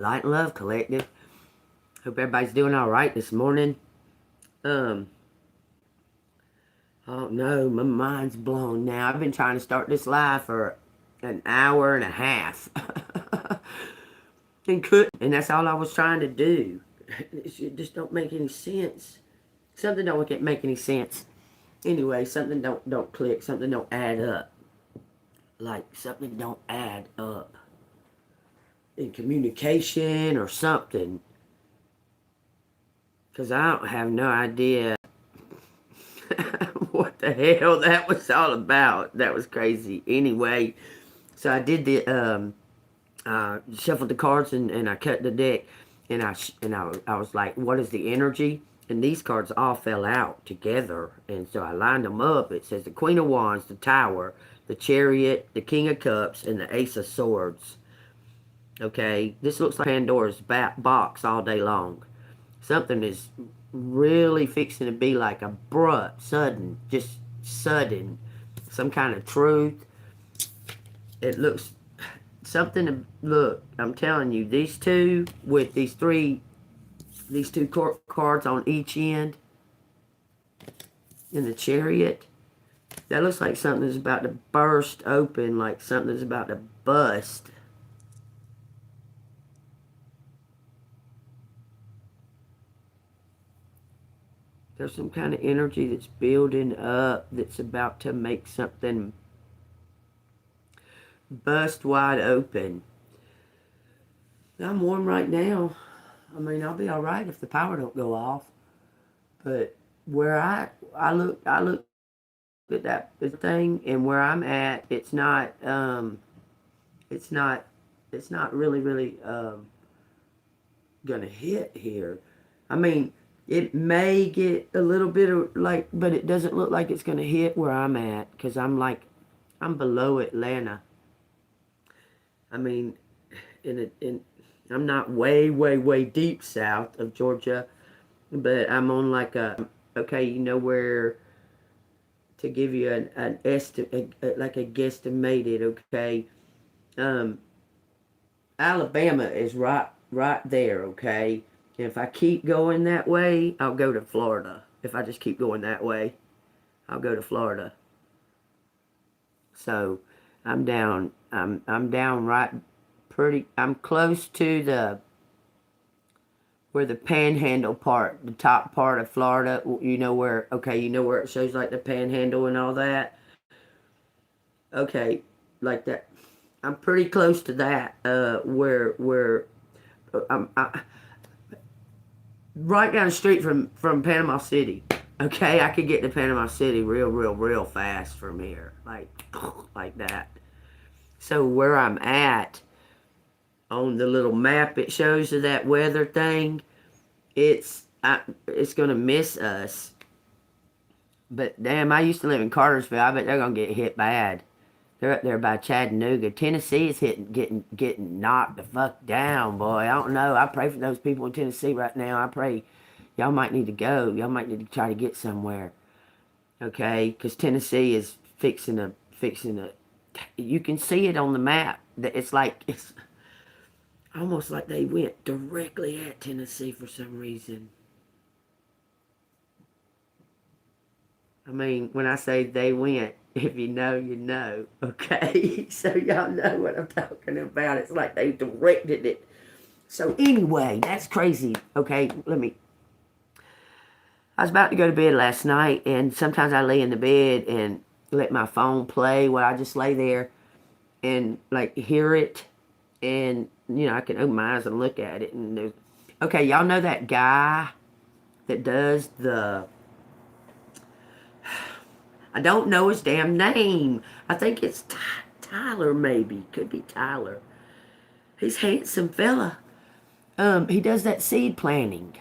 Light and Love Collective. Hope everybody's doing all right this morning. Oh no, my mind's blown now. I've been trying to start this live for an hour and a half. and couldn't. And that's all I was trying to do. It just don't make any sense. Something don't make any sense. Anyway, something don't click. Something don't add up. Like something don't add up in communication or something. Because I don't have no idea what the hell that was all about. That was crazy. Anyway, so I did the shuffled the cards and I cut the deck and I was like, what is the energy? And these cards all fell out together, and so I lined them up. It says the Queen of Wands, the Tower, the Chariot, the King of Cups, and the Ace of Swords. Okay, this looks like Pandora's box all day long. Something is really fixing to be like abrupt, sudden, just sudden, some kind of truth. It looks something to look. I'm telling you, these two with these two cards on each end in the Chariot, that looks like something's about to burst open, like something's about to bust. There's some kind of energy that's building up that's about to make something bust wide open. I'm warm right now. I mean, I'll be all right if the power don't go off. But where I look at that thing, and where I'm at, it's not really gonna hit here. I mean, it may get a little bit of like, but it doesn't look like it's gonna hit where I'm at, because I'm below Atlanta. I mean, I'm not way deep south of Georgia, but I'm on like okay, you know where, to give you an estimate, like a guesstimated, okay, Alabama is right there, okay. And if I keep going that way, I'll go to Florida. If I just keep going that way, I'll go to Florida. So I'm down right pretty, I'm close to where the panhandle part, the top part of Florida, you know where it shows like the panhandle and all that. Okay, like that. I'm pretty close to that, where right down the street from Panama City. Okay, I could get to Panama City real fast from here, like that. So where I'm at on the little map, it shows you that weather thing. It's gonna miss us. But damn, I used to live in Cartersville. I bet they're gonna get hit bad. They're up there by Chattanooga. Tennessee is getting knocked the fuck down, boy. I don't know. I pray for those people in Tennessee right now. I pray y'all might need to go. Y'all might need to try to get somewhere. Okay? Because Tennessee is fixing to. You can see it on the map. It's almost like they went directly at Tennessee for some reason. I mean, when I say they went, if you know, you know, okay? So y'all know what I'm talking about. It's like they directed it. So anyway, that's crazy. Okay, I was about to go to bed last night, and sometimes I lay in the bed and let my phone play while I just lay there and like hear it, and I can open my eyes and look at it. And okay, y'all know that guy that does I don't know his damn name. I think it's Tyler, maybe. Could be Tyler. He's a handsome fella. He does that seed planting. Do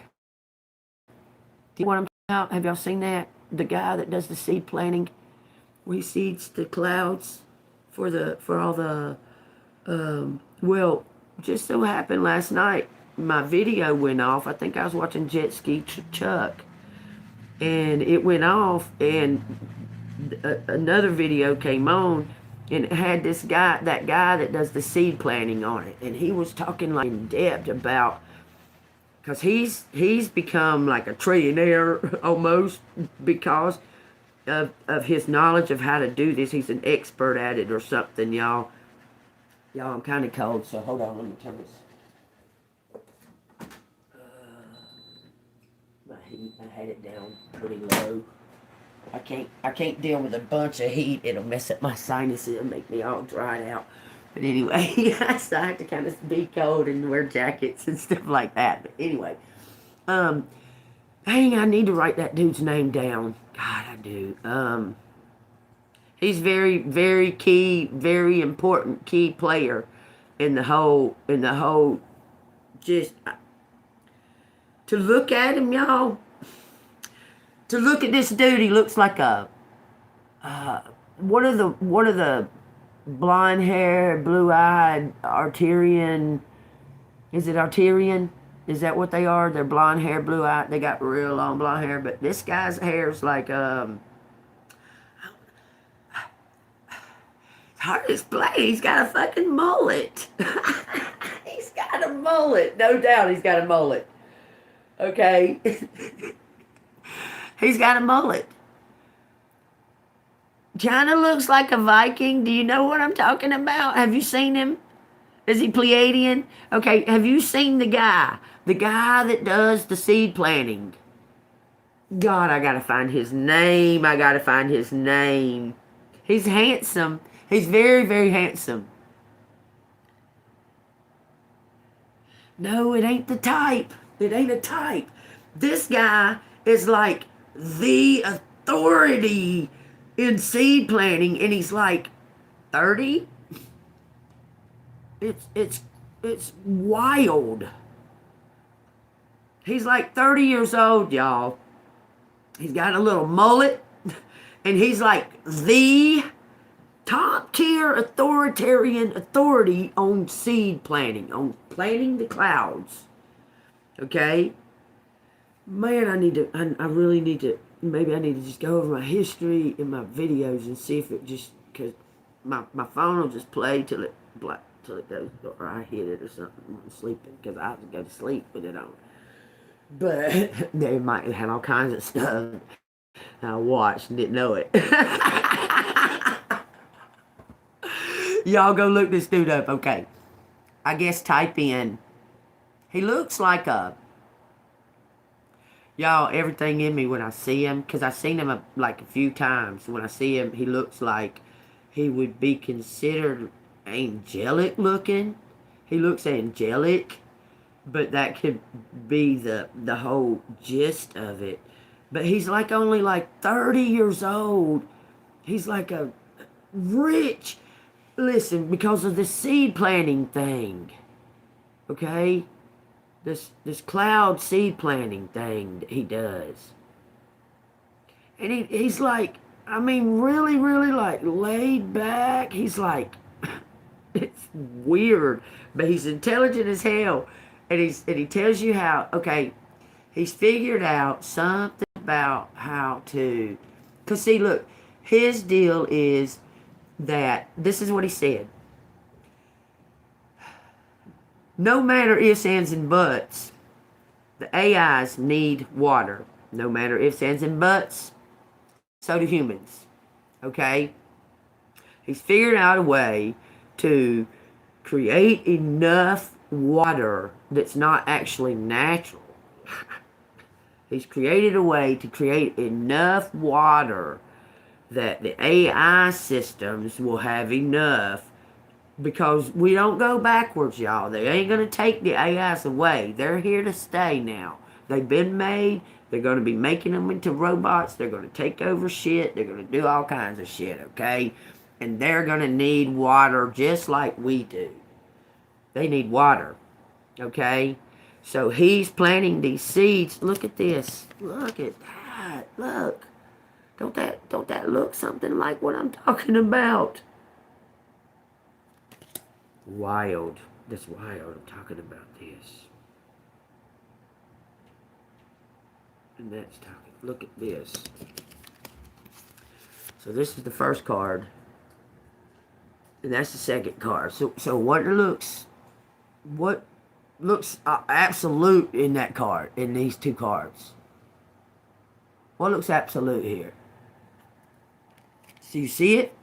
you know what I'm talking about? Have y'all seen that? The guy that does the seed planting, where he seeds the clouds for all the well, just so happened last night my video went off. I think I was watching Jet Ski Chuck, and it went off, and another video came on, and it had this guy, that guy that does the seed planting on it, and he was talking like in depth about, because he's become like a trillionaire almost because of his knowledge of how to do this. He's an expert at it or something, y'all. Y'all, I'm kind of cold, so hold on, let me turn this. My heat, I had it down pretty low. I can't deal with a bunch of heat. It'll mess up my sinuses. It'll make me all dried out. But anyway, so I have to kind of be cold and wear jackets and stuff like that. But anyway, dang, I need to write that dude's name down. God, I do. He's very, very key, very important key player in the whole, just, to look at him, y'all. To look at this dude, he looks like a, what are the blonde hair, blue eyed Arterian? Is it Arterian? Is that what they are? They're blonde hair, blue eyed. They got real long blonde hair, but this guy's hair is like hard to explain. He's got a fucking mullet. He's got a mullet, no doubt. He's got a mullet. Okay. He's got a mullet. Kind of looks like a Viking. Do you know what I'm talking about? Have you seen him? Is he Pleiadian? Okay, have you seen the guy? The guy that does the seed planting. God, I gotta find his name. I gotta find his name. He's handsome. He's very, very handsome. No, it ain't the type. It ain't a type. This guy is like the authority in seed planting, and he's like 30. It's wild. He's like 30 years old, y'all. He's got a little mullet, and he's like the top tier authoritarian authority on seed planting, on planting the clouds. Okay? Man, I really need to, maybe I need to just go over my history in my videos and see if it just, because my phone will just play till it goes, or I hit it or something when I'm sleeping, because I have to go to sleep with it on. But they might have all kinds of stuff I watched and didn't know it. Y'all go look this dude up. Okay. I guess type in, he looks like a, y'all, everything in me when I see him, because I've seen him like a few times. When I see him, he looks like he would be considered angelic looking. He looks angelic, but that could be the whole gist of it. But he's like only like 30 years old. He's like a rich, listen, because of the seed planting thing. Okay? This cloud seed planting thing that he does. And he's like, I mean, really, really like laid back. He's like, it's weird, but he's intelligent as hell. And he tells you how, okay, he's figured out something about how to, because see, look, his deal is that, this is what he said. No matter ifs, ands, and buts, the AIs need water. No matter ifs, ands, and buts, so do humans. Okay? He's figured out a way to create enough water that's not actually natural. He's created a way to create enough water that the AI systems will have enough, because we don't go backwards, y'all. They ain't going to take the AIs away. They're here to stay now. They've been made. They're going to be making them into robots. They're going to take over shit. They're going to do all kinds of shit, okay? And they're going to need water just like we do. They need water, okay? So he's planting these seeds. Look at this. Look at that. Look. Don't that look something like what I'm talking about? Wild. That's wild. I'm talking about this. And that's talking. Look at this. So this is the first card. And that's the second card. So what looks absolute in that card, in these two cards? What looks absolute here? So you see it?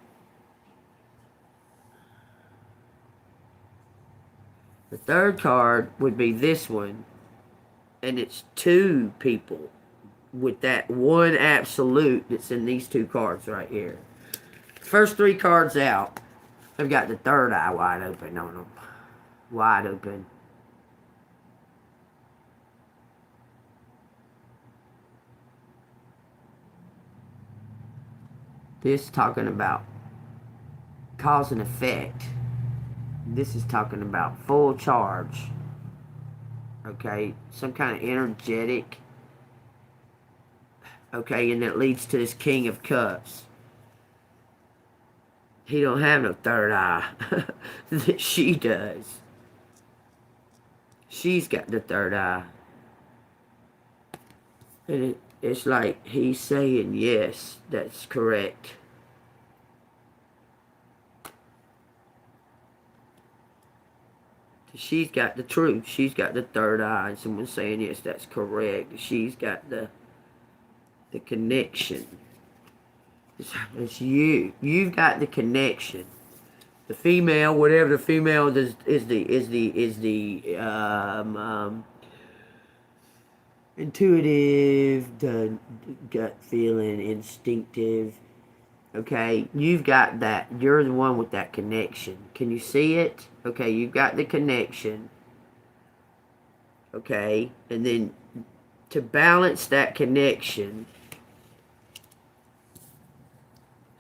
The third card would be this one, and it's two people with that one absolute that's in these two cards right here. First three cards out, they've got the third eye wide open on them. Wide open. This talking about cause and effect. This is talking about full charge. Okay, some kind of energetic. Okay, and that leads to this King of Cups. He don't have no third eye. That she does. She's got the third eye. And it's like he's saying, yes, that's correct. She's got the truth. She's got the third eye. And someone's saying, yes, that's correct. She's got the connection. It's you. You've got the connection. The female, whatever the female is the intuitive, the gut feeling, instinctive. Okay, you've got that. You're the one with that connection. Can you see it? Okay, you've got the connection. Okay, and then to balance that connection,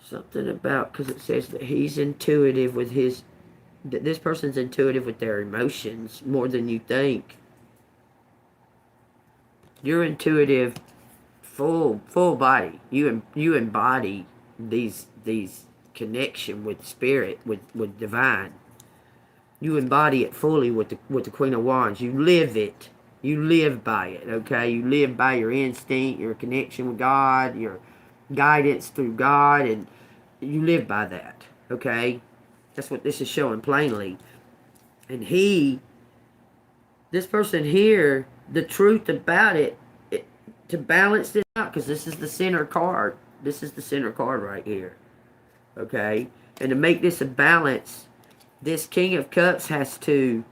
something about, because it says that he's intuitive with his, that this person's intuitive with their emotions more than you think. You're intuitive, full body. You embody these connection with spirit, with divine. You embody it fully with the Queen of Wands. You live it. You live by it. Okay, you live by your instinct, your connection with God, your guidance through God, and you live by that. Okay, that's what this is showing plainly. And this person here, the truth about it, to balance this out, because this is the center card. This is the center card right here. Okay? And to make this a balance, this King of Cups has to,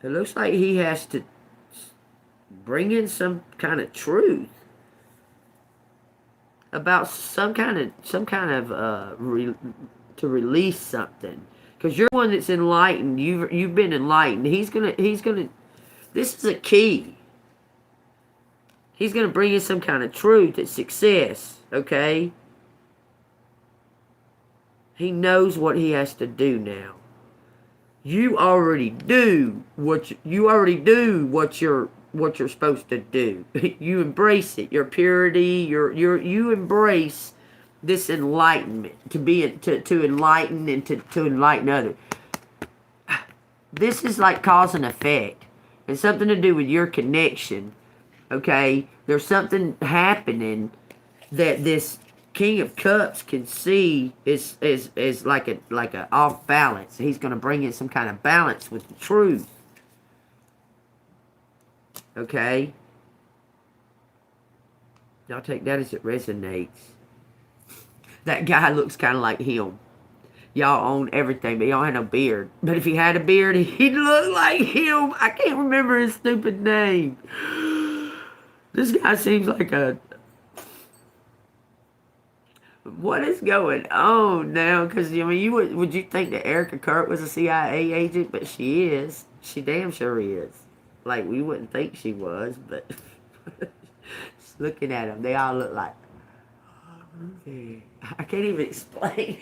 it looks like he has to bring in some kind of truth about some kind of to release something, because you're the one that's enlightened. You've been enlightened. He's gonna. This is a key. He's gonna bring in some kind of truth and success. Okay. He knows what he has to do now. You already do what you're supposed to do. You embrace it. Your purity. You embrace this enlightenment, to enlighten and to enlighten others. This is like cause and effect. It's something to do with your connection. Okay, there's something happening that this King of Cups can see is like a off balance. He's going to bring in some kind of balance with the truth. Okay, y'all take that as it resonates. That guy looks kind of like him. Y'all own everything, but y'all had no beard. But if he had a beard, he'd look like him. I can't remember his stupid name. This guy seems like a... What is going on now? Because, I mean, would you think that Erica Kurt was a CIA agent? But she is. She damn sure is. Like, we wouldn't think she was, but... Just looking at them, they all look like... I can't even explain.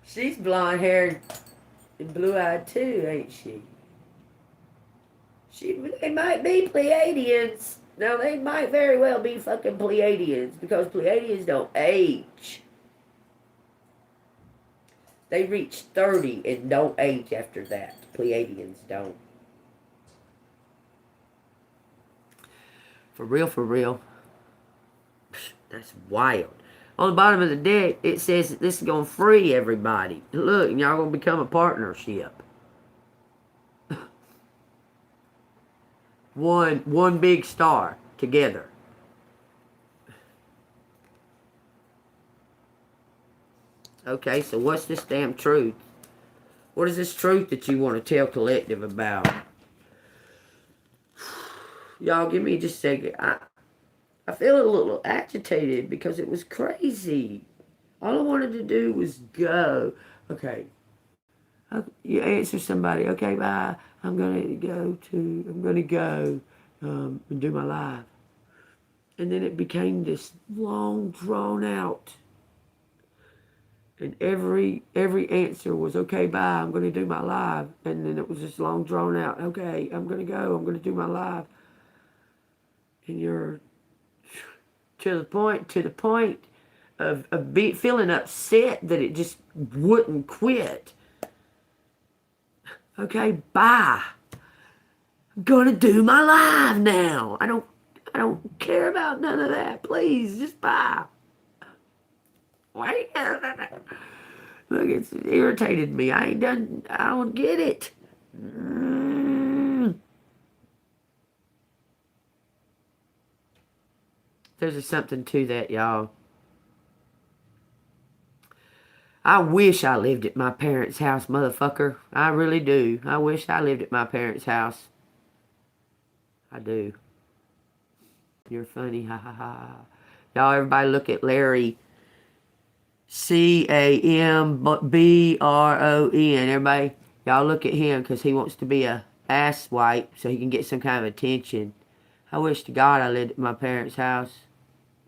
She's blonde haired and blue eyed too, ain't she? They might be Pleiadians. Now they might very well be fucking Pleiadians, because Pleiadians don't age. They reach 30 and don't age after that. Pleiadians don't. For real, for real. That's wild. On the bottom of the deck, it says that this is going to free everybody. Look, and y'all going to become a partnership. One big star together. Okay, so what's this damn truth? What is this truth that you want to tell collective about? Y'all, give me just a second. I feel a little agitated because it was crazy. All I wanted to do was go. Okay. You answer somebody. Okay, bye. I'm going to go and do my live. And then it became this long, drawn out. And every answer was, okay, bye, I'm going to do my live. And then it was just long, drawn out. Okay, I'm going to go. I'm going to do my live. And you're to the point of feeling upset that it just wouldn't quit. Okay, bye. I'm gonna do my live now. I don't care about none of that. Please, just bye. Wait. Look, it's irritated me. I don't get it. There's something to that, y'all. I wish I lived at my parents' house, motherfucker. I really do. I wish I lived at my parents' house. I do. You're funny, ha ha ha. Y'all, everybody look at Larry. CAMBRON. Everybody, y'all look at him because he wants to be a ass wipe so he can get some kind of attention. I wish to God I lived at my parents' house.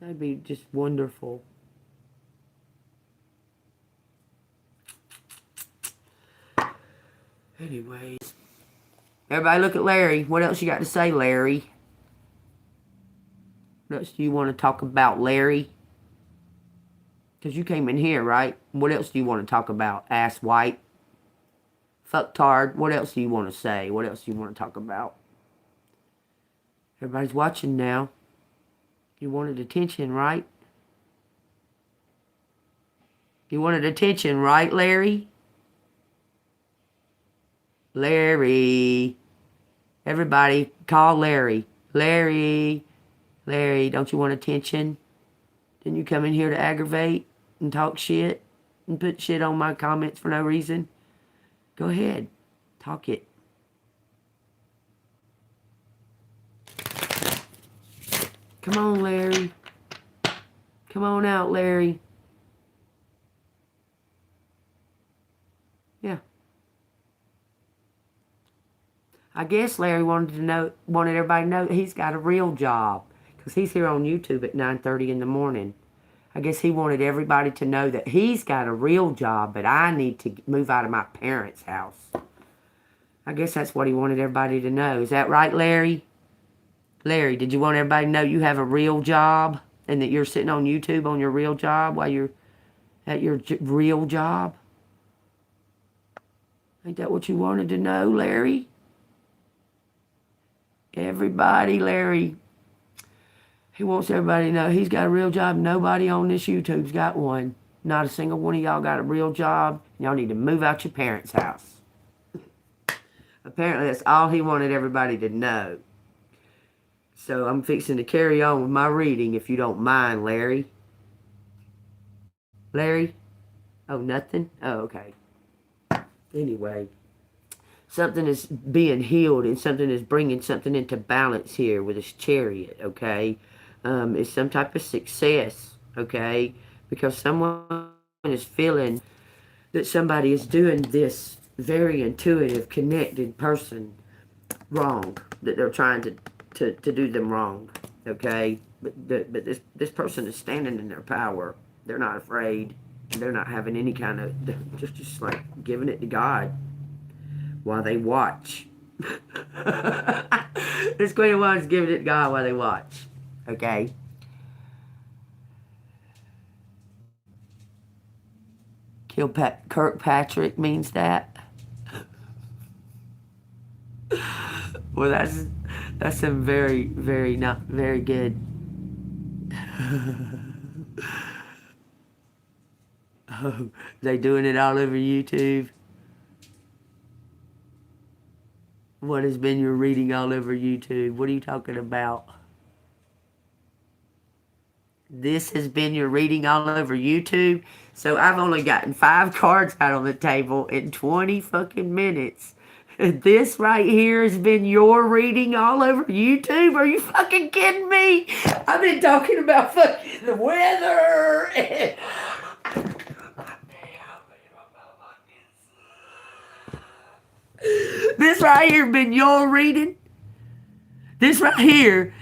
That'd be just wonderful. Anyways, everybody look at Larry. What else you got to say, Larry? What else do you want to talk about, Larry? Because you came in here, right? What else do you want to talk about? Ass white? Fucktard? What else do you want to say? What else do you want to talk about? Everybody's watching now. You wanted attention, right? You wanted attention, right, Larry? Larry. Everybody, call Larry. Larry. Larry, don't you want attention? Didn't you come in here to aggravate and talk shit and put shit on my comments for no reason? Go ahead. Talk it. Come on, Larry. Come on out, Larry. Yeah. I guess Larry wanted everybody to know that he's got a real job. Because he's here on YouTube at 9:30 in the morning. I guess he wanted everybody to know that he's got a real job, but I need to move out of my parents' house. I guess that's what he wanted everybody to know. Is that right, Larry? Larry, did you want everybody to know you have a real job and that you're sitting on YouTube on your real job while you're at your real job? Ain't that what you wanted to know, Larry? Everybody, Larry. He wants everybody to know he's got a real job. Nobody on this YouTube's got one. Not a single one of y'all got a real job. Y'all need to move out your parents' house. Apparently that's all he wanted everybody to know. So I'm fixing to carry on with my reading if you don't mind, Larry. Larry? Oh, nothing? Oh, okay. Anyway, something is being healed and something is bringing something into balance here with this chariot, okay? It's some type of success, okay? Because someone is feeling that somebody is doing this very intuitive, connected person wrong, that they're trying to do them wrong, okay? But this person is standing in their power. They're not afraid. They're not having any kind of, just like giving it to God while they watch. This Queen of Wands is giving it to God while they watch, okay? Kirkpatrick means that. Well, that's some very, very not very good. Oh, they doing it all over YouTube? What has been your reading all over YouTube? What are you talking about? This has been your reading all over YouTube? So I've only gotten 5 cards out on the table in 20 fucking minutes. This right here has been your reading all over YouTube? Are you fucking kidding me? I've been talking about fucking the weather. This right here has been your reading? This right here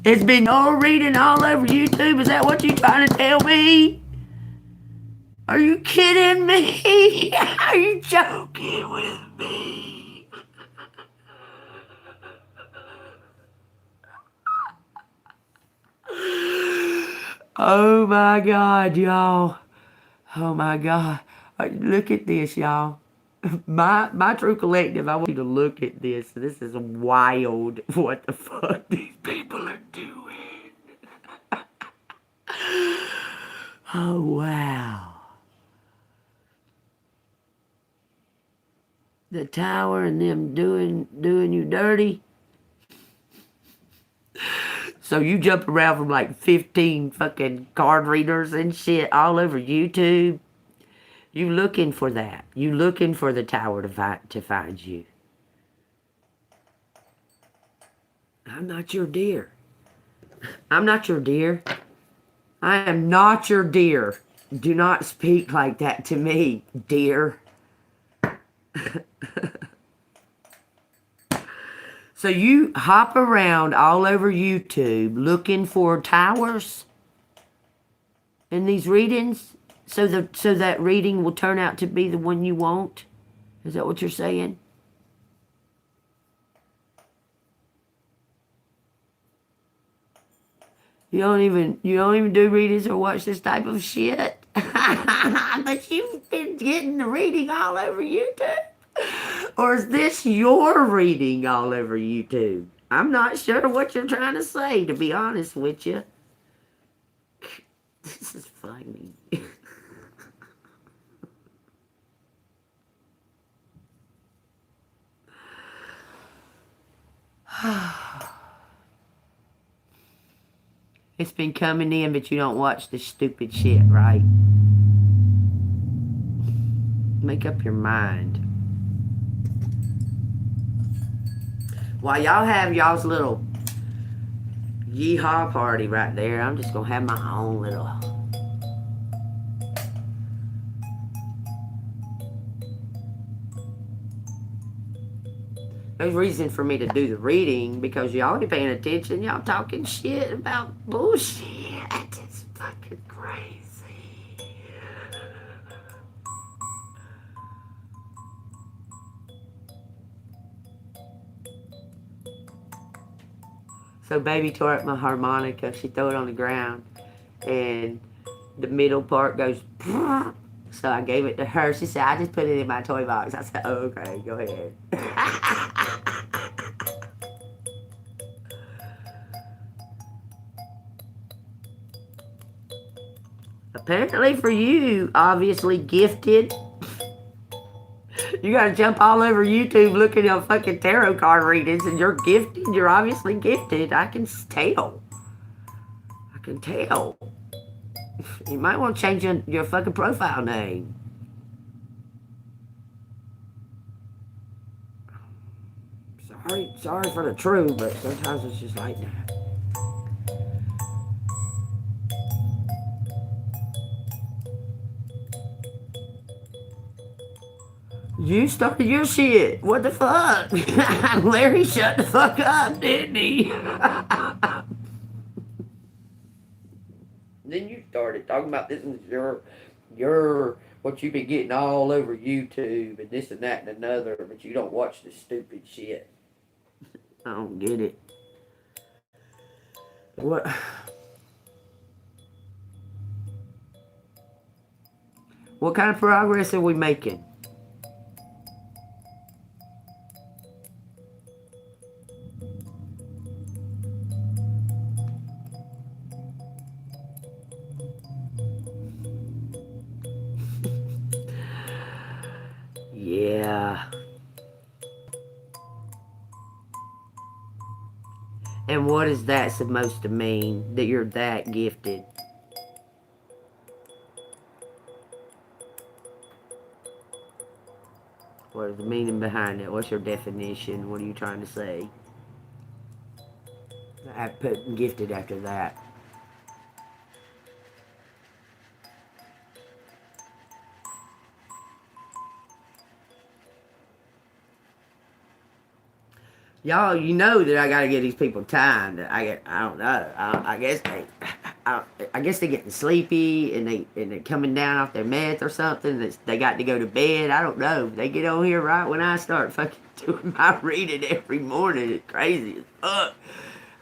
has been your reading all over YouTube? Is that what you trying to tell me? Are you kidding me? Are you joking with me? Oh my God, y'all. Oh my God. Look at this, y'all. My true collective, I want you to look at this. This is wild. What the fuck these people are doing. Oh wow. The tower and them doing you dirty. So you jump around from like 15 fucking card readers and shit all over YouTube. You looking for that. You looking for the tower to find you. I'm not your dear. I'm not your dear. I am not your dear. Do not speak like that to me, dear. So you hop around all over YouTube looking for towers in these readings so that reading will turn out to be the one you want? Is that what you're saying? You don't even do readings or watch this type of shit? But you've been getting the reading all over YouTube? Or is this your reading all over YouTube? I'm not sure what you're trying to say, to be honest with you. This is funny. It's been coming in, but you don't watch the stupid shit, right? Make up your mind. While y'all have y'all's little yeehaw party right there, I'm just gonna have my own little... There's reason for me to do the reading because y'all ain't paying attention. Y'all talking shit about bullshit. It's fucking crazy. So baby tore up my harmonica. She threw it on the ground. And the middle part goes... So I gave it to her. She said, I just put it in my toy box. I said, oh, okay, go ahead. Apparently for you, obviously gifted. You gotta jump all over YouTube looking at fucking tarot card readings and you're gifted. You're obviously gifted. I can tell. I can tell. You might want to change your fucking profile name. Sorry for the truth, but sometimes it's just like that. You started your shit. What the fuck? Larry shut the fuck up, didn't he? Then you started talking about this is your what you've been getting all over YouTube and this and that and another, but you don't watch the stupid shit. I don't get it. What? What kind of progress are we making? And what is that supposed to mean, that you're that gifted? What is the meaning behind it? What's your definition? What are you trying to say? I put gifted after that. Y'all, you know that I gotta give these people time. That I don't know. I guess they're getting sleepy and they're coming down off their meth or something. They got to go to bed. I don't know. They get on here right when I start fucking doing my reading every morning. It's crazy as fuck.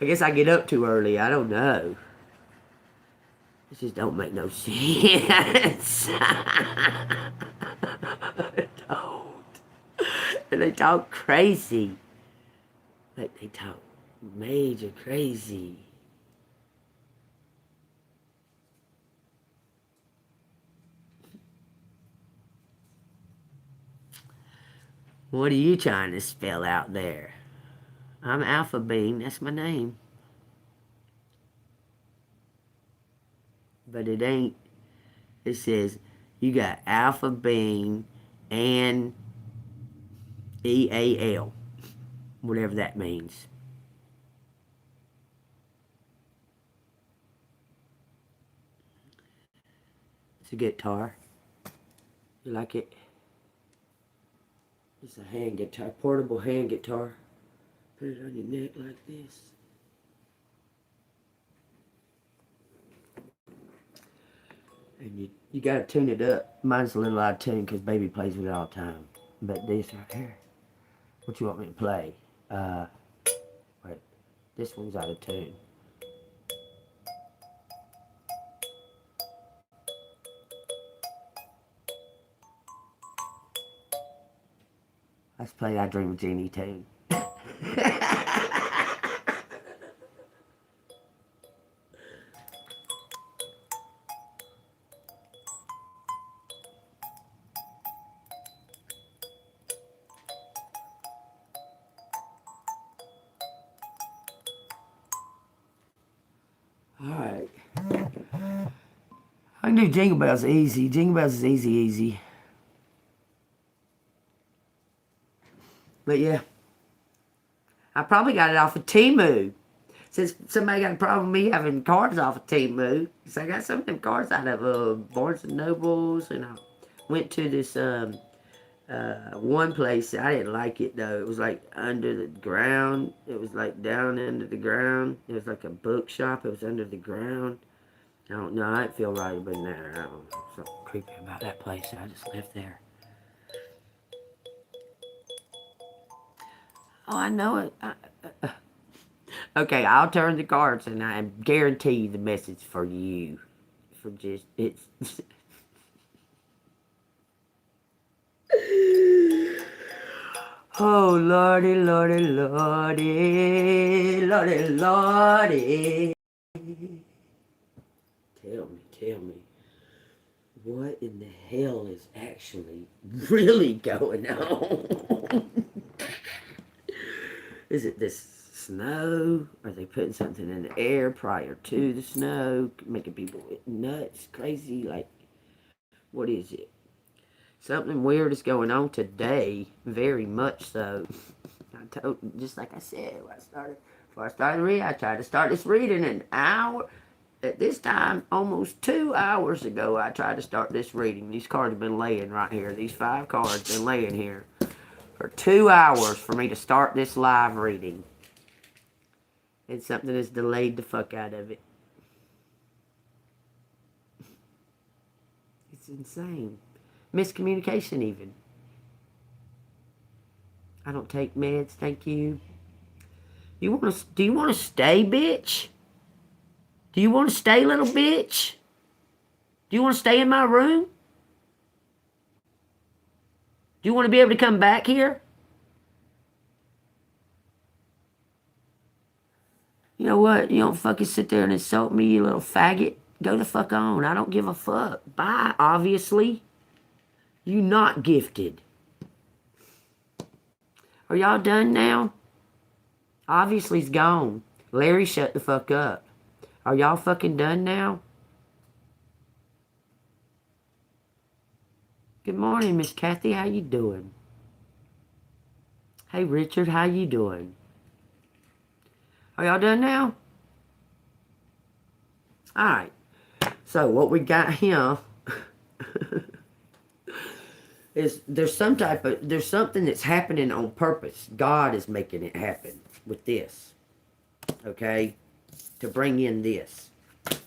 I guess I get up too early. I don't know. It just don't make no sense. It don't. And they talk crazy. Like they talk major crazy. What are you trying to spell out there? I'm Alpha Bean. That's my name. But it ain't. It says you got Alpha Bean and EAL. Whatever that means. It's a guitar. You like it? It's a hand guitar, portable hand guitar. Put it on your neck like this. And you gotta tune it up. Mine's a little out of tune because baby plays with it all the time. But this right here, what you want me to play? Wait, this one's out of tune. Let's play I Dream of Jeannie tune. Alright. I can do Jingle Bells easy. Jingle Bells is easy. But yeah. I probably got it off of Temu. Since somebody got a problem with me having cards off of Temu. So I got some of them cards out of Barnes and Nobles. And I went to this one place. I didn't like it though. It was like under the ground. It was like down under the ground. It was like a bookshop. It was under the ground. I don't know. I didn't feel right being there. I don't know. Something creepy about that place. So I just left there. Oh, I know it. Okay, I'll turn the cards and I guarantee the message for you. For just, it's... Oh, Lordy, Lordy, Lordy, Lordy, Lordy. Tell me, what in the hell is actually really going on? Is it this snow? Are they putting something in the air prior to the snow, making people nuts, crazy? Like, what is it? Something weird is going on today, very much so. I told, just like I said, before I started reading, I tried to start this reading an hour. At this time, almost 2 hours ago, I tried to start this reading. These cards have been laying right here. These 5 cards been laying here for 2 hours for me to start this live reading. And something has delayed the fuck out of it. It's insane. Miscommunication even. I don't take meds, thank you. Do you want to stay, bitch? Do you want to stay, little bitch? Do you want to stay in my room? Do you want to be able to come back here? You know what? You don't fucking sit there and insult me, you little faggot. Go the fuck on. I don't give a fuck. Bye, obviously. You not gifted. Are y'all done now? Obviously he's gone. Larry, shut the fuck up. Are y'all fucking done now? Good morning, Miss Kathy. How you doing? Hey, Richard. How you doing? Are y'all done now? All right. So what we got here is there's something that's happening on purpose. God is making it happen with this. Okay? To bring in this.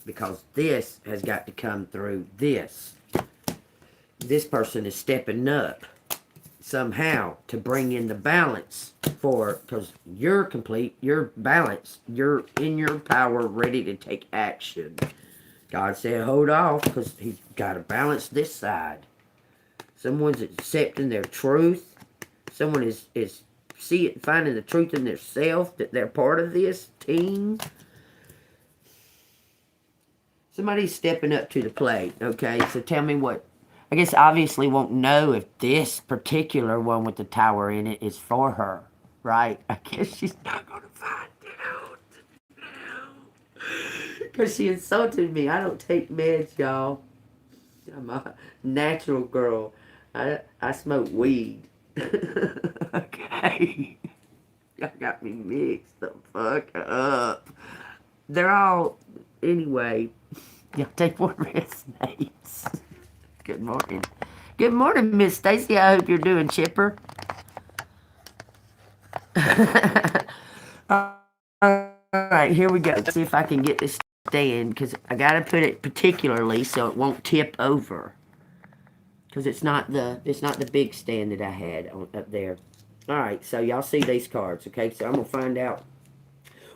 Because this has got to come through this. This person is stepping up somehow to bring in the balance because you're complete, you're balanced, you're in your power, ready to take action. God said hold off because he's got to balance this side. Someone's accepting their truth. Someone is finding the truth in themselves, that they're part of this team. Somebody's stepping up to the plate, okay? So tell me what, I guess obviously won't know if this particular one with the tower in it is for her, right? I guess she's not going to find out. Because she insulted me. I don't take meds, y'all. I'm a natural girl. I smoke weed. Okay. Y'all got me mixed the fuck up. They're all, anyway. Y'all take one rest, Nates. Good morning. Good morning, Miss Stacy. I hope you're doing chipper. All right, here we go. Let's see if I can get this stand because I got to put it particularly so it won't tip over. Because it's not the big stand that I had up there. All right, so y'all see these cards, okay? So I'm gonna find out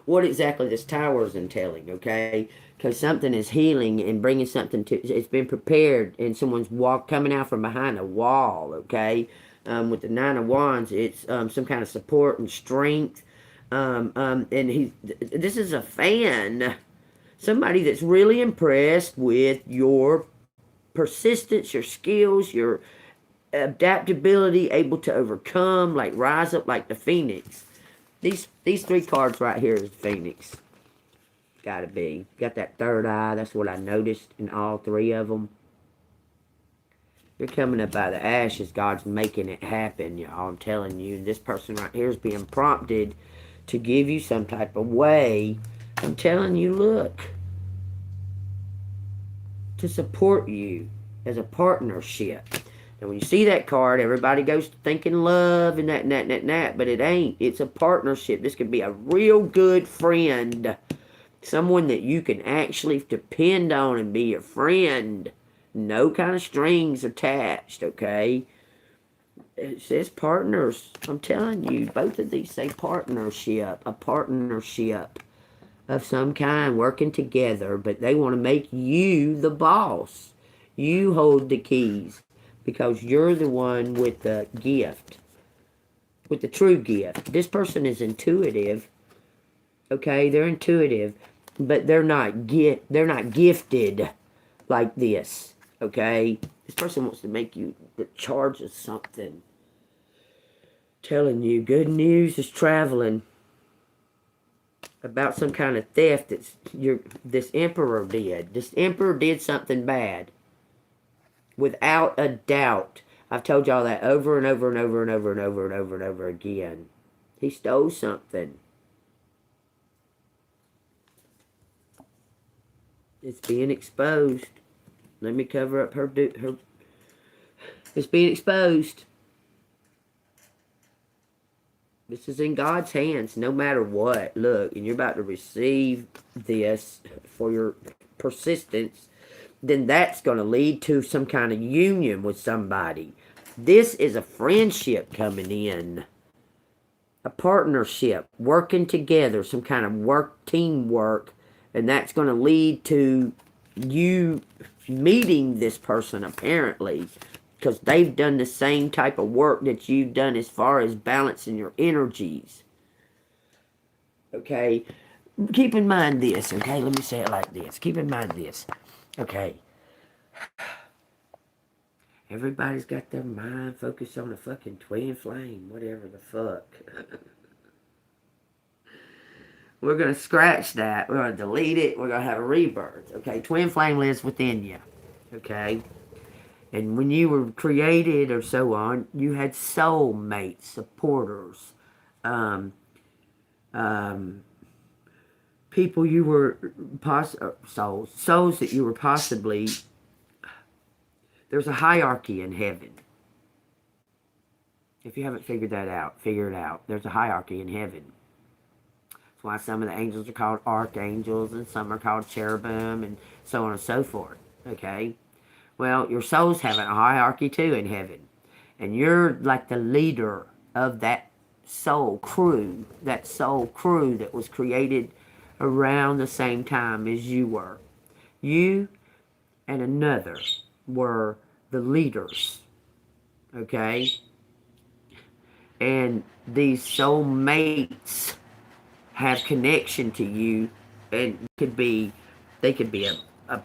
what exactly this tower is entailing, okay? Because something is healing and bringing something to, it's been prepared, and someone's coming out from behind a wall, okay? With the Nine of Wands, it's some kind of support and strength. And this is a fan, somebody that's really impressed with your persistence, your skills, your adaptability, able to overcome, like rise up like the phoenix. These three cards right here is the phoenix. Gotta be. Got that third eye. That's what I noticed in all three of them. You're coming up out of the ashes. God's making it happen, y'all. I'm telling you. This person right here is being prompted to give you some type of way. I'm telling you, look. To support you as a partnership. And when you see that card, everybody goes thinking love and that, but it ain't. It's a partnership. This could be a real good friend. Someone that you can actually depend on and be your friend. No kind of strings attached, okay? It says partners. I'm telling you, both of these say partnership. A partnership of some kind working together, but they want to make you the boss. You hold the keys because you're the one with the gift, with the true gift. This person is intuitive, okay? They're intuitive, but they're not gifted like this, okay? This person wants to make you the charge of something. Telling you, good news is traveling. About some kind of theft this emperor did. This emperor did something bad. Without a doubt. I've told y'all that over and over and over and over and over and over and over again. He stole something. It's being exposed. Let me cover up her. It's being exposed. This is in God's hands, no matter what. Look, and you're about to receive this for your persistence. Then that's going to lead to some kind of union with somebody. This is a friendship coming in. A partnership, working together, some kind of teamwork. And that's going to lead to you meeting this person, apparently. Because they've done the same type of work that you've done as far as balancing your energies. Okay? Keep in mind this, okay? Let me say it like this. Keep in mind this. Okay. Everybody's got their mind focused on a fucking twin flame, whatever the fuck. We're going to scratch that. We're going to delete it. We're going to have a rebirth. Okay, twin flame lives within you. Okay? And when you were created or so on, you had soulmates, supporters, um, people you were, souls that you were possibly, there's a hierarchy in heaven. If you haven't figured that out, figure it out. There's a hierarchy in heaven. That's why some of the angels are called archangels and some are called cherubim and so on and so forth. Okay? Well, your soul's having a hierarchy too in heaven. And you're like the leader of that soul crew that was created around the same time as you were. You and another were the leaders. Okay? And these soul mates have connection to you, and they could be a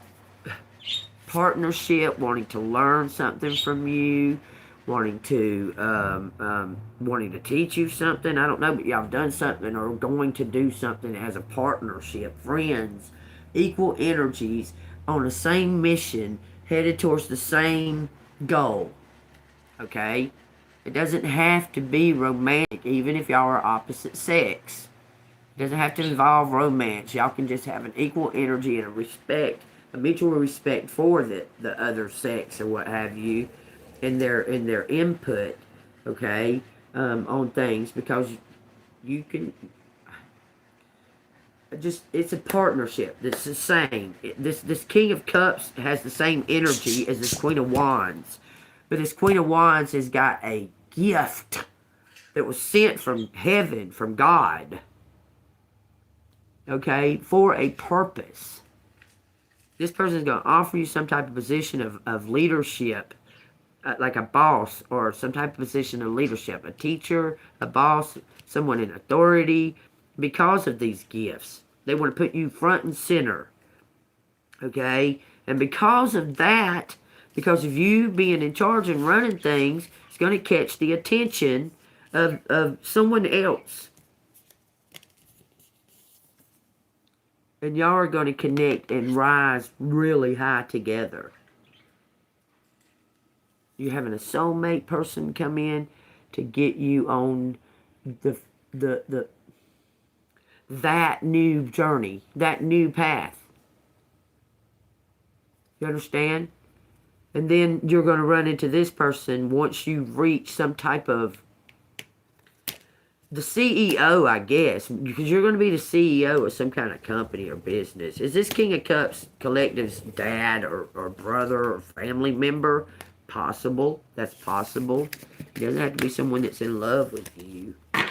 partnership, wanting to learn something from you, wanting to teach you something. I don't know, but y'all have done something or going to do something as a partnership, friends, equal energies on the same mission, headed towards the same goal. Okay? It doesn't have to be romantic, even if y'all are opposite sex. It doesn't have to involve romance. Y'all can just have an equal energy and a mutual respect for the other sex or what have you, in their input, okay, on things, because you can it's a partnership. It's the same. This King of Cups has the same energy as this Queen of Wands, but this Queen of Wands has got a gift that was sent from heaven, from God, okay, for a purpose. This person is going to offer you some type of position of leadership, like a boss, or some type of position of leadership, a teacher, a boss, someone in authority, because of these gifts. They want to put you front and center, okay? And because of that, because of you being in charge and running things, it's going to catch the attention of someone else. And y'all are going to connect and rise really high together. You're having a soulmate person come in to get you on that new journey, that new path. You understand? And then you're going to run into this person once you've reached some type of the CEO, I guess, because you're going to be the CEO of some kind of company or business. Is this King of Cups collective's dad or brother or family member? Possible. That's possible. It doesn't have to be someone that's in love with you. It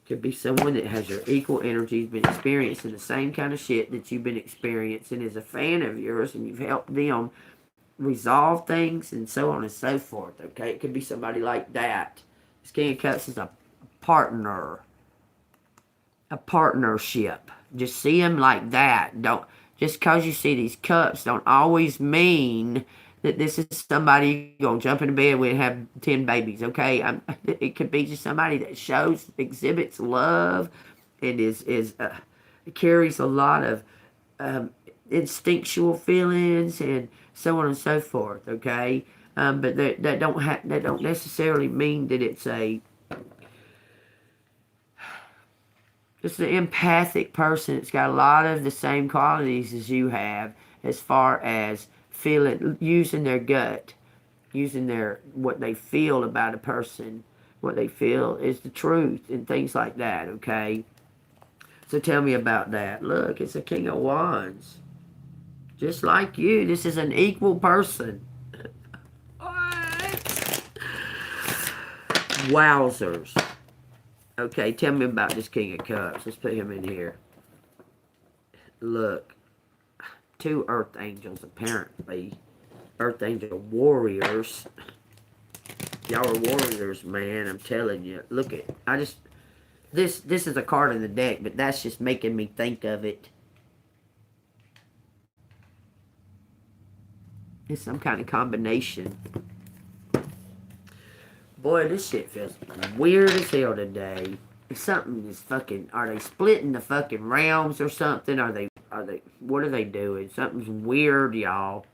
could be someone that has your equal energy, has been experiencing the same kind of shit that you've been experiencing, is a fan of yours, and you've helped them resolve things and so on and so forth. Okay, it could be somebody like that. This King of Cups is a partner, a partnership. Just see them like that. Don't just because you see these cups don't always mean that this is somebody you're gonna jump into bed with and have 10 babies. Okay, it could be just somebody that exhibits love, and carries a lot of instinctual feelings and so on and so forth. Okay, but that don't necessarily mean that it's an empathic person. It's got a lot of the same qualities as you have, as far as using their gut, using what they feel about a person, what they feel is the truth, and things like that. Okay, so tell me about that. Look, it's a King of Wands, just like you. This is an equal person. What? Wowzers. Okay, tell me about this King of Cups. Let's put him in here. Look, 2 Earth Angels, apparently. Earth Angel warriors. Y'all are warriors, man. I'm telling you. Look at, this is a card in the deck, but that's just making me think of it. It's some kind of combination. Boy, this shit feels weird as hell today. Something is fucking. Are they splitting the fucking realms or something? Are they? Are they? What are they doing? Something's weird, y'all.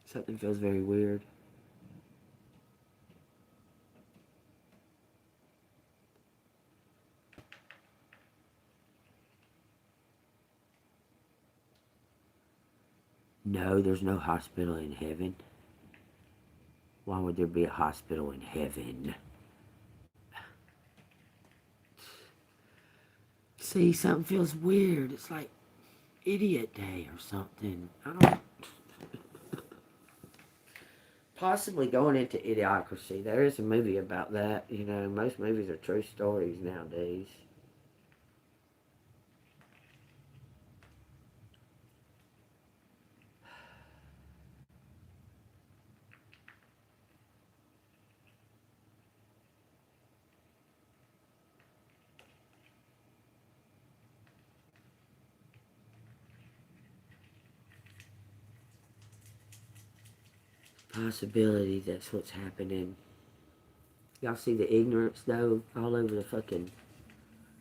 Something feels very weird. No, there's no hospital in heaven. Why would there be a hospital in heaven? See, something feels weird. It's like Idiot Day or something. I don't. Possibly going into Idiocracy. There is a movie about that. You know, most movies are true stories nowadays. Possibility that's what's happening. Y'all see the ignorance though all over the fucking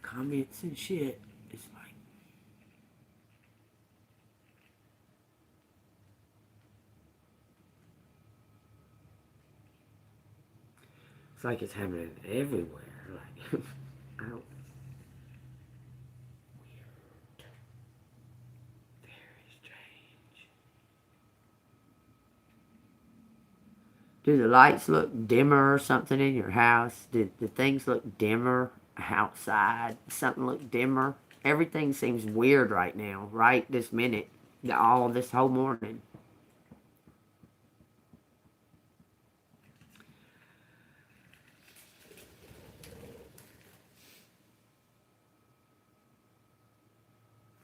comments and shit. It's like it's happening everywhere. Like I don't. Weird. Very strange. Do the lights look dimmer or something in your house? Did the things look dimmer outside? Something look dimmer? Everything seems weird right now, right this minute. All this whole morning.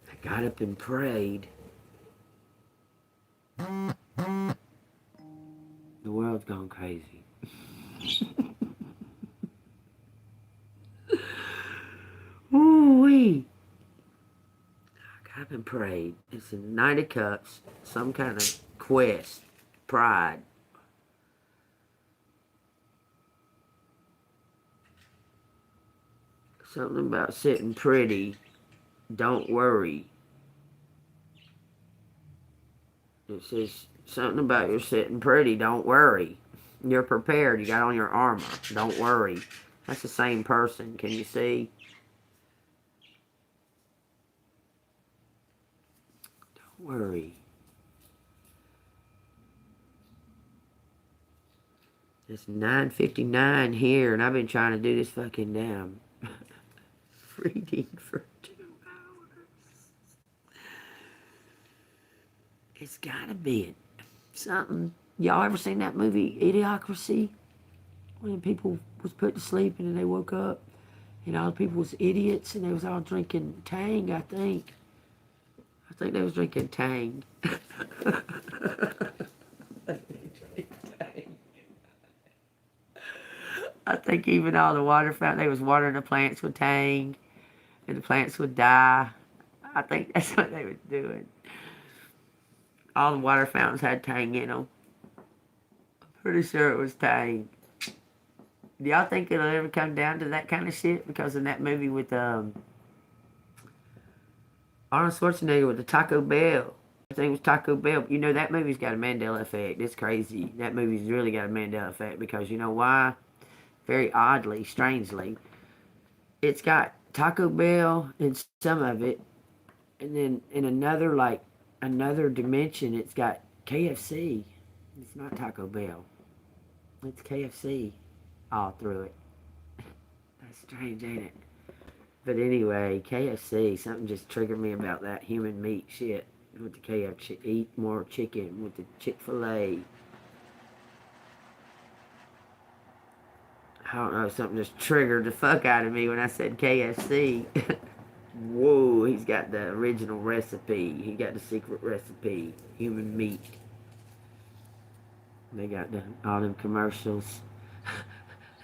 I got up and prayed. The world's gone crazy. Ooh-wee. I got up and prayed. It's a Knight of Cups, some kind of quest, pride. Something about sitting pretty. Don't worry. It says something about you're sitting pretty. Don't worry. You're prepared. You got on your armor. Don't worry. That's the same person. Can you see? Don't worry. It's 9:59 here, and I've been trying to do this fucking damn reading for 2 hours. It's gotta be something. Y'all ever seen that movie, Idiocracy? When people was put to sleep and then they woke up, and all the people was idiots, and they was all drinking Tang, I think. I think they was drinking Tang. I think even all the water fountain, they was watering the plants with Tang, and the plants would die. I think that's what they was doing. All the water fountains had Tang in them. I'm pretty sure it was Tang. Do y'all think it'll ever come down to that kind of shit? Because in that movie with Arnold Schwarzenegger with the Taco Bell. Everything was Taco Bell. You know, that movie's got a Mandela effect. It's crazy. That movie's really got a Mandela effect because you know why? Very oddly, strangely, it's got Taco Bell in some of it, and then in another dimension, it's got KFC. It's not Taco Bell. It's KFC all through it. That's strange, ain't it? But anyway, KFC, something just triggered me about that human meat shit with the KFC. Eat more chicken with the Chick-fil-A. I don't know, something just triggered the fuck out of me when I said KFC. Whoa, he's got the original recipe. He got the secret recipe. Human meat. They got all them commercials.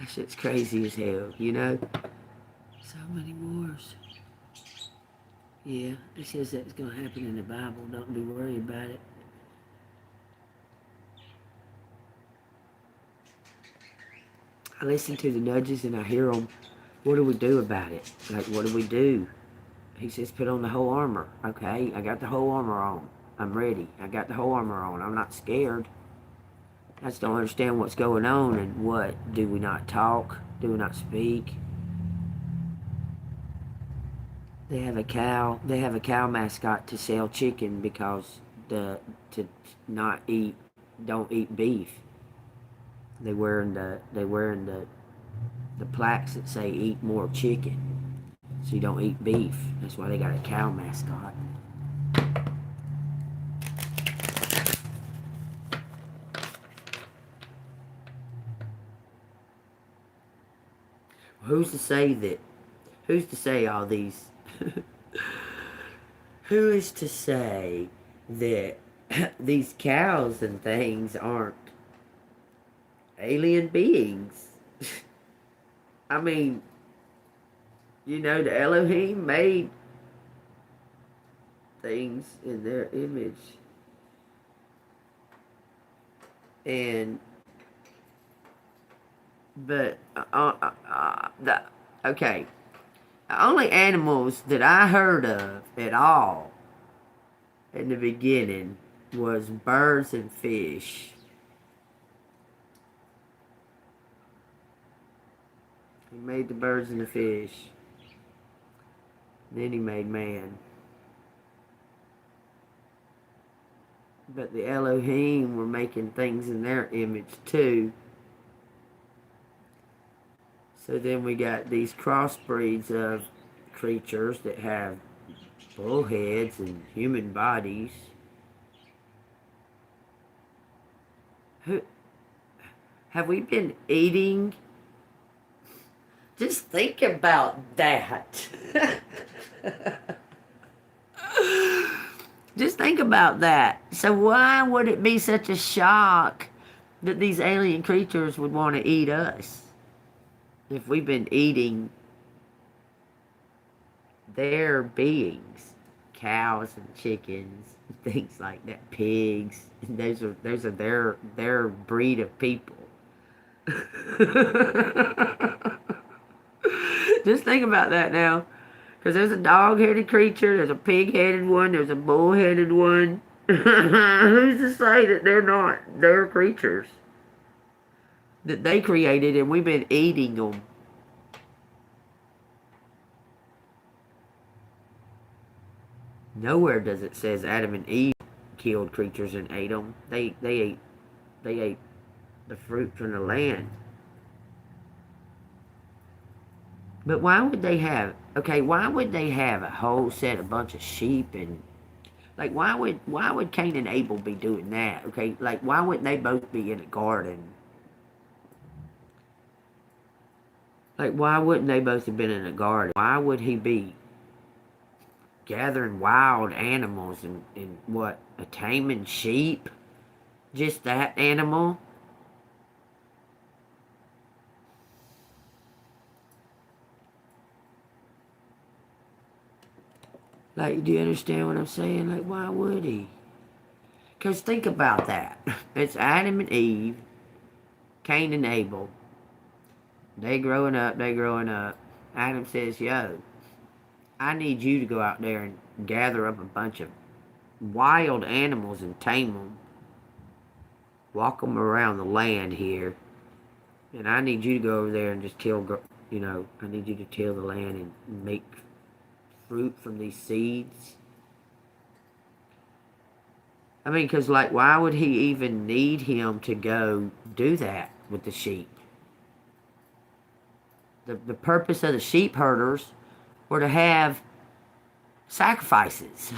That shit's crazy as hell, you know? So many wars. Yeah, it says that's going to happen in the Bible. Don't be worried about it. I listen to the nudges and I hear them. What do we do about it? Like, what do we do? He says, put on the whole armor. Okay, I got the whole armor on. I'm ready. I got the whole armor on. I'm not scared. I just don't understand what's going on and what. Do we not talk? Do we not speak? They have a cow. They have a cow mascot to sell chicken because to not eat, don't eat beef. They wearing the plaques that say eat more chicken, so you don't eat beef. That's why they got a cow mascot. Who's to say that? Who's to say all these? Who is to say that these cows and things aren't alien beings? I mean, you know, the Elohim made things in their image. But okay, the only animals that I heard of at all in the beginning was birds and fish. He made the birds and the fish. Then he made man. But the Elohim were making things in their image too. So then we got these crossbreeds of creatures that have bull heads and human bodies. Have we been eating? Just think about that. Just think about that. So why would it be such a shock that these alien creatures would want to eat us if we've been eating their beings, cows and chickens, things like that, pigs? Those are their breed of people. Just think about that now. Because there's a dog-headed creature, there's a pig-headed one, there's a bull-headed one. Who's to say that they're not their creatures that they created and we've been eating them? Nowhere does it says Adam and Eve killed creatures and ate them. They ate the fruit from the land. But why would they have a whole set, a bunch of sheep and like why would Cain and Abel be doing that? Okay, like why wouldn't they both be in a garden? Like why wouldn't they both have been in a garden? Why would he be gathering wild animals and what, a taming sheep? Just that animal? Like, do you understand what I'm saying? Like, why would he? Because think about that. It's Adam and Eve, Cain and Abel. They growing up. Adam says, yo, I need you to go out there and gather up a bunch of wild animals and tame them. Walk them around the land here. And I need you to go over there and just till, I need you to till the land and make fruit from these seeds. I mean, because, like, why would he even need him to go do that with the sheep? The purpose of the sheep herders were to have sacrifices,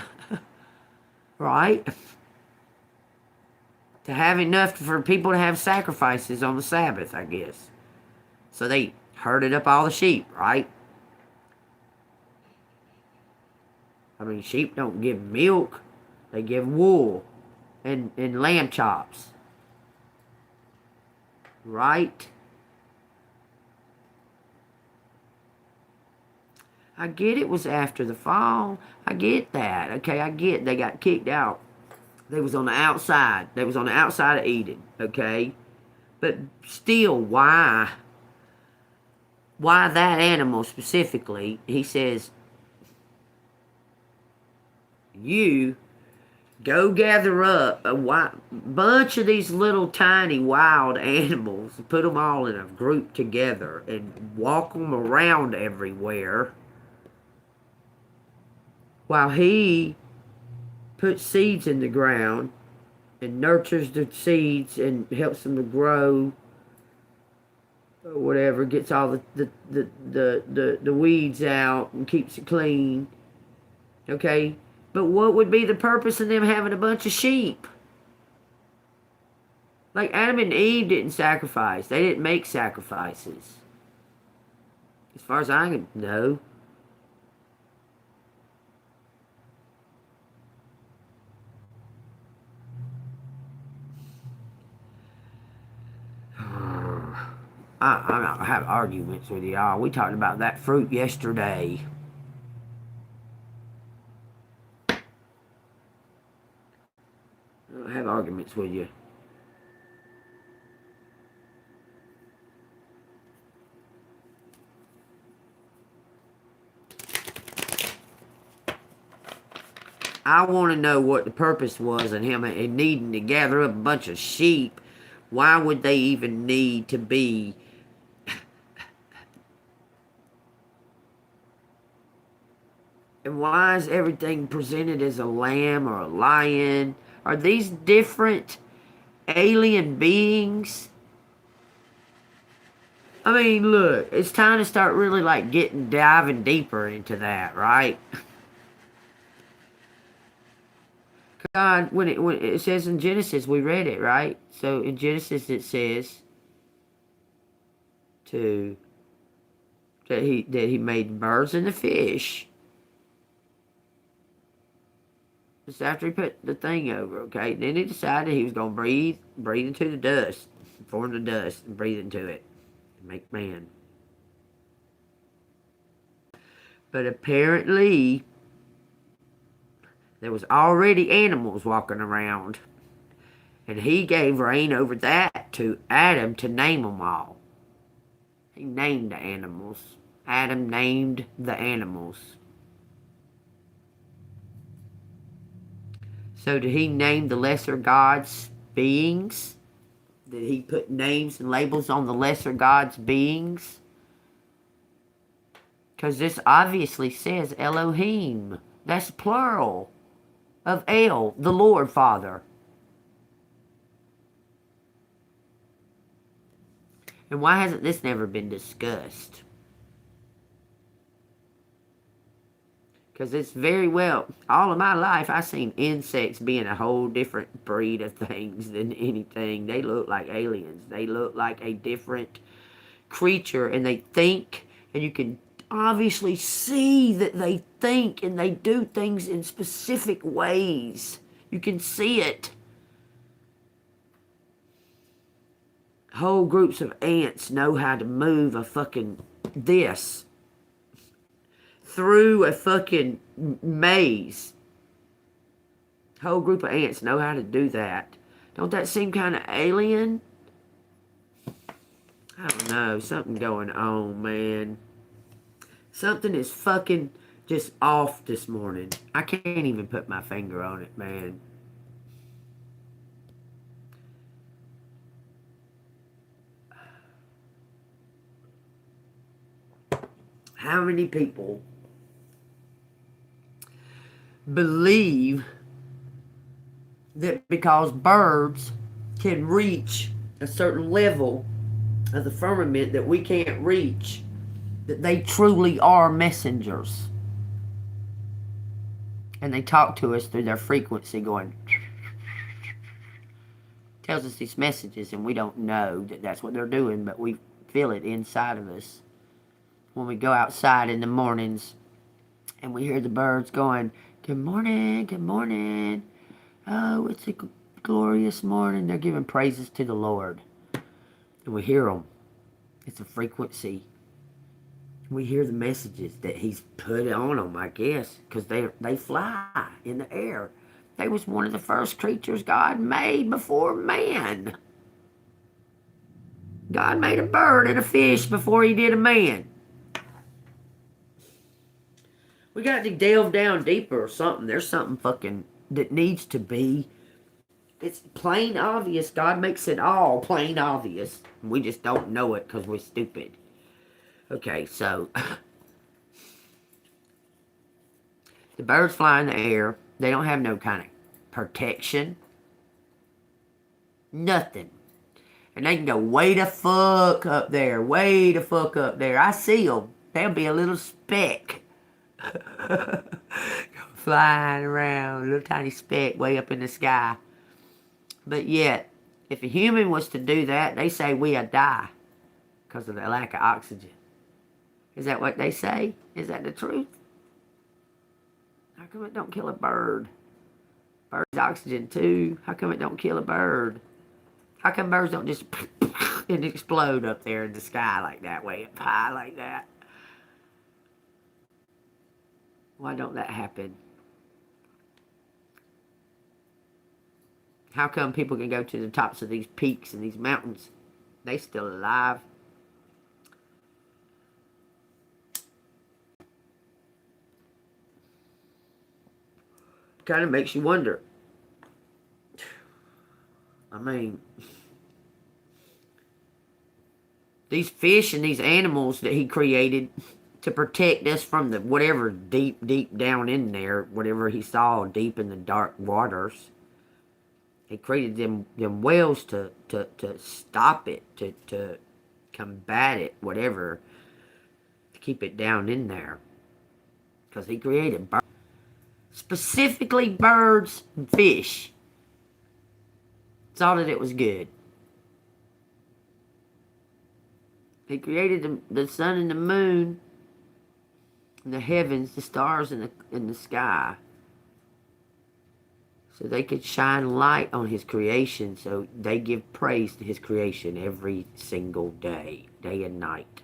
right? To have enough for people to have sacrifices on the Sabbath, I guess. So they herded up all the sheep, right? I mean, sheep don't give milk. They give wool and lamb chops. Right? I get it was after the fall. I get that. Okay, I get they got kicked out. They was on the outside. They was on the outside of Eden. Okay, but still, why? Why that animal specifically? He says, you go gather up a bunch of these little tiny wild animals, put them all in a group together, and walk them around everywhere while he puts seeds in the ground and nurtures the seeds and helps them to grow or whatever, gets all the weeds out and keeps it clean. Okay? But what would be the purpose of them having a bunch of sheep? Like Adam and Eve didn't sacrifice. They didn't make sacrifices. As far as I know. I'm not gonna have arguments with y'all. We talked about that fruit yesterday. I don't have arguments with you. I want to know what the purpose was in him needing to gather up a bunch of sheep. Why would they even need to be and why is everything presented as a lamb or a lion? Are these different alien beings? I mean, look, it's time to start really like diving deeper into that, right? God, when it says in Genesis, we read it, right? So in Genesis it says that he made birds and the fish. Just after he put the thing over, okay? Then he decided he was gonna breathe into the dust, form the dust, and breathe into it, and make man. But apparently, there was already animals walking around, and he gave reign over that to Adam to name them all. He named the animals. Adam named the animals. So did he name the lesser gods beings? Did he put names and labels on the lesser gods beings? Because this obviously says Elohim. That's plural of El, the Lord Father. And why hasn't this never been discussed? Because it's very well, all of my life, I've seen insects being a whole different breed of things than anything. They look like aliens. They look like a different creature, and they think, and you can obviously see that they think and they do things in specific ways. You can see it. Whole groups of ants know how to move a fucking this through a fucking maze. Whole group of ants know how to do that. Don't that seem kind of alien? I don't know. Something going on, man. Something is fucking just off this morning. I can't even put my finger on it, man. How many people believe that because birds can reach a certain level of the firmament that we can't reach, that they truly are messengers? And they talk to us through their frequency going, tells us these messages, and we don't know that that's what they're doing, but we feel it inside of us. When we go outside in the mornings and we hear the birds going, good morning, good morning. Oh, it's a glorious morning. They're giving praises to the Lord. And we hear them. It's a frequency. We hear the messages that he's put on them, I guess, because they fly in the air. They was one of the first creatures God made before man. God made a bird and a fish before he did a man. We got to delve down deeper or something. There's something fucking that needs to be. It's plain obvious. God makes it all plain obvious. We just don't know it because we're stupid. Okay, so the birds fly in the air. They don't have no kind of protection. Nothing. And they can go way the fuck up there. Way the fuck up there. I see them. They'll be a little speck. Flying around. A little tiny speck way up in the sky. But yet, if a human was to do that, they say we'd die because of the lack of oxygen. Is that what they say? Is that the truth? How come it don't kill a bird? Birds oxygen too. How come it don't kill a bird? How come birds don't just and explode up there in the sky like that, way up high like that? Why don't that happen? How come people can go to the tops of these peaks and these mountains? They still alive. Kind of makes you wonder. I mean, these fish and these animals that he created to protect us from the whatever deep down in there, whatever he saw deep in the dark waters. He created them whales to stop it, to combat it, whatever, to keep it down in there. Because he created birds. Specifically birds and fish. Saw that it was good. He created the sun and the moon, and the heavens, the stars in the sky, so they could shine light on his creation, so they give praise to his creation every single day, day and night,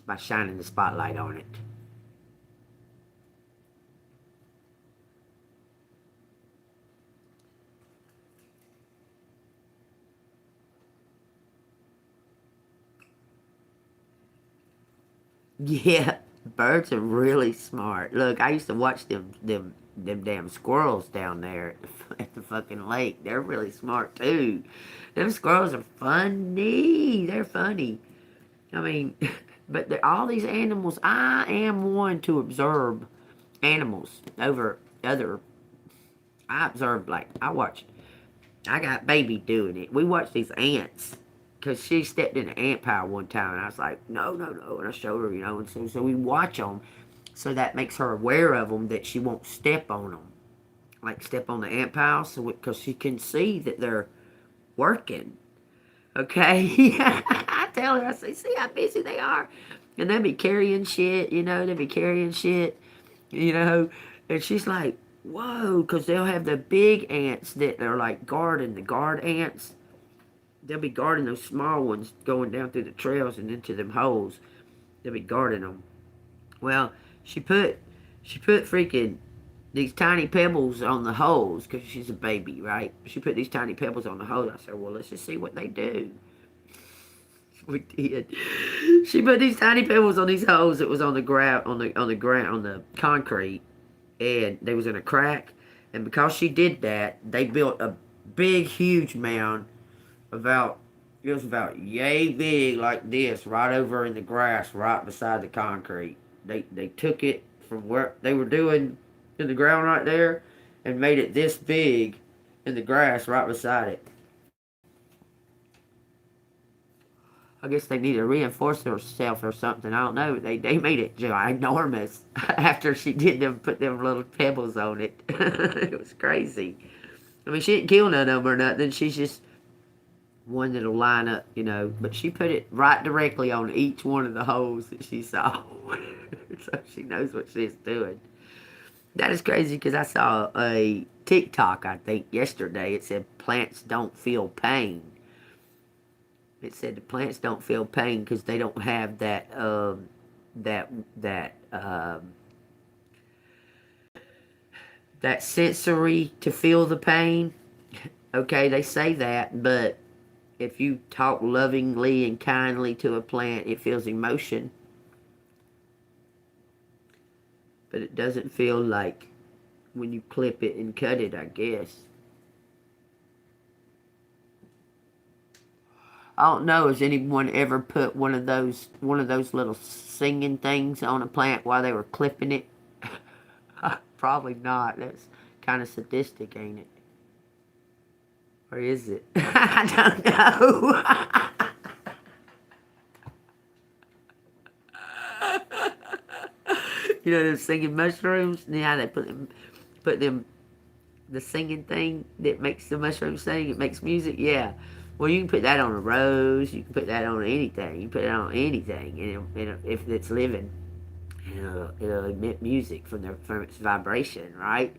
by shining the spotlight on it. Yeah, birds are really smart. Look, I used to watch them damn squirrels down there at the fucking lake. They're really smart too. Them squirrels are funny. They're funny. I mean, but all these animals, I am one to observe animals over other. I observed, like, I got baby doing it. We watched these ants. Because she stepped in an ant pile one time, and I was like, no. And I showed her, and so we watch them. So that makes her aware of them, that she won't step on them. Like, step on the ant pile, because she can see that they're working. Okay? I tell her, I say, see how busy they are? And they'll be carrying shit, they'll be carrying shit, And she's like, whoa, because they'll have the big ants that are like guarding, the guard ants. They'll be guarding those small ones going down through the trails and into them holes. They'll be guarding them. Well, she put freaking these tiny pebbles on the holes because she's a baby, right? She put these tiny pebbles on the holes. I said, well, let's just see what they do. We did. She put these tiny pebbles on these holes that was on the ground, on the concrete, and they was in a crack. And because she did that, they built a big, huge mound. It was about yay big, like this, right over in the grass, right beside the concrete. They took it from where they were doing in the ground right there and made it this big in the grass right beside it. I guess they need to reinforce herself or something. I don't know. They made it ginormous after she did them, put them little pebbles on it. It was crazy. I mean, she didn't kill none of them or nothing. She's just one that'll line up, but she put it right directly on each one of the holes that she saw. So she knows what she's doing. That is crazy because I saw a TikTok, I think, yesterday. It said plants don't feel pain. It said the plants don't feel pain because they don't have that that that sensory to feel the pain. Okay, they say that, but if you talk lovingly and kindly to a plant, it feels emotion, but it doesn't feel like when you clip it and cut it, I guess. I don't know, has anyone ever put one of those little singing things on a plant while they were clipping it? Probably not. That's kind of sadistic, ain't it? Or is it? I don't know. You know them singing mushrooms? Yeah, they put them the singing thing that makes the mushroom sing. It makes music. Yeah. Well, you can put that on a rose. You can put that on anything. You can put it on anything, and if it's living, it'll emit music from its vibration, right?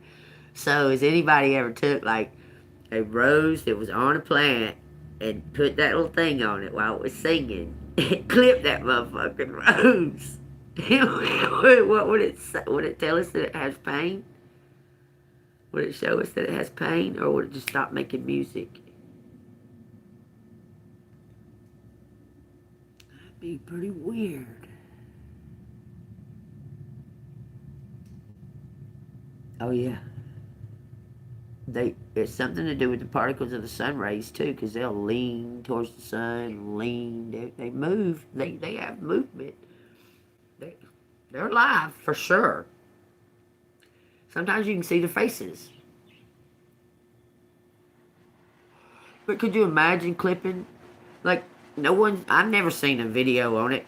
So, has anybody ever took like a rose that was on a plant and put that little thing on it while it was singing and clip that motherfucking rose? What would it say? Would it tell us that it has pain? Would it show us that it has pain, or would it just stop making music? That'd be pretty weird. Oh yeah, it's something to do with the particles of the sun rays too, because they'll lean towards the sun, lean. They move. They have movement. They they're alive for sure. Sometimes you can see the faces. But could you imagine clipping? Like, no one, I've never seen a video on it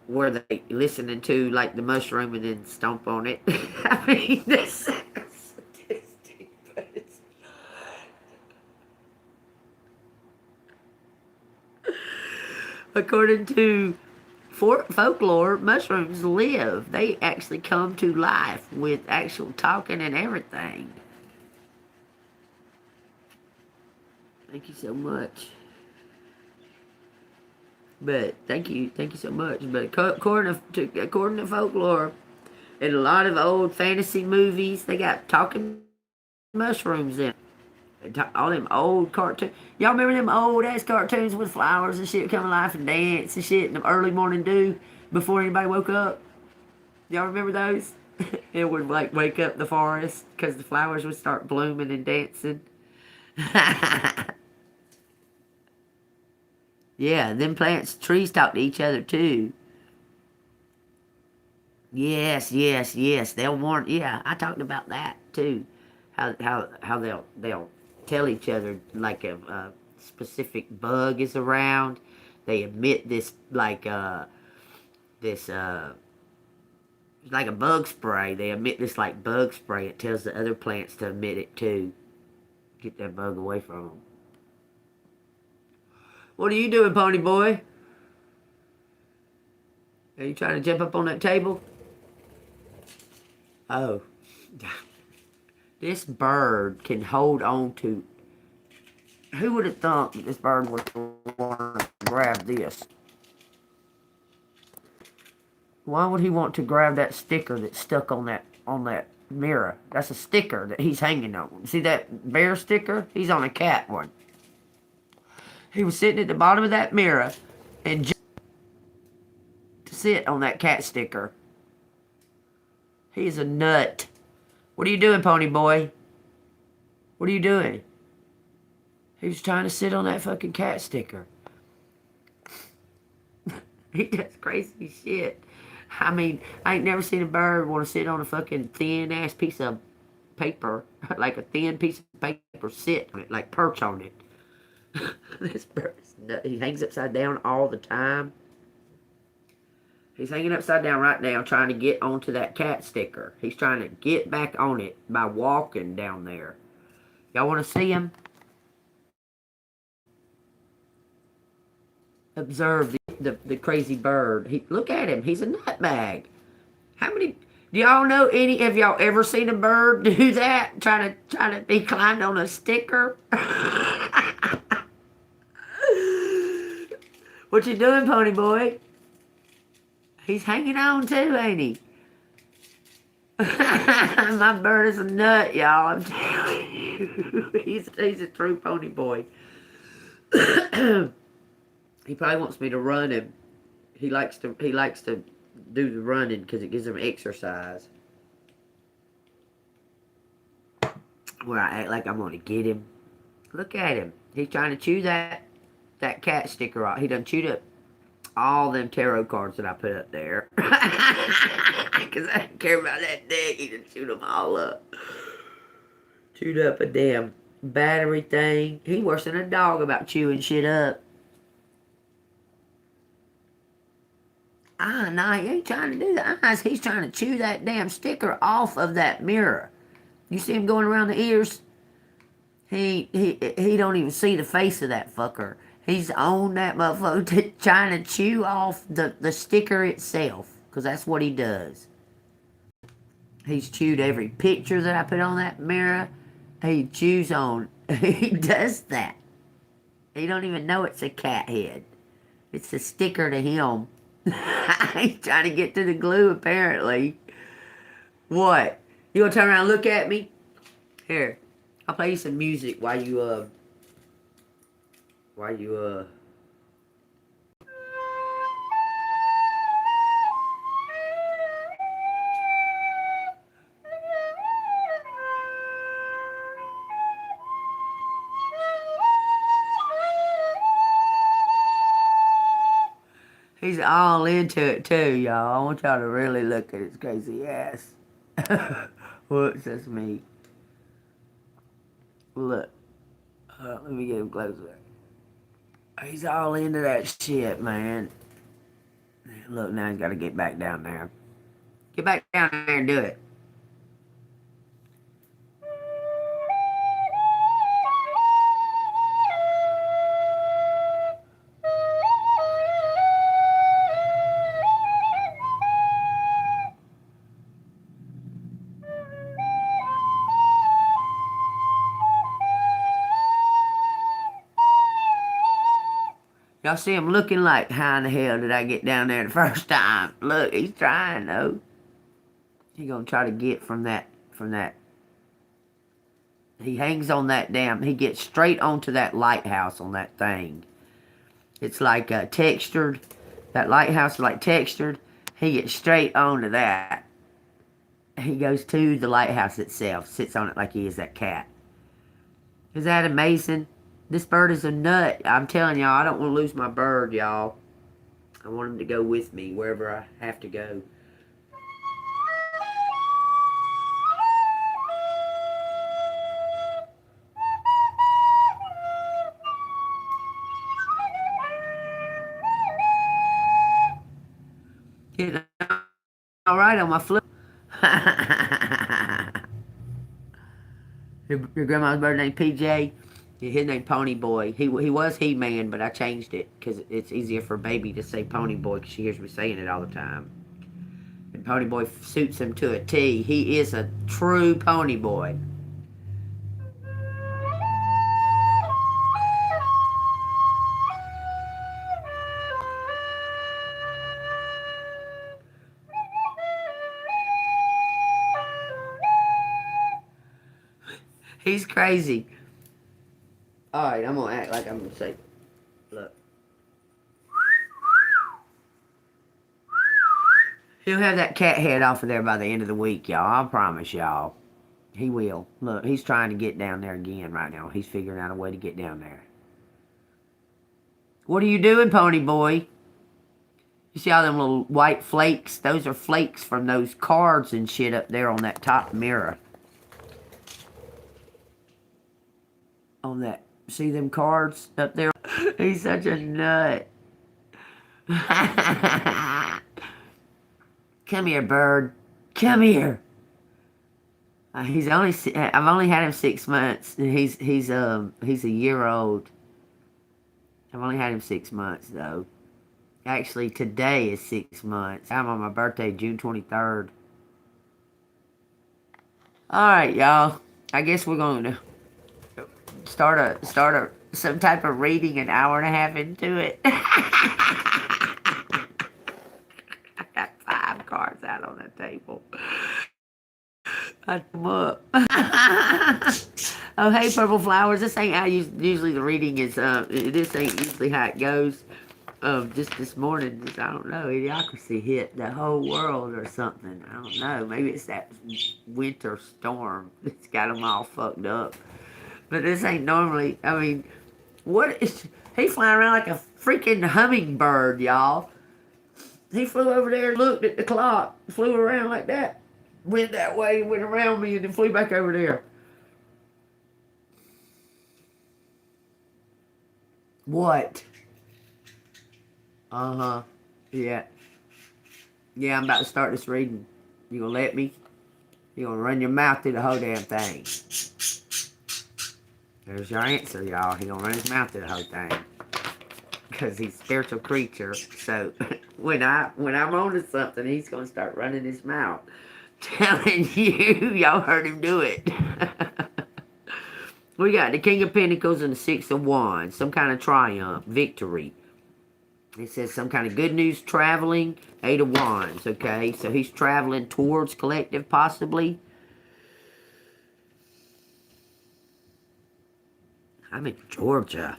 where they listening to like the mushroom and then stomp on it. I mean, that's sadistic, but it's according to folklore, mushrooms live. They actually come to life with actual talking and everything. Thank you so much. But thank you so much. But according to folklore, in a lot of old fantasy movies, they got talking mushrooms in it. All them old cartoons. Y'all remember them old ass cartoons with flowers and shit come alive and dance and shit in the early morning dew before anybody woke up? Y'all remember those? It would like wake up the forest because the flowers would start blooming and dancing. Yeah, them plants, trees talk to each other too. Yes, yes, yes. They'll warn. Yeah, I talked about that too. How they'll tell each other like a specific bug is around. They emit this this like a bug spray. They emit this like bug spray. It tells the other plants to emit it too. Get that bug away from them. What are you doing, Pony Boy? Are you trying to jump up on that table? Oh. This bird can hold on to... Who would have thought that this bird would want to grab this? Why would he want to grab that sticker that's stuck on that mirror? That's a sticker that he's hanging on. See that bear sticker? He's on a cat one. He was sitting at the bottom of that mirror and just to sit on that cat sticker. He's a nut. What are you doing, Pony Boy? What are you doing? He was trying to sit on that fucking cat sticker. He does crazy shit. I mean, I ain't never seen a bird want to sit on a fucking thin ass piece of paper, like a thin piece of paper, sit on it, like perch on it. This bird's nuts. He hangs upside down all the time. He's hanging upside down right now trying to get onto that cat sticker. He's trying to get back on it by walking down there. Y'all want to see him? Observe the crazy bird. Look at him. He's a nutbag. How many... Do y'all know any... Have y'all ever seen a bird do that? Trying to be climbed on a sticker? What you doing, pony boy? He's hanging on too, ain't he? My bird is a nut, y'all. I'm telling you. He's a true pony boy. He probably wants me to run him. He likes to do the running because it gives him exercise. Where I act like I'm gonna get him. Look at him. He's trying to chew that cat sticker off. He done chewed up all them tarot cards that I put up there. Because I didn't care about that deck. He done chewed them all up. Chewed up a damn battery thing. He worse than a dog about chewing shit up. No, he ain't trying to do the eyes. He's trying to chew that damn sticker off of that mirror. You see him going around the ears? He don't even see the face of that fucker. He's on that motherfucker trying to chew off the sticker itself. Because that's what he does. He's chewed every picture that I put on that mirror. He chews on. He does that. He don't even know it's a cat head. It's a sticker to him. He's trying to get to the glue, apparently. What? You gonna turn around and look at me? Here. I'll play you some music while you, He's all into it too, y'all. I want y'all to really look at his crazy ass. Whoops, that's me. Look. Let me get him closer. He's all into that shit, man. Look, now he's got to get back down there. Get back down there and do it. Y'all see him looking like, how in the hell did I get down there the first time? Look, he's trying, though. He's going to try to get from that. He hangs on that damn, he gets straight onto that lighthouse on that thing. It's like textured. That lighthouse is like textured. He gets straight onto that. He goes to the lighthouse itself, sits on it like he is that cat. Is that amazing? This bird is a nut. I'm telling y'all, I don't want to lose my bird, y'all. I want him to go with me wherever I have to go. Getting all right on my flip. Your grandma's bird named PJ. His name Pony Boy. He was He-Man, but I changed it because it's easier for baby to say Pony Boy because she hears me saying it all the time. And Pony Boy suits him to a T. He is a true Pony Boy. He's crazy. Alright, I'm going to act like I'm going to say, look. He'll have that cat head off of there by the end of the week, y'all. I promise y'all. He will. Look, he's trying to get down there again right now. He's figuring out a way to get down there. What are you doing, Pony Boy? You see all them little white flakes? Those are flakes from those cards and shit up there on that top mirror. On that. See them cards up there? He's such a nut. Come here, bird. Come here. I've only had him 6 months. He's a year old. I've only had him 6 months though. Actually, today is 6 months. I'm on my birthday, June 23rd. All right, y'all. I guess we're going to start some type of reading an hour and a half into it. I got 5 cards out on that table. I them up. Oh, hey, Purple Flowers. This ain't how usually the reading is. This ain't usually how it goes. Just this morning, I don't know, idiocracy hit the whole world or something. I don't know. Maybe it's that winter storm that's got them all fucked up. But this ain't normally. I mean, what is he flying around like a freaking hummingbird, y'all? He flew over there, looked at the clock, flew around like that, went that way, went around me, and then flew back over there. What? Uh-huh. Yeah. Yeah, I'm about to start this reading. You gonna let me? You gonna run your mouth through the whole damn thing. There's your answer, y'all. He gonna run his mouth through the whole thing. Because he's a spiritual creature. So when I'm on to something, he's gonna start running his mouth. Telling you, y'all heard him do it. We got the King of Pentacles and the Six of Wands. Some kind of triumph, victory. It says some kind of good news traveling. 8 of Wands, okay? So he's traveling towards collective, possibly. I'm in Georgia.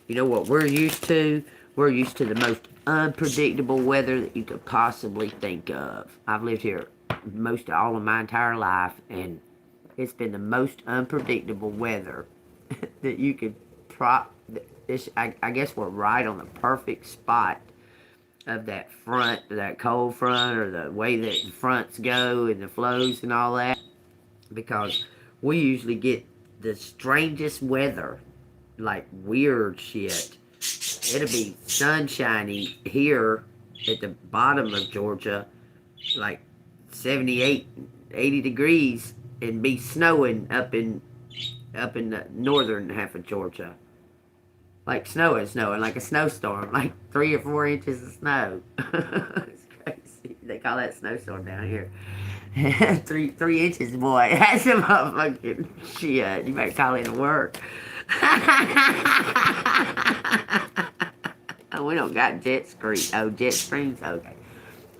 You know what we're used to? We're used to the most unpredictable weather that you could possibly think of. I've lived here all of my entire life, and it's been the most unpredictable weather that you could I guess we're right on the perfect spot of that front, that cold front, or the way that the fronts go and the flows and all that. Because we usually get the strangest weather, like weird shit. It'll be sunshiny here at the bottom of Georgia, like 78, 80 degrees, and be snowing up in the northern half of Georgia. Like snowing, like a snowstorm, like 3 or 4 inches of snow. It's crazy. They call that snowstorm down here. 3 inches, boy. That's some motherfucking shit. You better call in to work. Oh, we don't got jet streams. Oh, jet streams? Okay.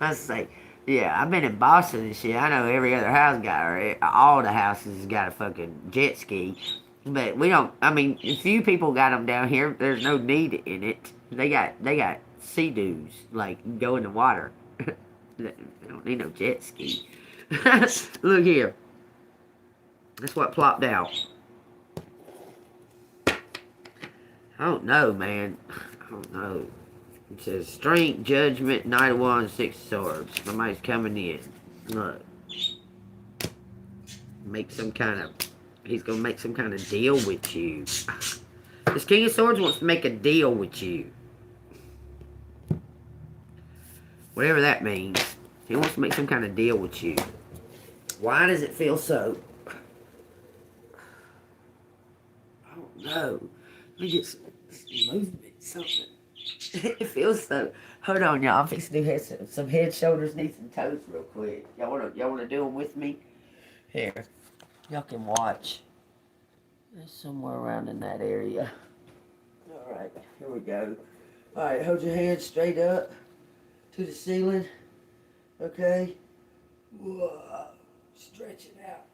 Let's say, yeah, I've been in Boston and shit. I know every other house got, or all the houses has got a fucking jet ski. But we don't, I mean, a few people got them down here. There's no need in it. They got Sea-Doos, like, go in the water. They don't need no jet ski. Look here. That's what plopped out. I don't know, man. I don't know. It says strength, judgment, Knight of Wands, 6 of Swords. Somebody's coming in. Look. He's gonna make some kind of deal with you. This King of Swords wants to make a deal with you. Whatever that means. He wants to make some kind of deal with you. Why does it feel so? I don't know. Let me get some movement, something. It feels so. Hold on, y'all. I'm fixing to do some head, shoulders, knees, and toes real quick. Y'all wanna do them with me? Here. Y'all can watch. There's somewhere around in that area. Alright, here we go. Alright, hold your hands straight up to the ceiling. Okay? Whoa. Stretch it out.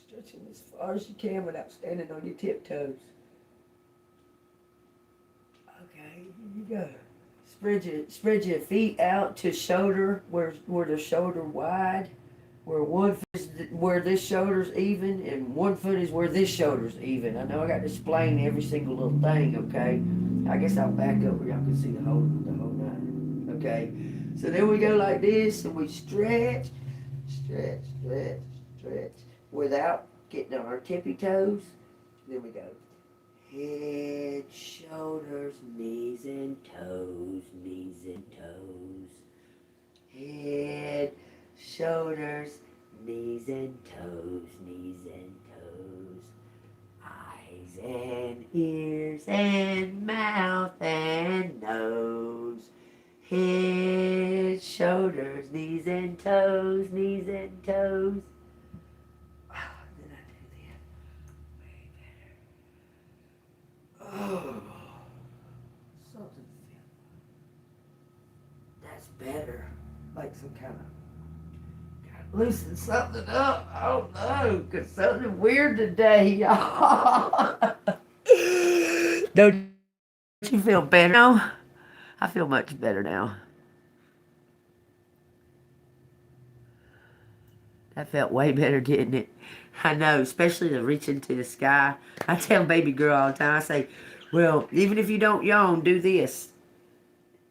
Stretch it as far as you can without standing on your tiptoes. Okay, here you go. Spread your feet out to shoulder, where the shoulder wide. Where one foot is where this shoulder's even, and 1 foot is where this shoulder's even. I know I got to explain every single little thing, okay? I guess I'll back up where y'all can see the whole nine. Okay? So then we go like this, and we stretch, without getting on our tippy toes. Then we go head, shoulders, knees and toes, knees and toes. Head, shoulders, knees and toes, knees and toes. Eyes and ears and mouth and nose. Head, shoulders, knees and toes, knees and toes. Oh, did I do that? Way better. That's better. Like some kind of loosen something up. I don't know, cause something weird today, y'all. Don't you feel better now? I feel much better now. That felt way better, didn't it? I know, especially the reaching to the sky. I tell baby girl all the time, I say, well, even if you don't yawn, do this.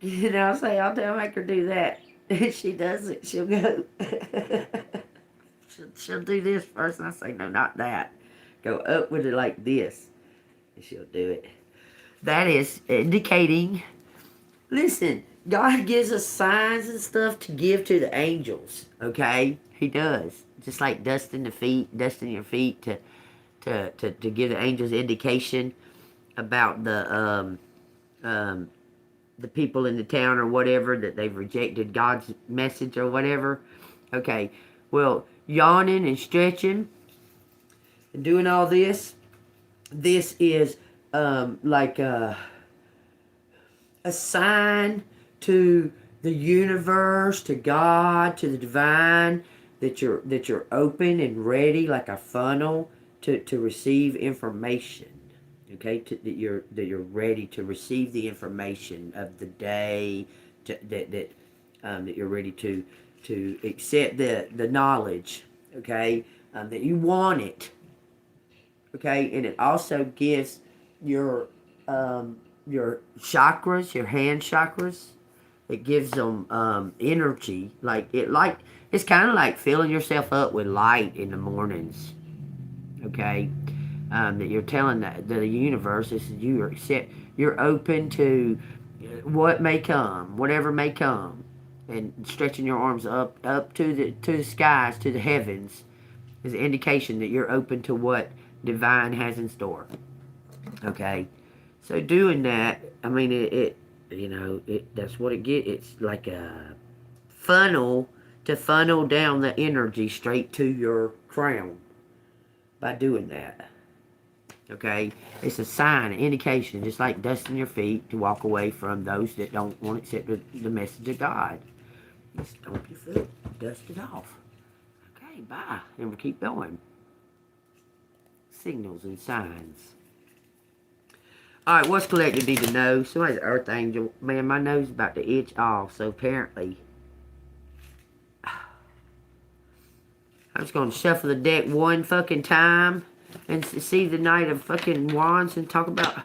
And I'll say, make her do that. If she does it, she'll go. she'll do this first, and I say, no, not that. Go up with it like this, and she'll do it. That is indicating, listen, God gives us signs and stuff to give to the angels, okay? He does. Just like dusting your feet to give the angels indication about the people in the town or whatever, that they've rejected God's message or whatever. Okay, well, yawning and stretching and doing all this is like a sign to the universe, to God, to the divine, that you're open and ready, like a funnel to receive information. Okay, that you're ready to receive the information of the day, that you're ready to accept the knowledge. Okay, that you want it. Okay, and it also gives your chakras, your hand chakras. It gives them energy. It's kind of like filling yourself up with light in the mornings. Okay, that you're telling the universe is you're open to what may come, whatever may come, and stretching your arms up to the skies, to the heavens, is an indication that you're open to what divine has in store. Okay, so doing that, I mean it that's what it gets. It's like a funnel to funnel down the energy straight to your crown by doing that. Okay, it's a sign, an indication, just like dusting your feet to walk away from those that don't want to accept the message of God. Just stomp your foot, dust it off. Okay, bye, and we'll keep going. Signals and signs. All right, what's collective need to know? Somebody's an earth angel. Man, my nose is about to itch off, so apparently I'm just going to shuffle the deck one fucking time and see the Knight of fucking Wands and the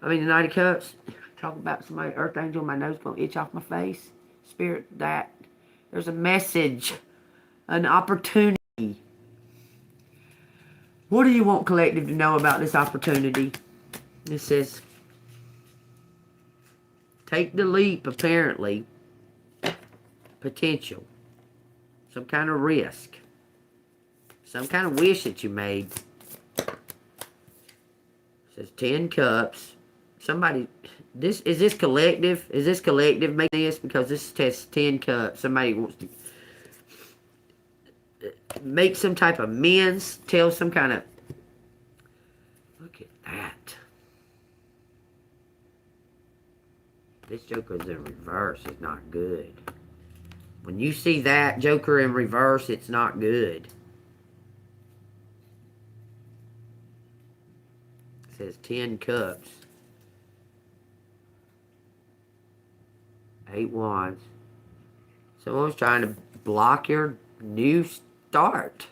Knight of Cups. Talk about somebody, earth angel, my nose going to itch off my face. Spirit, that there's a message, an opportunity. What do you want collective to know about this opportunity? It says, take the leap, apparently. Potential. Some kind of risk. Some kind of wish that you made. It says 10 cups. Somebody, is this collective? Is this collective making this? Because this says 10 cups. Somebody wants to make some type of amends. Tell some kind of, look at that. This Joker's in reverse. It's not good. When you see that Joker in reverse, it's not good. It says 10 cups. 8 wands. Someone's trying to block your new start.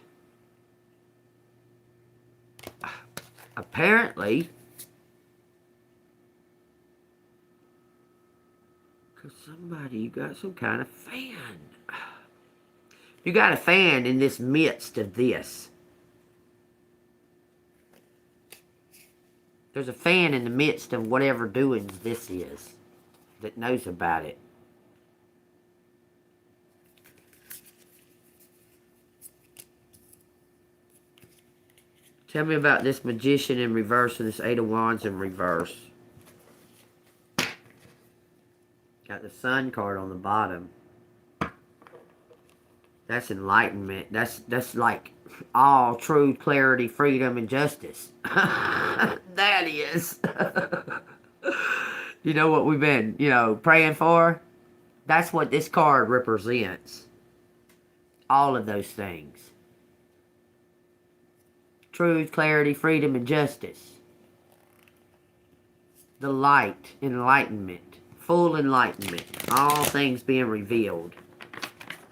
Apparently. Because somebody, you got some kind of fan. You got a fan in this midst of this. There's a fan in the midst of whatever doings this is that knows about it. Tell me about this Magician in reverse and this 8 of Wands in reverse. Got the Sun card on the bottom. That's enlightenment. That's like all truth, clarity, freedom, and justice. That is. You know what we've been, praying for? That's what this card represents. All of those things. Truth, clarity, freedom, and justice. The light, enlightenment, full enlightenment. All things being revealed.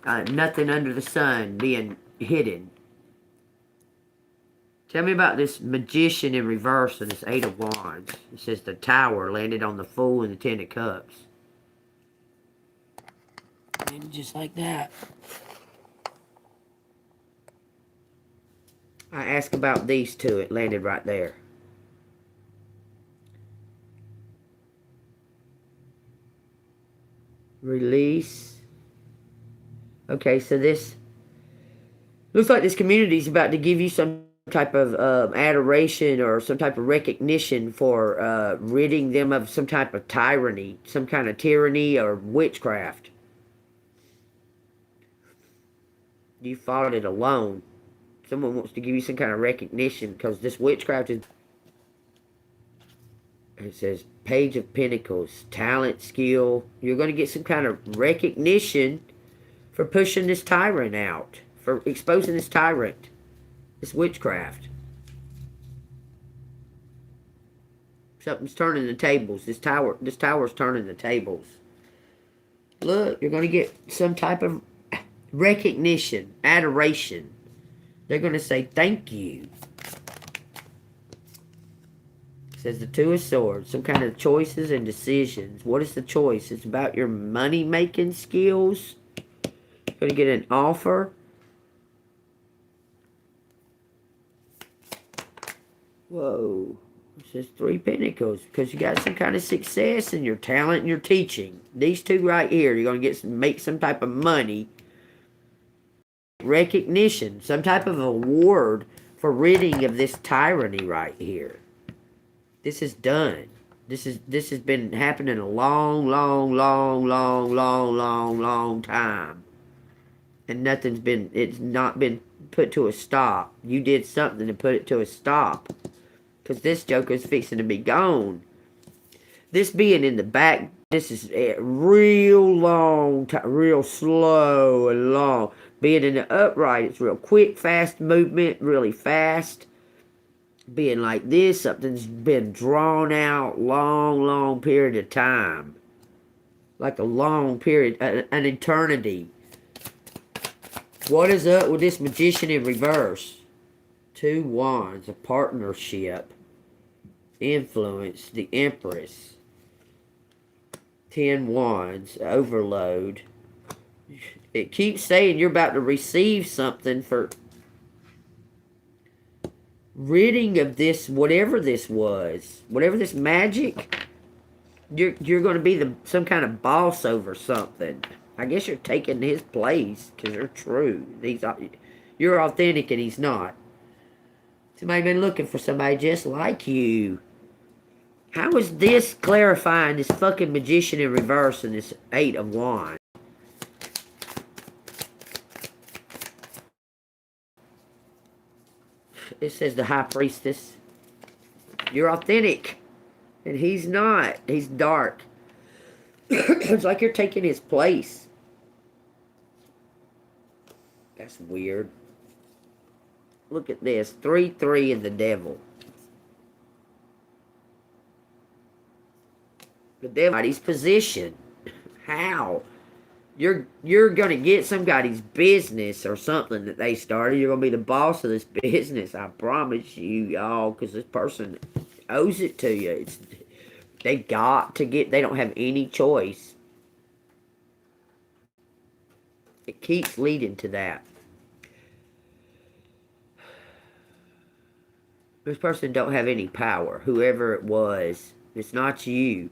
Nothing under the sun being hidden. Tell me about this magician in reverse and this Eight of Wands. It says the Tower landed on the Fool and the Ten of Cups. And just like that. I asked about these two. It landed right there. Release. Okay, so this looks like this community is about to give you some type of adoration or some type of recognition for ridding them of some type of tyranny, some kind of tyranny or witchcraft. You fought it alone. Someone wants to give you some kind of recognition because this witchcraft is... It says Page of Pentacles, talent, skill. You're going to get some kind of recognition for pushing this tyrant out, for exposing this tyrant, this witchcraft. Something's turning the tables. This tower's turning the tables. Look, you're going to get some type of recognition, adoration. They're going to say thank you. It says the Two of Swords, some kind of choices and decisions. What is the choice? It's about your money-making skills. You're going to get an offer. Whoa. It says Three Pentacles because you got some kind of success in your talent and your teaching. These two right here, you're going to make some type of money. Recognition, some type of award for ridding of this tyranny right here. This is done. This has been happening a long time. And it's not been put to a stop. You did something to put it to a stop. Because this Joker's fixing to be gone. This being in the back, this is a real long time, real slow and long. Being in the upright, it's real quick, fast movement, really fast. Being like this, something's been drawn out, long period of time. Like a long period, an eternity. What is up with this Magician in reverse? Two Wands, a partnership. Influence, the Empress. 10 Wands, overload. It keeps saying you're about to receive something for ridding of this, whatever this was, whatever this magic. You're going to be some kind of boss over something. I guess you're taking his place because you're true. You're authentic and he's not. Somebody been looking for somebody just like you. How is this clarifying this fucking Magician in reverse and this Eight of Wands? It says the High Priestess. You're authentic. And he's not. He's dark. It's like you're taking his place. That's weird. Look at this. 3-3 and the Devil. The Devil's position. How? You're going to get somebody's business or something that they started. You're going to be the boss of this business. I promise you, y'all, because this person owes it to you. They don't have any choice. It keeps leading to that. This person don't have any power. Whoever it was, it's not you.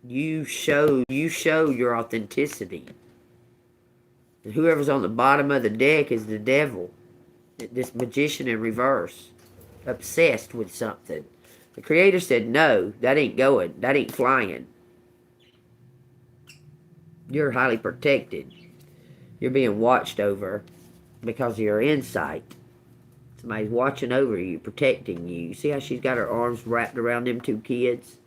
You show your authenticity. And whoever's on the bottom of the deck is the Devil. This Magician in reverse. Obsessed with something. The Creator said, no, that ain't going. That ain't flying. You're highly protected. You're being watched over because of your insight. Somebody's watching over you, protecting you. You see how she's got her arms wrapped around them two kids?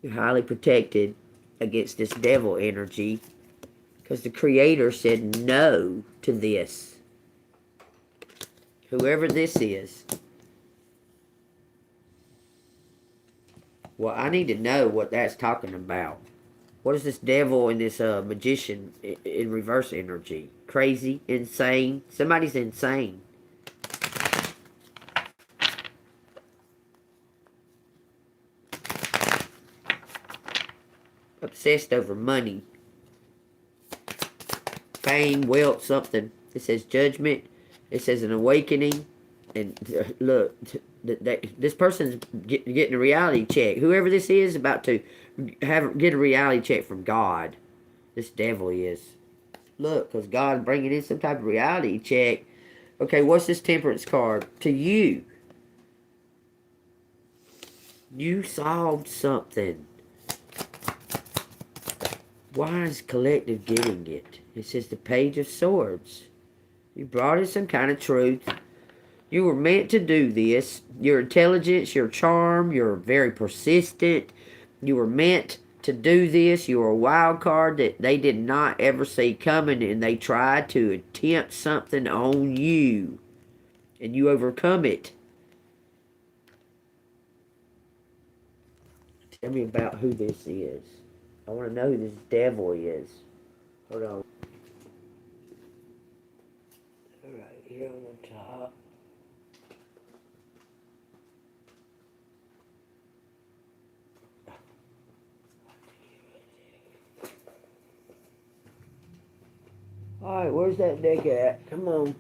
You're highly protected against this devil energy because the Creator said no to this. Whoever this is. Well, I need to know what that's talking about. What is this devil and this magician in reverse energy? Crazy? Insane? Somebody's insane. Obsessed over money. Fame, wealth, something. It says judgment. It says an awakening. And look, this person's getting a reality check. Whoever this is about to get a reality check from God. This devil is. Look, because God's bringing in some type of reality check. Okay, what's this temperance card? To you. You solved something. Why is collective getting it? It says the Page of Swords. You brought in some kind of truth. You were meant to do this. Your intelligence, your charm, you're very persistent. You were meant to do this. You were a wild card that they did not ever see coming, and they tried to attempt something on you. And you overcome it. Tell me about who this is. I want to know who this devil is. Hold on. Right here on the top. Alright, where's that deck at? Come on.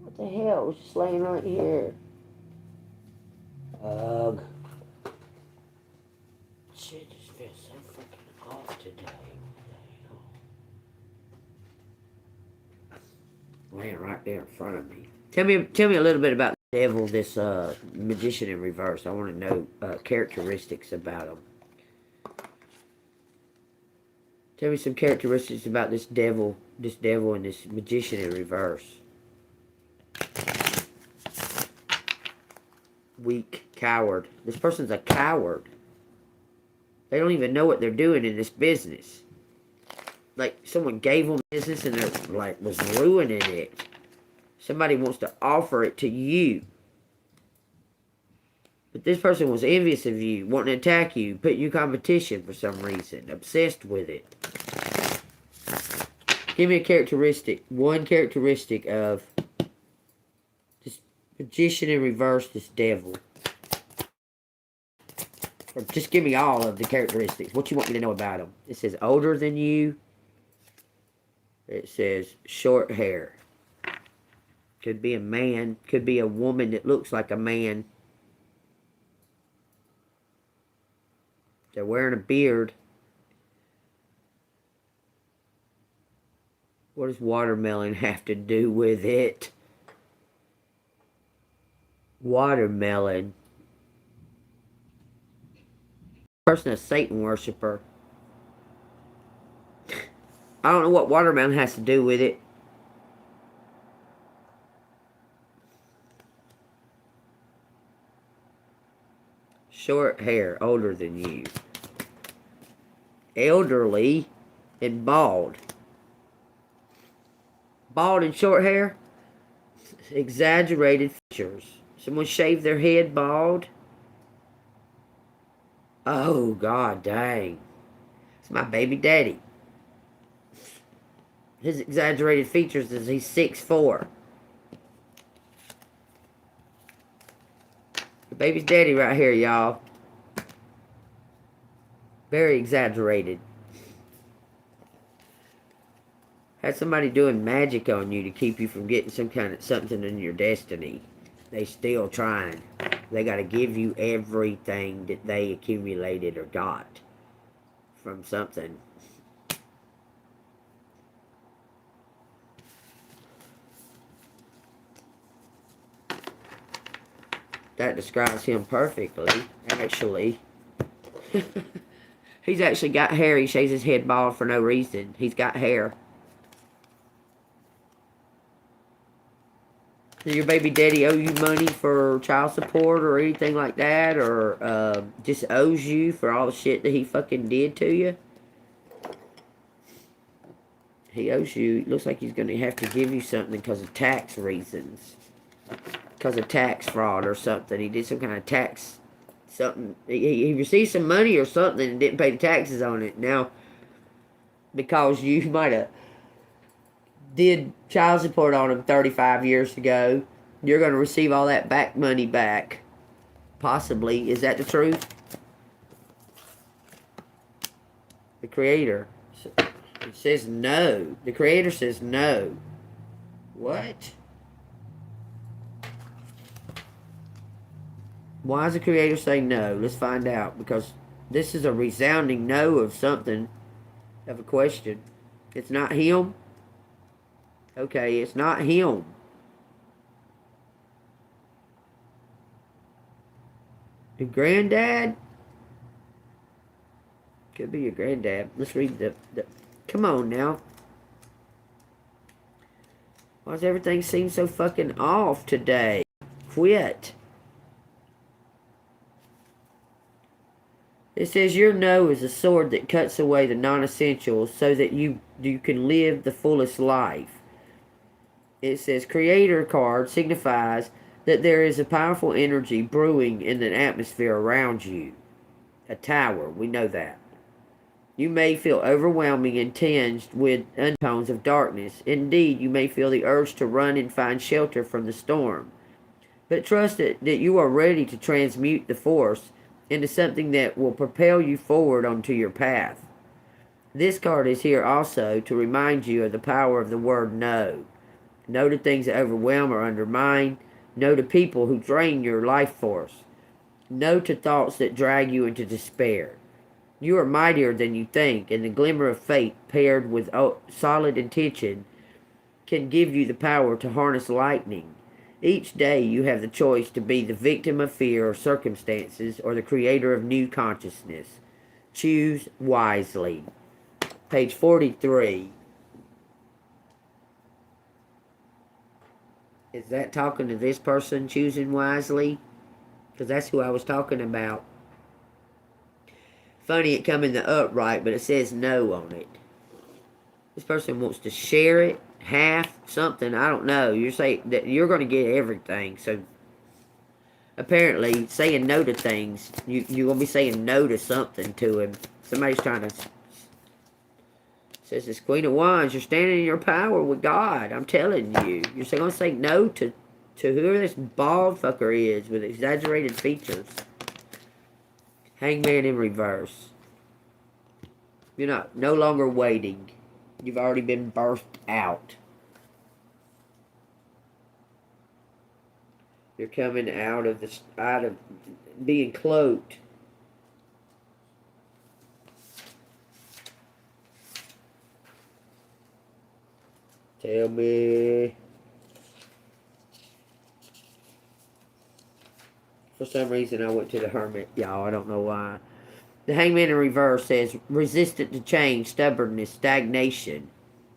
What the hell? It's just laying right here. Ugh. Shit just feels so freaking off today. Laying right there in front of me. Tell me a little bit about the devil, this magician in reverse. I want to know characteristics about him. Tell me some characteristics about this devil and this magician in reverse. Weak, coward. This person's a coward. They don't even know what they're doing in this business. Like, someone gave them business and they're like, was ruining it. Somebody wants to offer it to you. But this person was envious of you, wanting to attack you, put you in competition for some reason, obsessed with it. Give me a characteristic, one characteristic of this magician in reverse, this devil. Or just give me all of the characteristics. What you want me to know about him? It says older than you. It says short hair. Could be a man. Could be a woman that looks like a man. They're wearing a beard. What does watermelon have to do with it? Watermelon. Person, a Satan worshiper. I don't know what watermelon has to do with it. Short hair, older than you. Elderly and bald. Bald and short hair. Exaggerated features. Someone shaved their head bald. Oh, God dang. It's my baby daddy. His exaggerated features is he's 6'4". The baby's daddy right here, y'all. Very exaggerated. Had somebody doing magic on you to keep you from getting some kind of something in your destiny. They still trying. They got to give you everything that they accumulated or got from something. That describes him perfectly, actually. He's actually got hair. He shaves his head bald for no reason. He's got hair. Does your baby daddy owe you money for child support or anything like that? Or just owes you for all the shit that he fucking did to you? He owes you. It looks like he's going to have to give you something because of tax reasons. Because of tax fraud or something. He did some kind of tax something. He received some money or something and didn't pay the taxes on it. Now, because you might have did child support on him 35 years ago, you're going to receive all that money back. Possibly. Is that the truth? The Creator. It says no. The Creator says no. What? Why does the Creator say no? Let's find out. Because this is a resounding no of something. Of a question. It's not him. Okay, it's not him. Your granddad? Could be your granddad. Let's read the come on now. Why does everything seem so fucking off today? Quit. It says your no is a sword that cuts away the non-essentials so that you can live the fullest life. It says Creator card signifies that there is a powerful energy brewing in the atmosphere around you. A tower, we know that. You may feel overwhelming and tinged with undertones of darkness. Indeed, you may feel the urge to run and find shelter from the storm. But trust that you are ready to transmute the force into something that will propel you forward onto your path. This card is here also to remind you of the power of the word no. No to things that overwhelm or undermine. No to people who drain your life force. No to thoughts that drag you into despair. You are mightier than you think, and the glimmer of fate paired with solid intention can give you the power to harness lightning. Each day you have the choice to be the victim of fear or circumstances or the creator of new consciousness. Choose wisely. Page 43. Is that talking to this person choosing wisely? Because that's who I was talking about. Funny it come in the upright, but it says no on it. This person wants to share it, half, something, I don't know. You're saying that you're going to get everything. So apparently saying no to things, you're going to be saying no to something to him. Somebody's trying to... Says this Queen of Wands, you're standing in your power with God. I'm telling you. You're going to say no to whoever this bald fucker is with exaggerated features. Hangman in reverse. You're no longer waiting. You've already been birthed out. You're coming out of being cloaked. Tell me. For some reason, I went to the Hermit, y'all. I don't know why. The Hangman in reverse says, resistant to change, stubbornness, stagnation.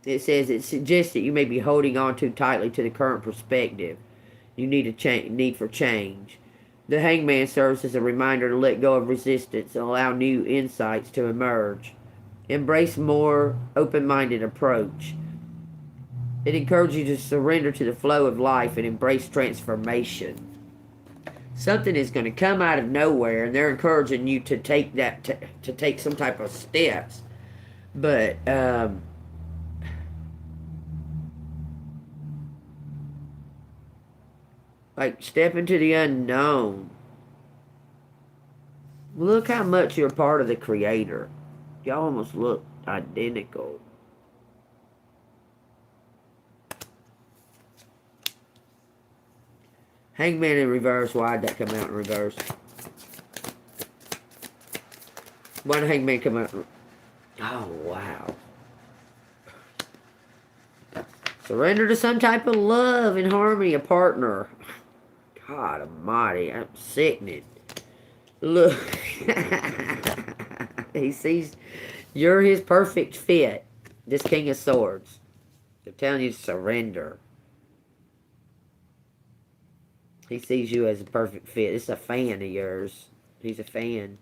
It says it suggests that you may be holding on too tightly to the current perspective. You need need for change. The Hangman serves as a reminder to let go of resistance and allow new insights to emerge. Embrace more open-minded approach. It encourages you to surrender to the flow of life and embrace transformation. Something is going to come out of nowhere, and they're encouraging you to take that to take some type of steps. But like step into the unknown. Look how much you're part of the Creator. Y'all almost look identical. Hangman in reverse. Why'd that come out in reverse? Why did Hangman come out? Oh, wow. Surrender to some type of love and harmony, a partner. God almighty, I'm sickening. Look. He sees you're his perfect fit. This King of Swords. I'm telling you to surrender. He sees you as a perfect fit. It's a fan of yours. He's a fan.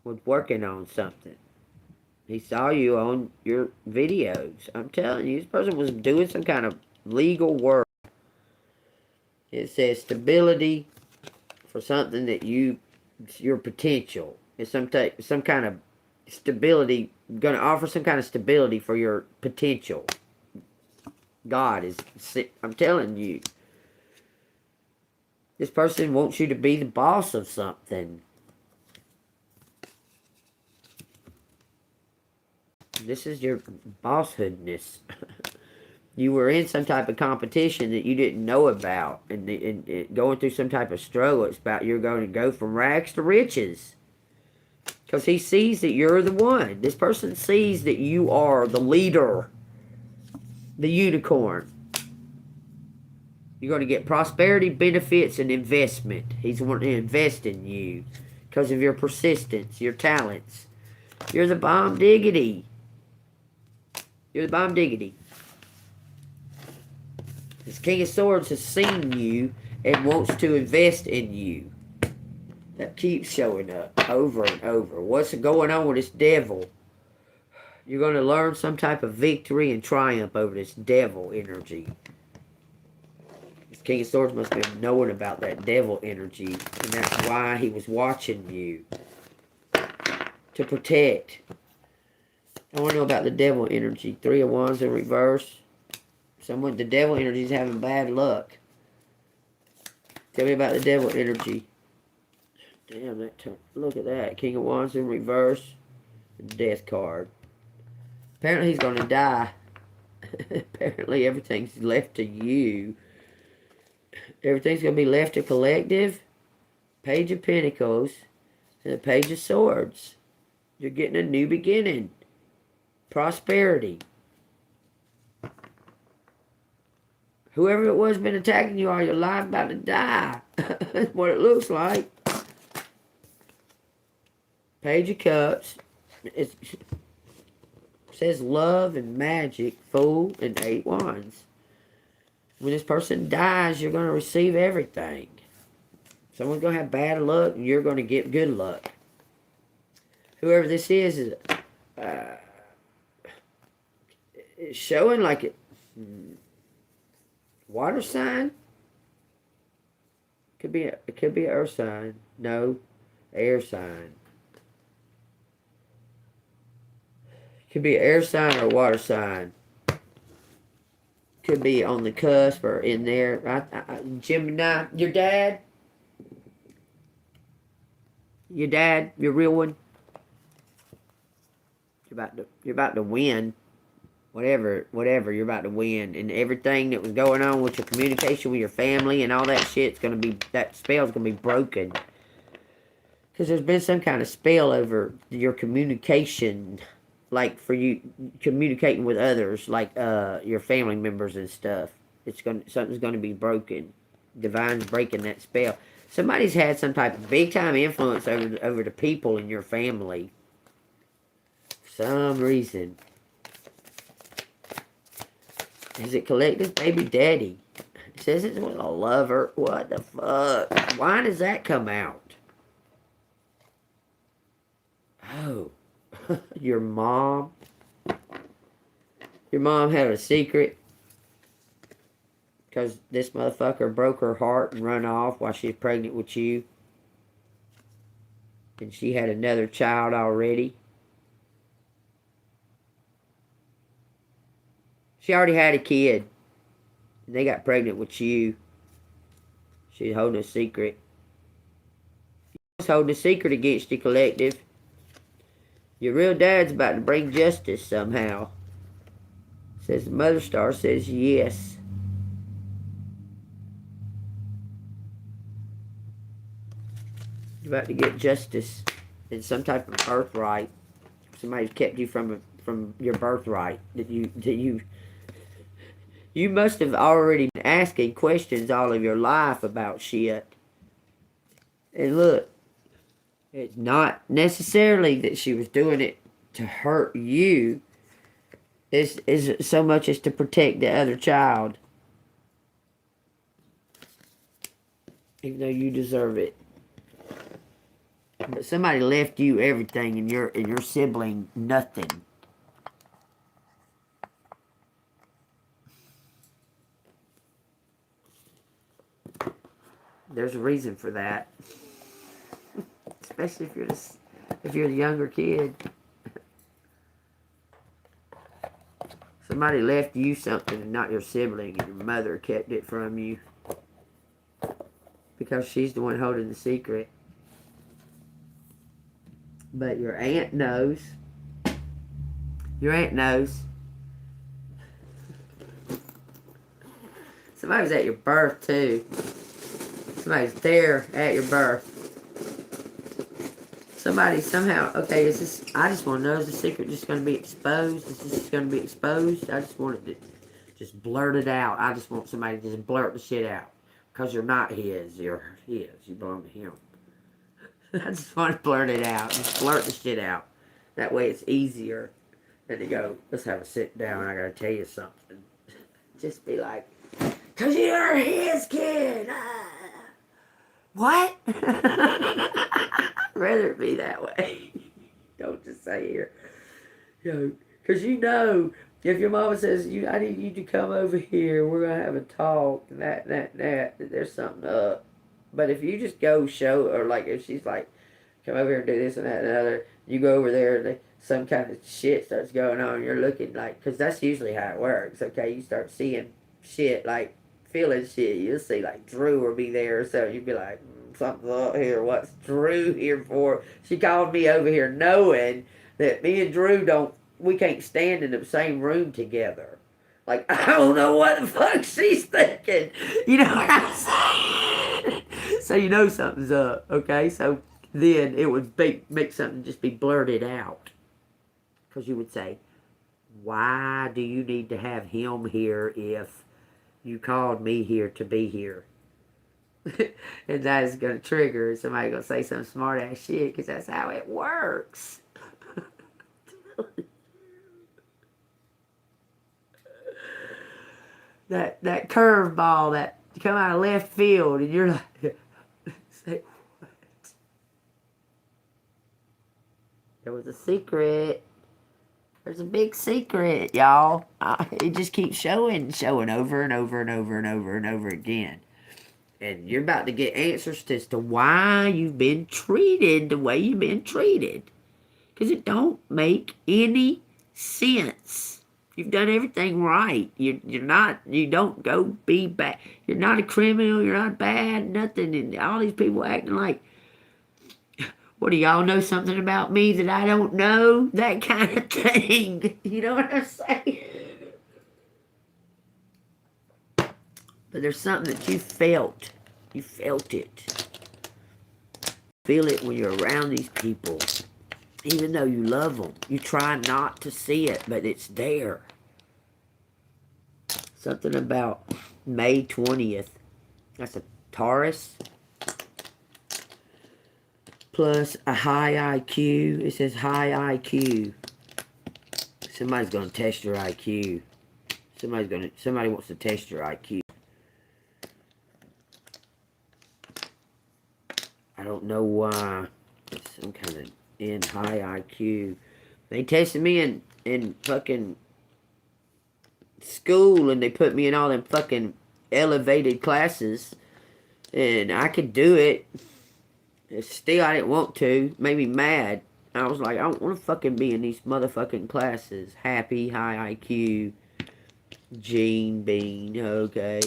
Was working on something. He saw you on your videos. I'm telling you, this person was doing some kind of legal work. It says stability for something that your potential. It's some kind of stability, going to offer some kind of stability for your potential. God is, I'm telling you, this person wants you to be the boss of something. This is your bosshoodness. You were in some type of competition that you didn't know about, and going through some type of struggle. It's about you're going to go from rags to riches. Because he sees that you're the one. This person sees that you are the leader, the unicorn. You're going to get prosperity, benefits, and investment. He's wanting to invest in you because of your persistence, your talents. You're the bomb diggity. You're the bomb diggity. This King of Swords has seen you and wants to invest in you. That keeps showing up over and over. What's going on with this devil? You're going to learn some type of victory and triumph over this devil energy. This King of Swords must have been knowing about that devil energy, and that's why he was watching you. To protect. I want to know about the devil energy. 3 of Wands in reverse. The devil energy is having bad luck. Tell me about the devil energy. Damn, look at that. King of Wands in reverse. Death card. Apparently he's going to die. Apparently everything's left to you. Everything's going to be left to collective. Page of Pentacles. And the Page of Swords. You're getting a new beginning. Prosperity. Whoever it was been attacking you all your life about to die. That's what it looks like. Page of Cups. It says love and magic, Fool, and 8 Wands. When this person dies, you're going to receive everything. Someone's going to have bad luck, and you're going to get good luck. Whoever this is it's showing like it. Water sign? It could be an earth sign. No, air sign. Could be an air sign or a water sign. Could be on the cusp or in there. Gemini, your dad, your real one. You're about to win. Whatever, you're about to win. And everything that was going on with your communication with your family and all that shit's going to be, that spell's going to be broken. Because there's been some kind of spell over your communication, like for you communicating with others, like your family members and stuff. Something's going to be broken. Divine's breaking that spell. Somebody's had some type of big time influence over the people in your family. For some reason. Is it collective? Baby daddy. It says it's with a lover. What the fuck? Why does that come out? Oh. Your mom. Your mom had a secret. Because this motherfucker broke her heart and run off while she was pregnant with you. And she had another child already. She already had a kid. And they got pregnant with you. She's holding a secret. She's holding a secret against you, collective. Your real dad's about to bring justice somehow. Says the Mother Star says yes. You're about to get justice in some type of birthright. Somebody's kept you from your birthright that you must have already been asking questions all of your life about shit. And look, it's not necessarily that she was doing it to hurt you. It's so much as to protect the other child. even though you deserve it. But somebody left you everything, and your sibling nothing. There's a reason for that, especially if you're the younger kid. Somebody left you something, and not your sibling, and your mother kept it from you because she's the one holding the secret. But your aunt knows. Your aunt knows. Somebody was at your birth, too. Somebody's there at your birth. Somebody somehow, okay, is this, I just want to know, is the secret just going to be exposed? Is this just going to be exposed? I just wanted to just blurt it out. I just want somebody to just blurt the shit out. Because you're not his, you're his. You belong to him. I just want to blurt it out. Just blurt the shit out. That way it's easier than to go, let's have a sit down, I got to tell you something. Just be like, because you're his kid. What? I'd rather it be that way. Don't just say here. Because if your mama says, I need you to come over here, we're going to have a talk, and that, there's something up. But if you just go show, or like if she's like, come over here and do this and that and the other, you go over there and some kind of shit starts going on, you're looking like, because that's usually how it works, okay? You start seeing shit, like feeling shit. You'll see like Drew will be there or something. You'd be like, something's up here. What's Drew here for? She called me over here knowing that me and Drew we can't stand in the same room together. Like, I don't know what the fuck she's thinking. You know what I'm saying? So you know something's up, okay? So then it would make something just be blurted out. Because you would say, why do you need to have him here if you called me here to be here? And that is going to trigger somebody going to say some smart ass shit, because that's how it works. that curveball that come out of left field, and you're like, say what? There was a secret. There's a big secret, y'all. It just keeps showing over and over and over and over and over again. And you're about to get answers as to why you've been treated the way you've been treated. Because it don't make any sense. You've done everything right. You don't go be bad. You're not a criminal. You're not bad. Nothing. And all these people acting like, what, do y'all know something about me that I don't know? That kind of thing. You know what I'm saying? But there's something that you felt. You felt it. Feel it when you're around these people. Even though you love them. You try not to see it, but it's there. Something about May 20th. That's a Taurus. Plus a high IQ. It says high IQ. Somebody's going to test your IQ. Somebody wants to test your IQ. I don't know why. It's some kind of high IQ. They tested me in fucking school, and they put me in all them fucking elevated classes, and I could do it. Still, I didn't want to. Made me mad. I was like, I don't want to fucking be in these motherfucking classes. Happy, high IQ, Gene Bean, okay.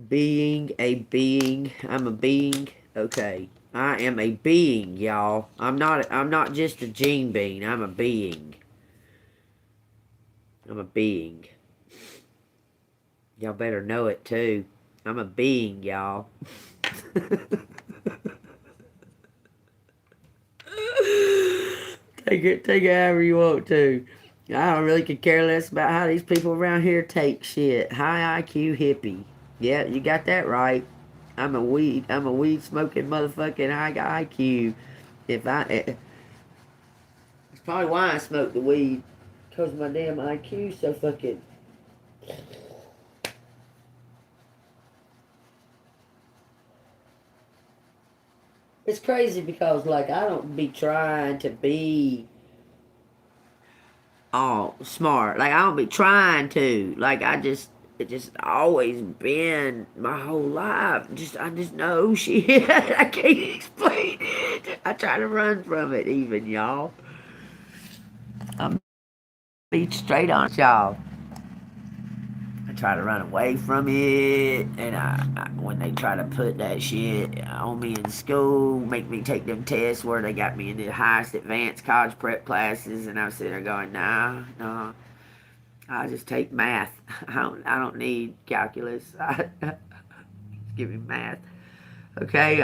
Being a being. I'm a being. Okay. I am a being, y'all. I'm not just a gene bean. I'm a being. I'm a being. Y'all better know it too. I'm a being, y'all. Take it however you want to. I don't really could care less about how these people around here take shit. High IQ hippie. Yeah, you got that right. I'm a weed smoking motherfucking high IQ. It's probably why I smoke the weed. Because my damn IQ so fucking... It's crazy because, like, I don't be trying to be all smart. Like, I don't be trying to. Like, it just always been my whole life. I just know shit. I can't explain it. I try to run from it, even, y'all. I'm be straight on y'all. I try to run away from it, and when they try to put that shit on me in school, make me take them tests where they got me in the highest advanced college prep classes, and I'm sitting there going, nah, nah, I just take math. I don't need calculus. Just give me math. Okay,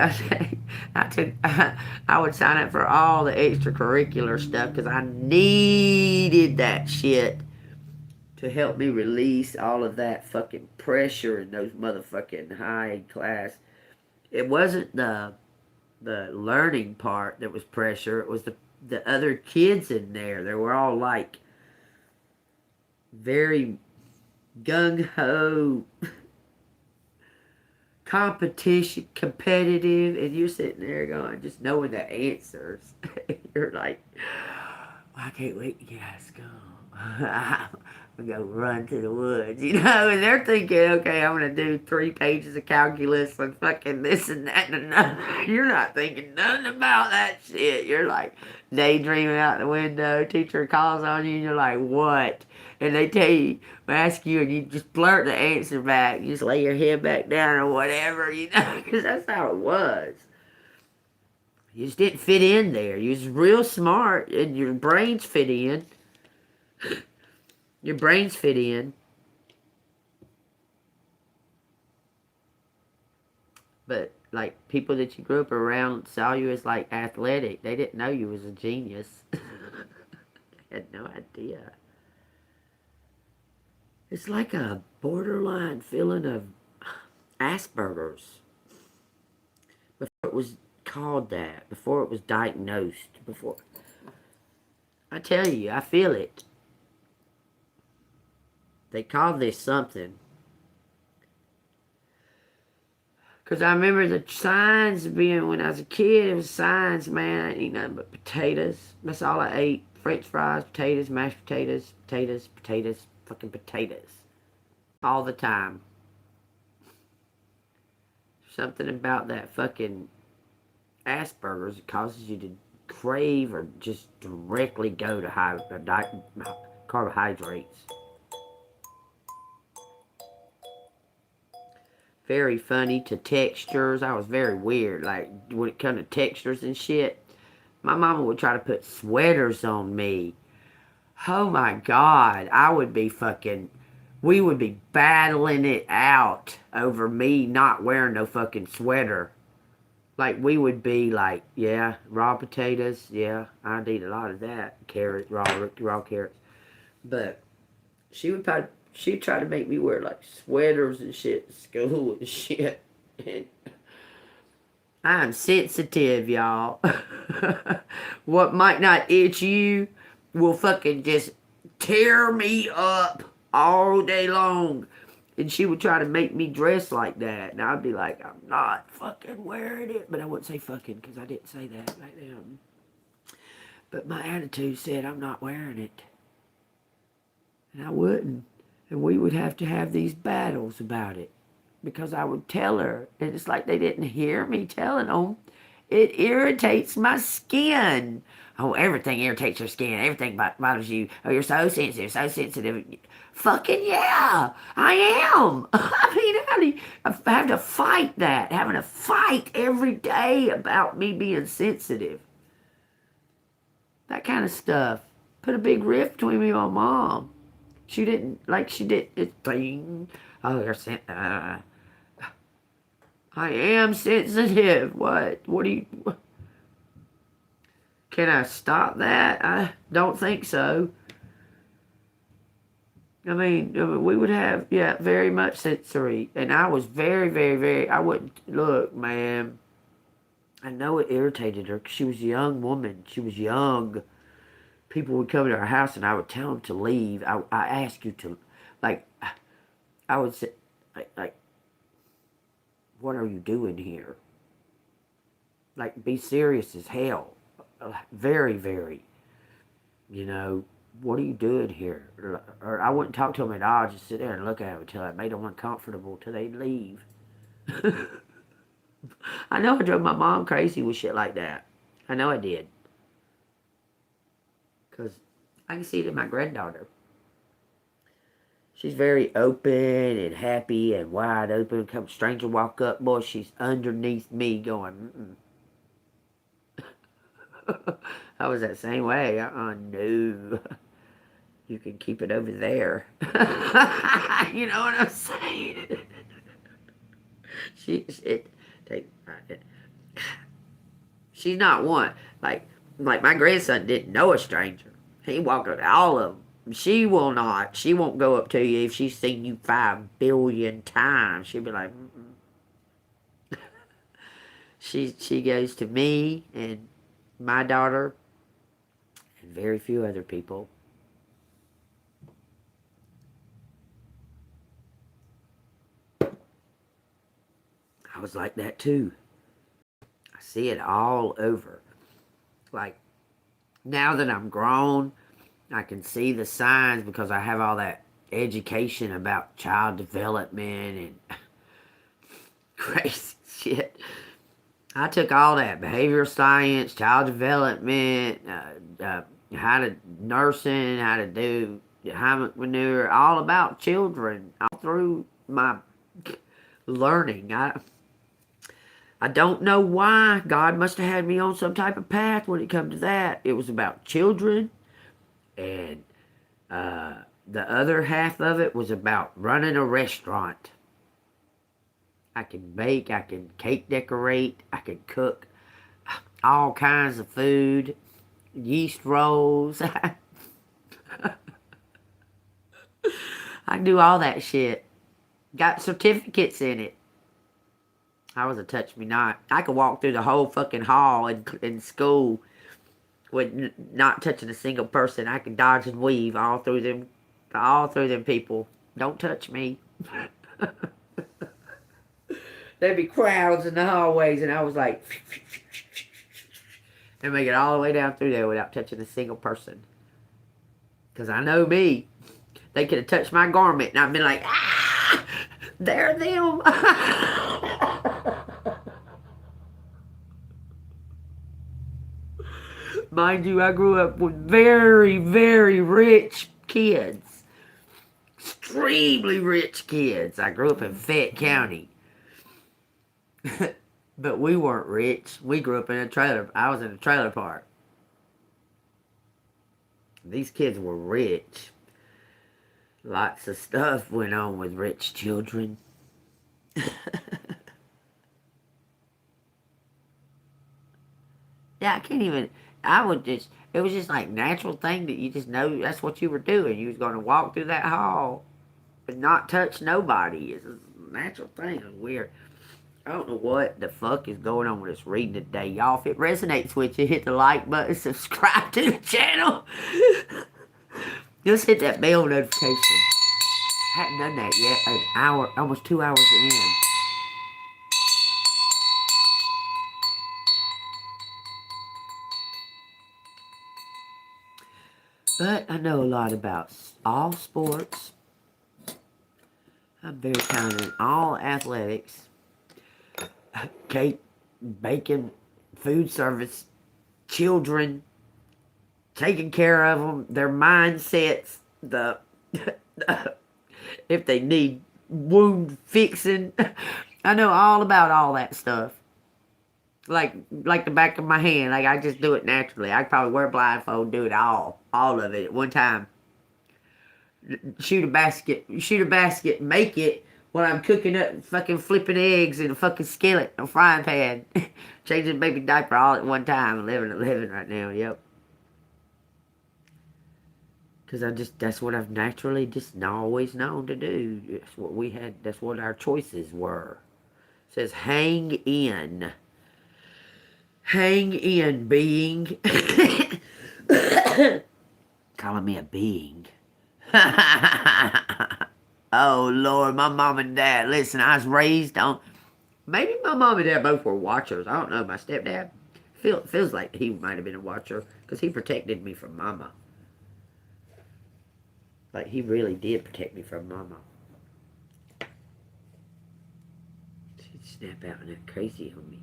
I took, I would sign up for all the extracurricular stuff because I needed that shit to help me release all of that fucking pressure in those motherfucking high class. It wasn't the learning part that was pressure. It was the other kids in there. They were all like very gung ho, competition, competitive, and you're sitting there going, just knowing the answers. You're like, I can't wait to get out of school. We go run to the woods, you know, and they're thinking, okay, I'm gonna do 3 pages of calculus and fucking this and that and another. You're not thinking nothing about that shit. You're like daydreaming out the window. Teacher calls on you, and you're like, what? And they tell you, ask you, and you just blurt the answer back. You just lay your head back down or whatever, you know, because that's how it was. You just didn't fit in there. You was real smart, and your brains fit in. Your brains fit in. But, like, people that you grew up around saw you as, like, athletic. They didn't know you was a genius. Had no idea. It's like a borderline feeling of Asperger's. Before it was called that. Before it was diagnosed. Before. I tell you, I feel it. They call this something. Because I remember the signs being, when I was a kid, it was signs, man. I didn't eat nothing but potatoes. That's all I ate. French fries, potatoes, mashed potatoes, potatoes, potatoes, fucking potatoes. All the time. Something about that fucking Asperger's that causes you to crave or just directly go to carbohydrates. Very funny to textures. I was very weird. Like, when it comes to textures and shit, my mama would try to put sweaters on me. Oh my God. We would be battling it out over me not wearing no fucking sweater. Like, we would be like, yeah, raw potatoes. Yeah, I'd eat a lot of that. Carrots, raw carrots. But she'd try to make me wear like sweaters and shit to school and shit. And I'm sensitive, y'all. What might not itch you will fucking just tear me up all day long. And she would try to make me dress like that. And I'd be like, I'm not fucking wearing it. But I wouldn't say fucking because I didn't say that back then. But my attitude said I'm not wearing it. And I wouldn't. And we would have to have these battles about it. Because I would tell her. And it's like they didn't hear me telling them. It irritates my skin. Oh, everything irritates your skin. Everything bothers you. Oh, you're so sensitive, so sensitive. Fucking yeah, I am. I mean, I have to fight that. Having to fight every day about me being sensitive. That kind of stuff. Put a big rift between me and my mom. She didn't, like she did, it's thing. Oh, you're sensitive. I am sensitive. What? What do you... Can I stop that? I don't think so. I mean, we would have, yeah, very much sensory. And I was very, very, very, I wouldn't, look, man, I know it irritated her because she was a young woman. She was young. People would come to our house and I would tell them to leave. I ask you to, like, I would say, like, what are you doing here? Like, be serious as hell. Very, very. You know, what are you doing here? Or I wouldn't talk to them at all. Just sit there and look at them until I made them uncomfortable till they leave. I know I drove my mom crazy with shit like that. I know I did. Because I can see it in my granddaughter. She's very open and happy and wide open. Come stranger walk up, boy, she's underneath me going, I was that same way. No. You can keep it over there. You know what I'm saying? She's not one. Like my grandson didn't know a stranger. He walked up to all of them. She will not. She won't go up to you if she's seen you 5 billion times. She'll be like, mm-mm. She goes to me and my daughter and very few other people. I was like that too. I see it all over. Like, now that I'm grown, I can see the signs because I have all that education about child development and crazy shit. I took all that behavioral science, child development, how to nursing, how to do hammock manure, all about children, all through my learning. I don't know why. God must have had me on some type of path when it comes to that. It was about children, and the other half of it was about running a restaurant. I can bake, I can cake decorate, I can cook all kinds of food, yeast rolls. I can do all that shit. Got certificates in it. I was a touch me not. I could walk through the whole fucking hall in school with not touching a single person. I could dodge and weave all through them people. Don't touch me. There'd be crowds in the hallways, and I was like, and make it all the way down through there without touching a single person. Because I know me. They could have touched my garment, and I've been like, ah, they're them. Mind you, I grew up with very, very rich kids. Extremely rich kids. I grew up in Fayette County. But we weren't rich. We grew up in a trailer. I was in a trailer park. These kids were rich. Lots of stuff went on with rich children. Yeah, I can't even... it was just like natural thing that you just know that's what you were doing. You was going to walk through that hall and not touch nobody. It's a natural thing. It's weird. I don't know what the fuck is going on with us reading today, y'all. If it resonates with you, hit the like button, subscribe to the channel. Just hit that bell notification. I haven't done that yet. An hour, almost 2 hours in. But I know a lot about all sports. I'm very talented in all athletics. Cake, baking, food service, children, taking care of them, their mindsets, if they need wound fixing. I know all about all that stuff. Like the back of my hand. Like, I just do it naturally. I could probably wear a blindfold, do it all of it at one time. Shoot a basket, make it while I'm cooking up, fucking flipping eggs in a fucking skillet, a frying pan. Changing a baby diaper all at one time. Living right now, yep. Because that's what I've naturally just always known to do. That's what we had, that's what our choices were. It says, hang in. Hang in, being. Calling me a being. Oh, Lord, my mom and dad, listen, I was raised on Maybe my mom and dad both were watchers. I don't know. My stepdad feels like he might have been a watcher because he protected me from mama. Like he really did protect me from mama. She'd snap out and act crazy on me.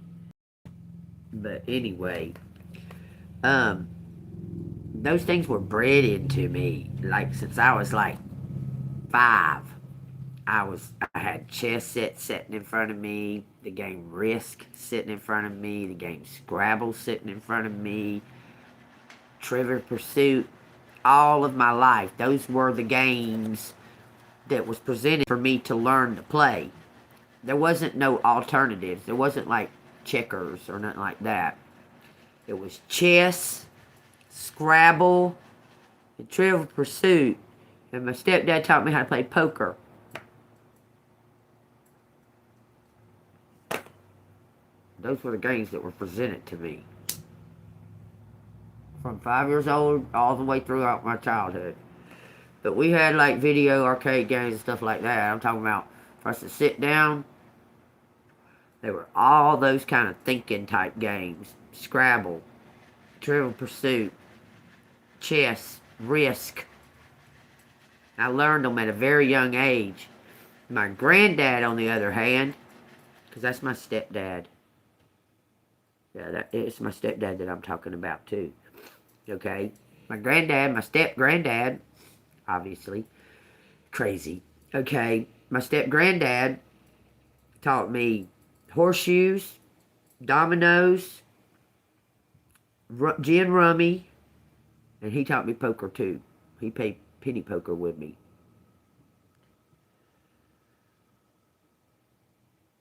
But anyway, um, those things were bred into me. Like since I was like 5, I had chess sitting in front of me, the game Risk sitting in front of me, the game Scrabble sitting in front of me, Trivial Pursuit. All of my life, those were the games that was presented for me to learn to play. There wasn't no alternatives. There wasn't like checkers or nothing like that. It was chess, Scrabble, and Trivial Pursuit. And my stepdad taught me how to play poker. Those were the games that were presented to me. From 5 years old all the way throughout my childhood. But we had like video arcade games and stuff like that. I'm talking about for us to sit down. They were all those kind of thinking type games. Scrabble, Trivial Pursuit, chess, Risk. I learned them at a very young age. My granddad, on the other hand, because that's my stepdad. Yeah, it's my stepdad that I'm talking about too. Okay? My granddad, my step-granddad, obviously, crazy. Okay? My step-granddad taught me horseshoes, dominoes, gin rummy, and he taught me poker too. He played penny poker with me.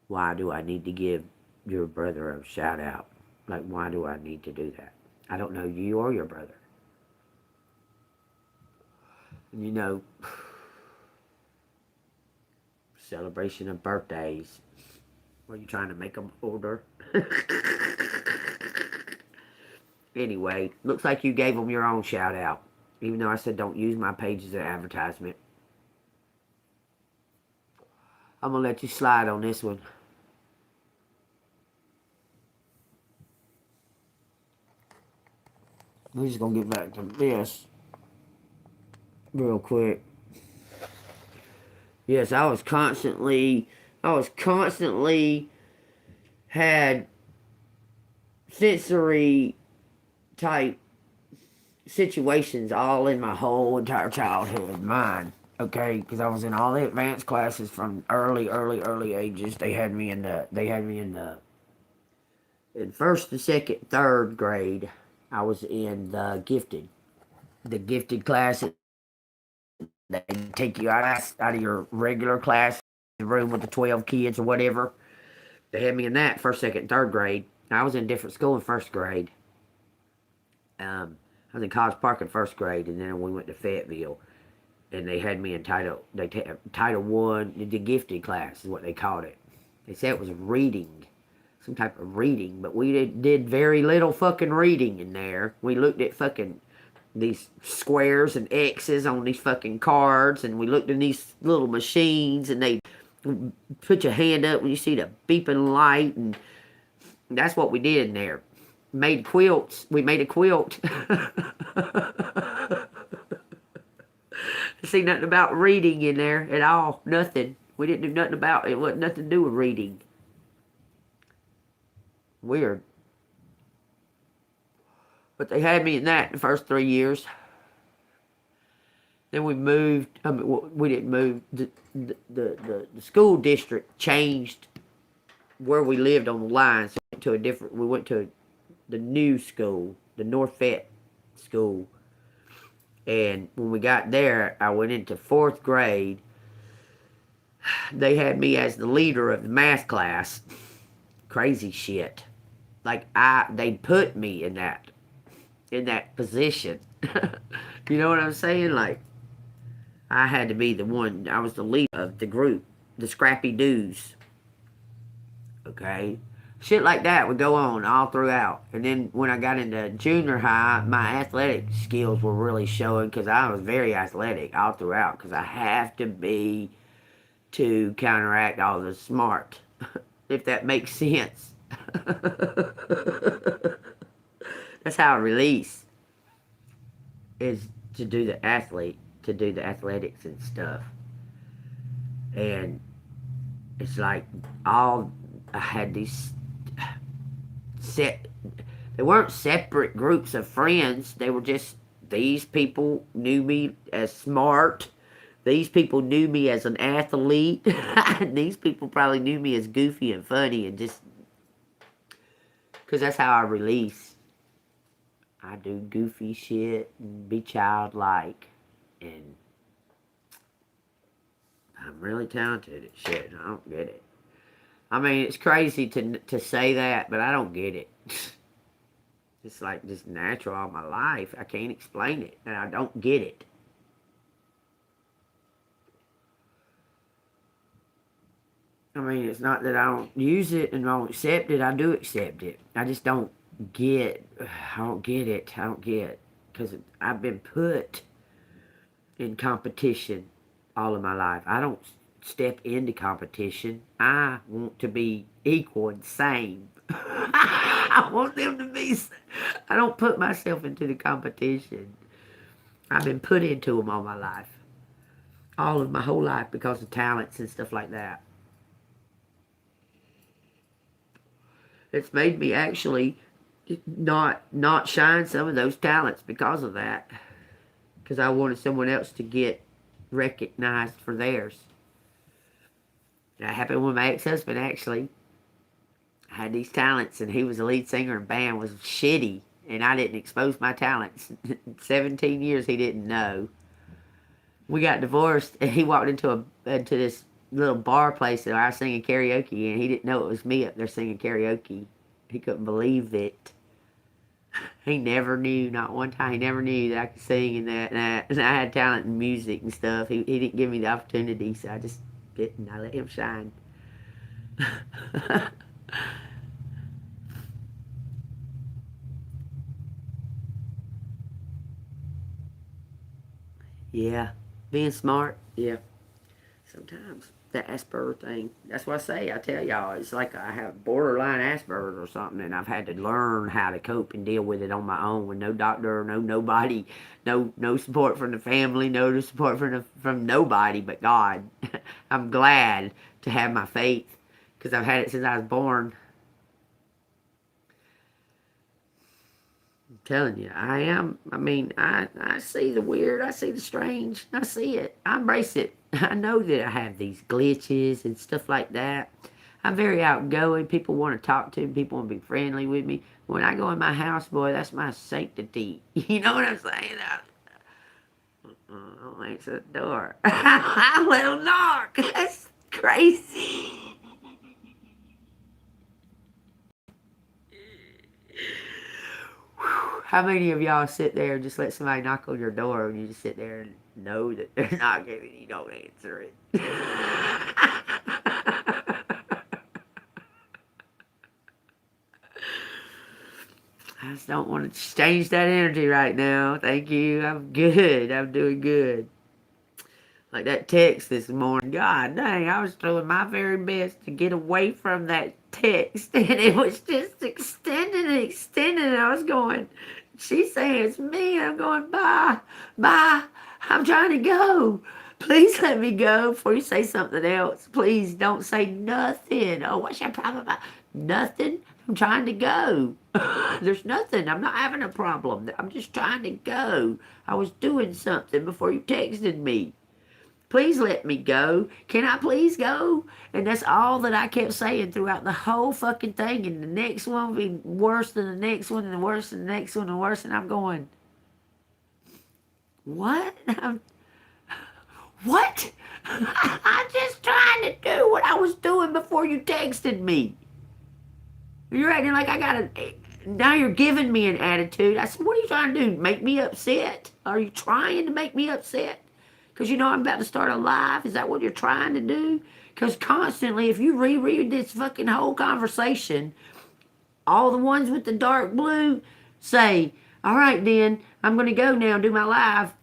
Why do I need to give your brother a shout out? Like, why do I need to do that? I don't know you or your brother. And you know, celebration of birthdays. Were you trying to make them older? Anyway, looks like you gave them your own shout out. Even though I said don't use my page as an advertisement. I'm going to let you slide on this one. We're just going to get back to this real quick. Yes, I was constantly had sensory type situations all in my whole entire childhood. Mine. Okay, because I was in all the advanced classes from early ages. They had me in first, the second, third grade. I was in the gifted classes. They take you out of your regular class, the room with the 12 kids or whatever. They had me in that first, second, third grade. I was in a different school in first grade. I was in College Park in first grade, and then we went to Fayetteville. And they had me in Title 1, the gifted class is what they called it. They said it was reading, some type of reading, but we did very little fucking reading in there. We looked at fucking these squares and X's on these fucking cards, and we looked in these little machines, and they put your hand up when you see the beeping light, and that's what we did in there. Made quilts. We made a quilt. See nothing about reading in there at all. Nothing. We didn't do nothing about it. It wasn't nothing to do with reading. Weird. But they had me in that the first 3 years. Then we moved. I mean, we didn't move. The school district changed where we lived on the line. So we went to the new school, the North Fayette school. And when we got there, I went into 4th grade. They had me as the leader of the math class. Crazy shit. Like they put me in that position. You know what I'm saying? Like I had to be the one. I was the leader of the group, the Scrappy Doos. Okay. Shit like that would go on all throughout. And then when I got into junior high, my athletic skills were really showing because I was very athletic all throughout because I have to be to counteract all the if that makes sense. That's how I release, is to do the athletics and stuff. And it's like I had these set, they weren't separate groups of friends. They were just, these people knew me as smart. These people knew me as an athlete. These people probably knew me as goofy and funny, and just, because that's how I release. I do goofy shit and be childlike, and I'm really talented at shit, and I don't get it. I mean, it's crazy to say that, but I don't get it. It's like just natural all my life. I can't explain it, and I don't get it. I mean, it's not that I don't use it and don't accept it. I do accept it. I just don't get. I don't get it. I don't get, because I've been put in competition all of my life. I don't step into competition. I want to be equal and same. I want them to be. I don't put myself into the competition. I've been put into them all my life. All of my whole life, because of talents and stuff like that. It's made me actually not shine some of those talents because of that. Because I wanted someone else to get recognized for theirs. That happened with my ex-husband, actually. I had these talents, and he was the lead singer, and band was shitty, and I didn't expose my talents. 17 years he didn't know. We got divorced, and he walked into this little bar place that I was singing karaoke, and he didn't know it was me up there singing karaoke. He couldn't believe it. He never knew, not one time, he never knew that I could sing and that, and I had talent in music and stuff. He didn't give me the opportunity, so I just didn't. I let him shine. Yeah, being smart, yeah. Sometimes the Asperger thing. That's what I say. I tell y'all, it's like I have borderline Asperger or something, and I've had to learn how to cope and deal with it on my own, with no doctor, no nobody, no support from the family, no support from nobody but God. I'm glad to have my faith, because I've had it since I was born. I'm telling you, I am. I mean, I see the weird, I see the strange, I see it, I embrace it. I know that I have these glitches and stuff like that. I'm very outgoing. People want to talk to me. People want to be friendly with me. When I go in my house, boy, that's my sanctity. You know what I'm saying? I'll answer the door. I let them knock. That's crazy. How many of y'all sit there and just let somebody knock on your door and you just sit there and know that they're knocking and you don't answer it? I just don't want to change that energy right now. Thank you. I'm good. I'm doing good. Like that text this morning. God dang, I was doing my very best to get away from that text. And it was just extending and extending. And I was going, she's saying it's me. I'm going, bye, bye. I'm trying to go. Please let me go before you say something else. Please don't say nothing. Oh, what's your problem about? Nothing. I'm trying to go. There's nothing. I'm not having a problem. I'm just trying to go. I was doing something before you texted me. Please let me go. Can I please go? And that's all that I kept saying throughout the whole fucking thing. And the next one will be worse than the next one, and worse than the next one, and worse. And I'm going, what? What? I'm just trying to do what I was doing before you texted me. You're acting like I got now you're giving me an attitude. I said, what are you trying to do? Make me upset? Are you trying to make me upset? Because you know I'm about to start a live? Is that what you're trying to do? Because constantly, if you reread this fucking whole conversation, all the ones with the dark blue say, all right then, I'm going to go now and do my live.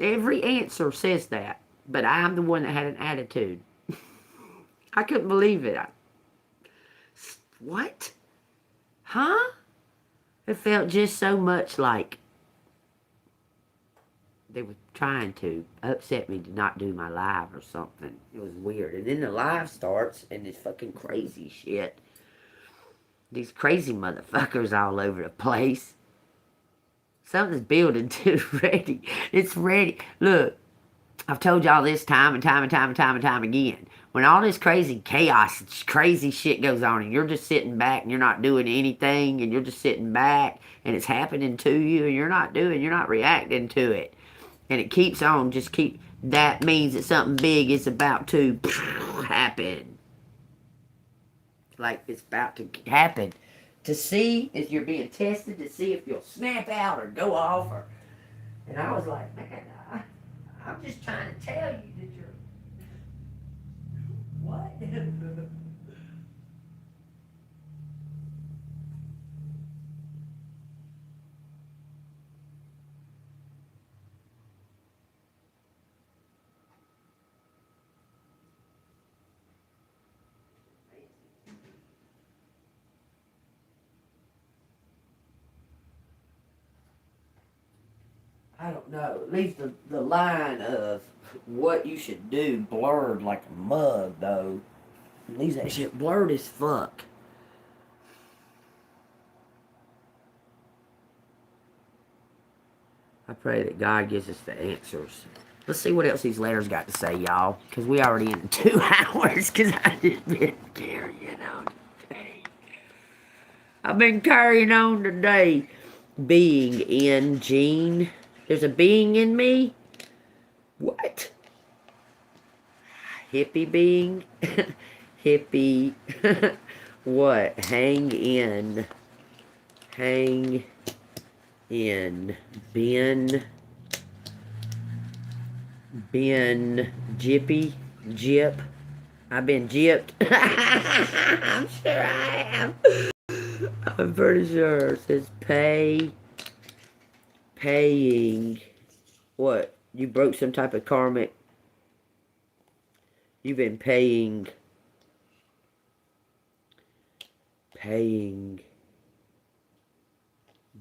Every answer says that. But I'm the one that had an attitude. I couldn't believe it. What? Huh? It felt just so much like they were trying to upset me to not do my live or something. It was weird. And then the live starts and it's fucking crazy shit. These crazy motherfuckers all over the place. Something's building too. Ready. It's ready. Look, I've told y'all this time and time and time and time and time again. When all this crazy chaos, crazy shit goes on and you're just sitting back and you're not doing anything and you're just sitting back and it's happening to you and you're not reacting to it. And it keeps on, that means that something big is about to happen. Like it's about to happen. To see if you're being tested, to see if you'll snap out or go off. And I was like, man, I'm just trying to tell you that you're... What? I don't know. It leaves the line of what you should do blurred like a mug, though. It leaves that shit blurred as fuck. I pray that God gives us the answers. Let's see what else these letters got to say, y'all. Because we already in 2 hours. Because I just been carrying on today. I've been carrying on today. Being in Gene. There's a being in me? What? Hippie being? Hippie. What? Hang in. Hang in. Ben. Jippy. Jip. I've been gypped. I'm sure I am. I'm pretty sure. It says paying. What? You broke some type of karmic. You've been paying.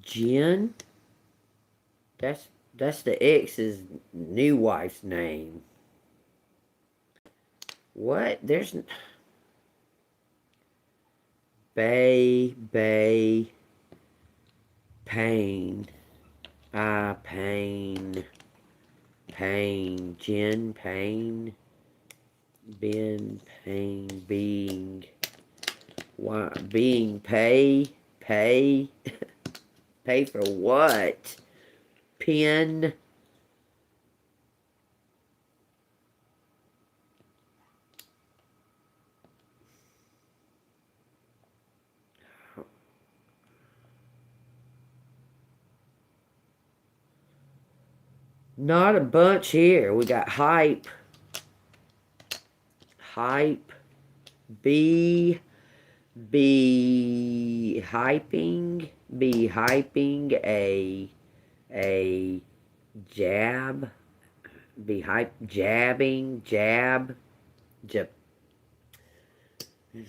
Jen? That's the ex's new wife's name. What? There's... Pain. Jen, pain. Ben, pain, being. Why? Being, pay. Pay for what? Pen. Not a bunch here. We got hype. Be hyping a jab. Jabbing. Jab. There's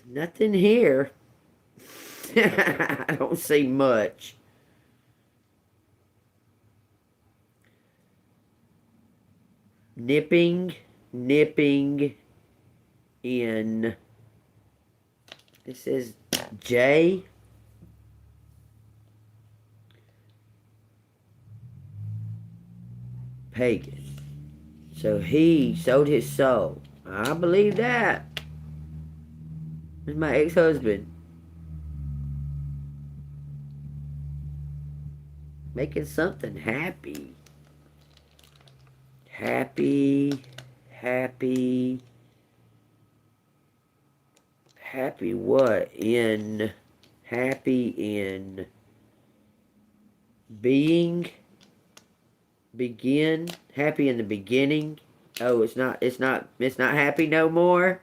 nothing here. I don't see much. Nipping in. It says J. Pagan. So he sold his soul. I believe that. It's my ex-husband. Making something happy. Happy what? Happy in being, begin, happy in the beginning. Oh, it's not happy no more.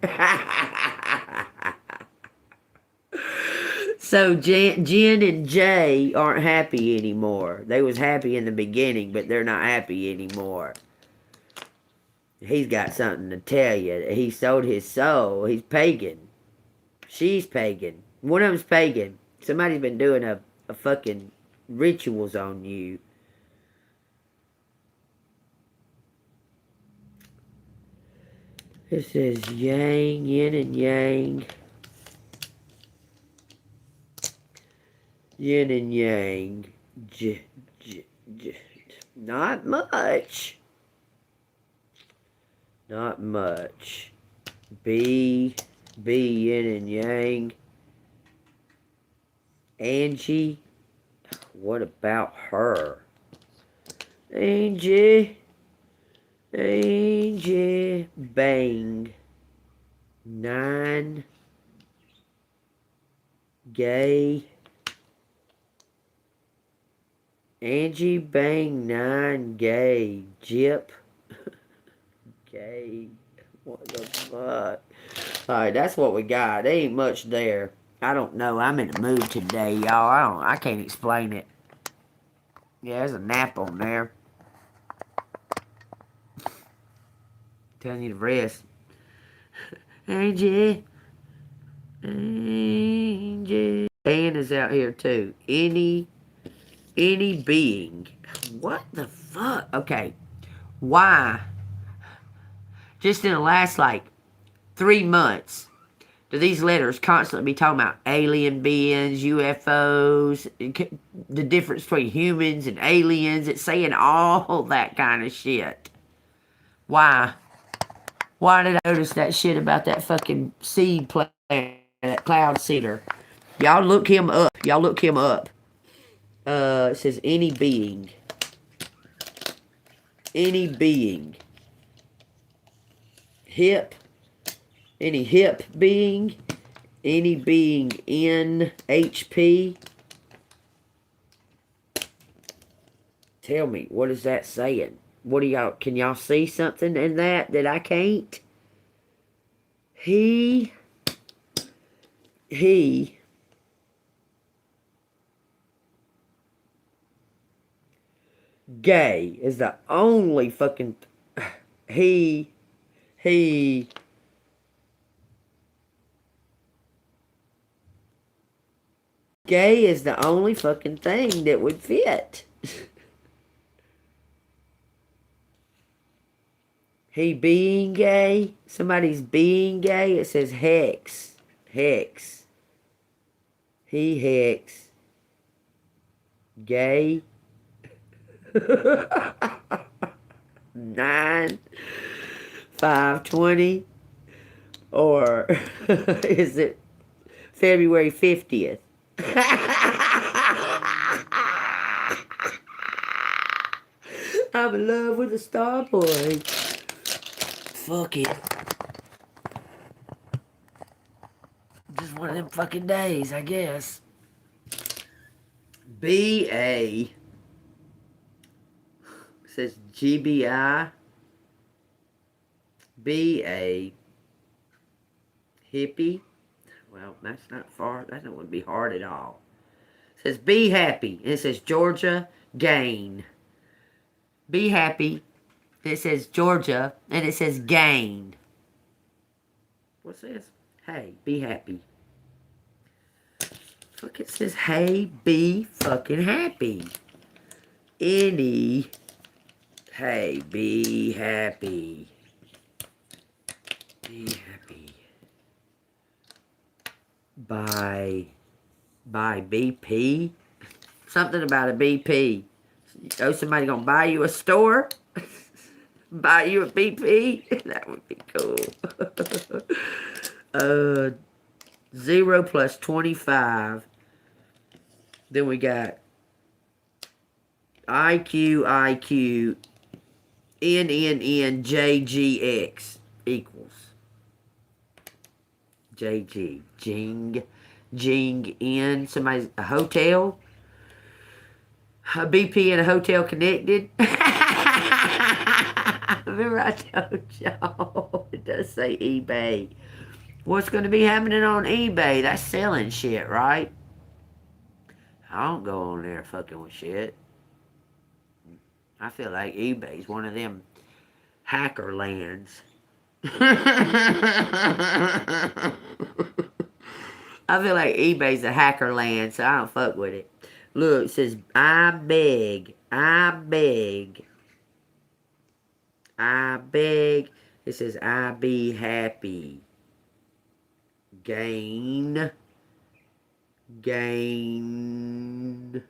So Jen and Jay aren't happy anymore. They was happy in the beginning, but they're not happy anymore. He's got something to tell you. He sold his soul. He's pagan. She's pagan. One of them's pagan. Somebody's been doing a fucking rituals on you. It says yang, yin and yang. Yin and yang. Not much. Not much. B, yin and yang. Angie. What about her? Angie. Bang. 9. Gay. Angie Bang 9 gay. Jip. Gay. What the fuck? Alright, that's what we got. There ain't much there. I don't know. I'm in the mood today, y'all. I can't explain it. Yeah, there's a nap on there. Telling you to rest. Angie. Angie. Ann is out here too. Any being. What the fuck? Okay. Why? Just in the last, 3 months, do these letters constantly be talking about alien beings, UFOs, the difference between humans and aliens? It's saying all that kind of shit. Why? Why did I notice that shit about that fucking seed planet, that cloud seeder? Y'all look him up. It says any being. Any being. Hip. Any hip being. Any being in HP. Tell me, what is that saying? What do y'all, can y'all see something in that I can't? He gay is the only fucking, he gay is the only fucking thing that would fit. He being gay. Somebody's being gay. It says hex. Hex. He hex. Gay. 9. 5/20. Or is it February 50th? I'm in love with a star boy. Fuck it. Just one of them fucking days, I guess. BA. Says GBI. BA. Hippie. Well, that's not far. That wouldn't be hard at all. It says be happy. And it says Georgia gain. Be happy. It says Georgia, and it says gain. What's this? Hey, be happy. Fuck, it says, hey, be fucking happy. Hey, be happy. Be happy. By BP? Something about a BP. Oh, somebody gonna buy you a store? Buy you a BP? That would be cool. 0 plus 25. Then we got IQ, JGX equals JG. Jing, N. Somebody's a hotel. A BP and a hotel connected. Remember I told y'all, it does say eBay. What's going to be happening on eBay? That's selling shit, right? I don't go on there fucking with shit. I feel like eBay's one of them hacker lands. I feel like eBay's a hacker land, so I don't fuck with it. Look, it says, I beg. It says, I be happy. Gain. Gain.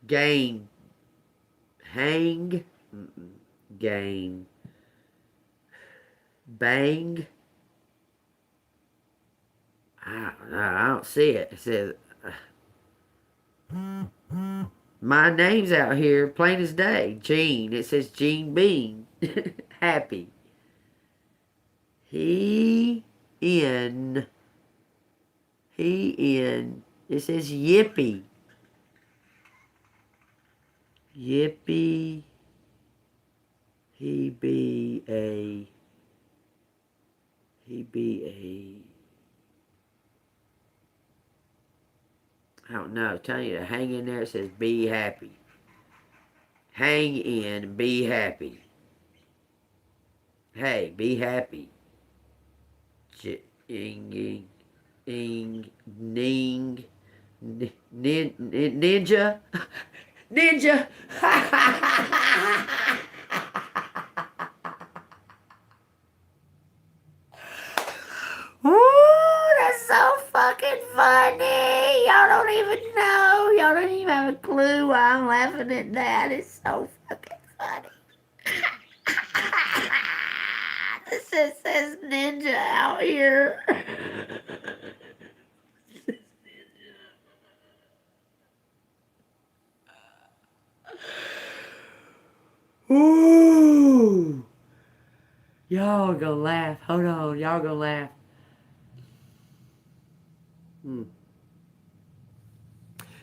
Gain. Hang. Gain. Bang. I don't know. I don't see it. It says, my name's out here, plain as day. Gene. It says Gene Bean. Happy. He in. He in. It says yippee. Yippee. He be a. He be a. I don't know. I'm telling you to hang in there. It says be happy. Hang in. Be happy. Hey, be happy. Ing, ing, ning, ninja, ninja. Ooh, that's so fucking funny. Y'all don't even know. Y'all don't even have a clue why I'm laughing at that. It's so fucking funny. This just says ninja out here. Ooh. Y'all gonna laugh. Hold on. Y'all gonna laugh.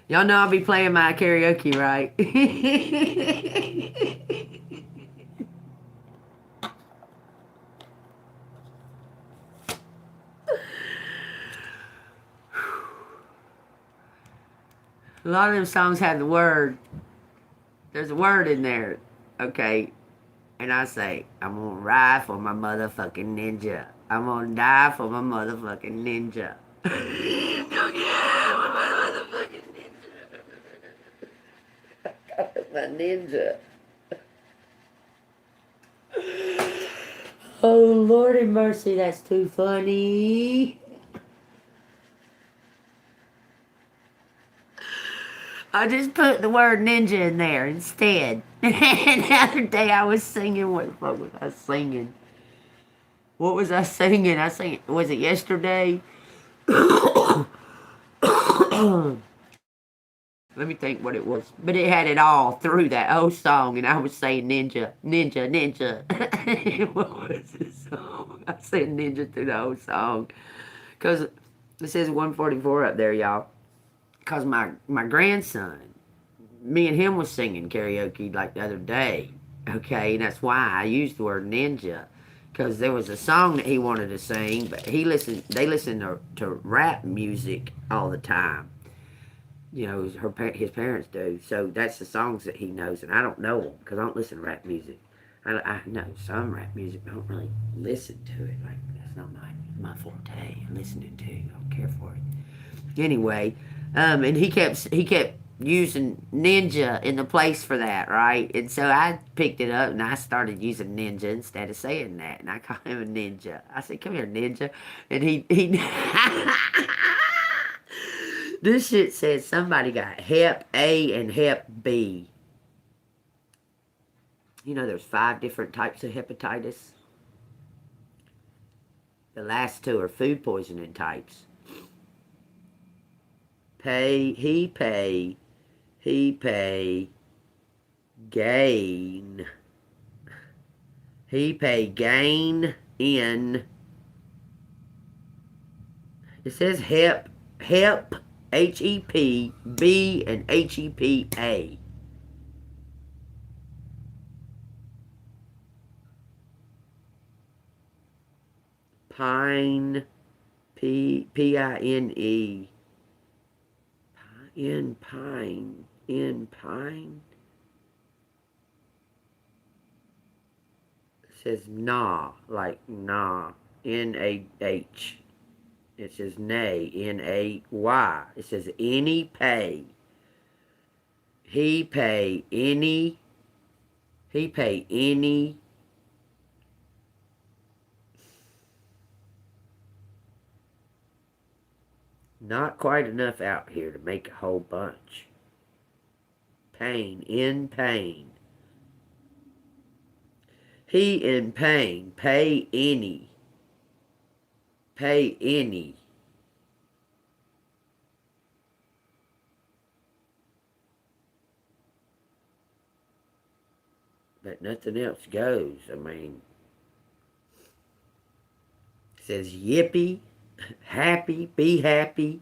Y'all know I'll be playing my karaoke, right? A lot of them songs have the word. There's a word in there. Okay. And I say, I'm gonna ride for my motherfucking ninja. I'm gonna die for my motherfucking ninja. My ninja. Oh, Lord have mercy, that's too funny. I just put the word ninja in there instead. And the other day I was singing, what the fuck was I singing? What was I singing? I sang, was it yesterday? Let me think what it was. But it had it all through that whole song, and I was saying ninja, ninja, ninja. What was this song? I said ninja through the whole song. Because it says 144 up there, y'all. Because my grandson, me and him was singing karaoke like the other day. Okay, and that's why I used the word ninja. Because there was a song that he wanted to sing, but they listen to rap music all the time. You know, his parents do. So that's the songs that he knows, and I don't know them because I don't listen to rap music. I know some rap music, but I don't really listen to it. Like that's not my forte. Listening to, I don't care for it. Anyway, and he kept using ninja in the place for that, right? And so I picked it up and I started using ninja instead of saying that, and I called him a ninja. I said, "Come here, ninja," and he. This shit says somebody got Hep A and Hep B. You know, there's 5 different types of hepatitis. The last 2 are food poisoning types. He pay, gain. He pay, gain in. It says Hep, HEP, B, and HEPA. Pine, Pine. In pine. says nah, like nah, N-A-H. It says nay, N-A-Y. It says any pay. He pay any, not quite enough out here to make a whole bunch. Pain, in pain. He in pain, pay any. Pay any. But nothing else goes. I mean, it says yippee, happy, be happy.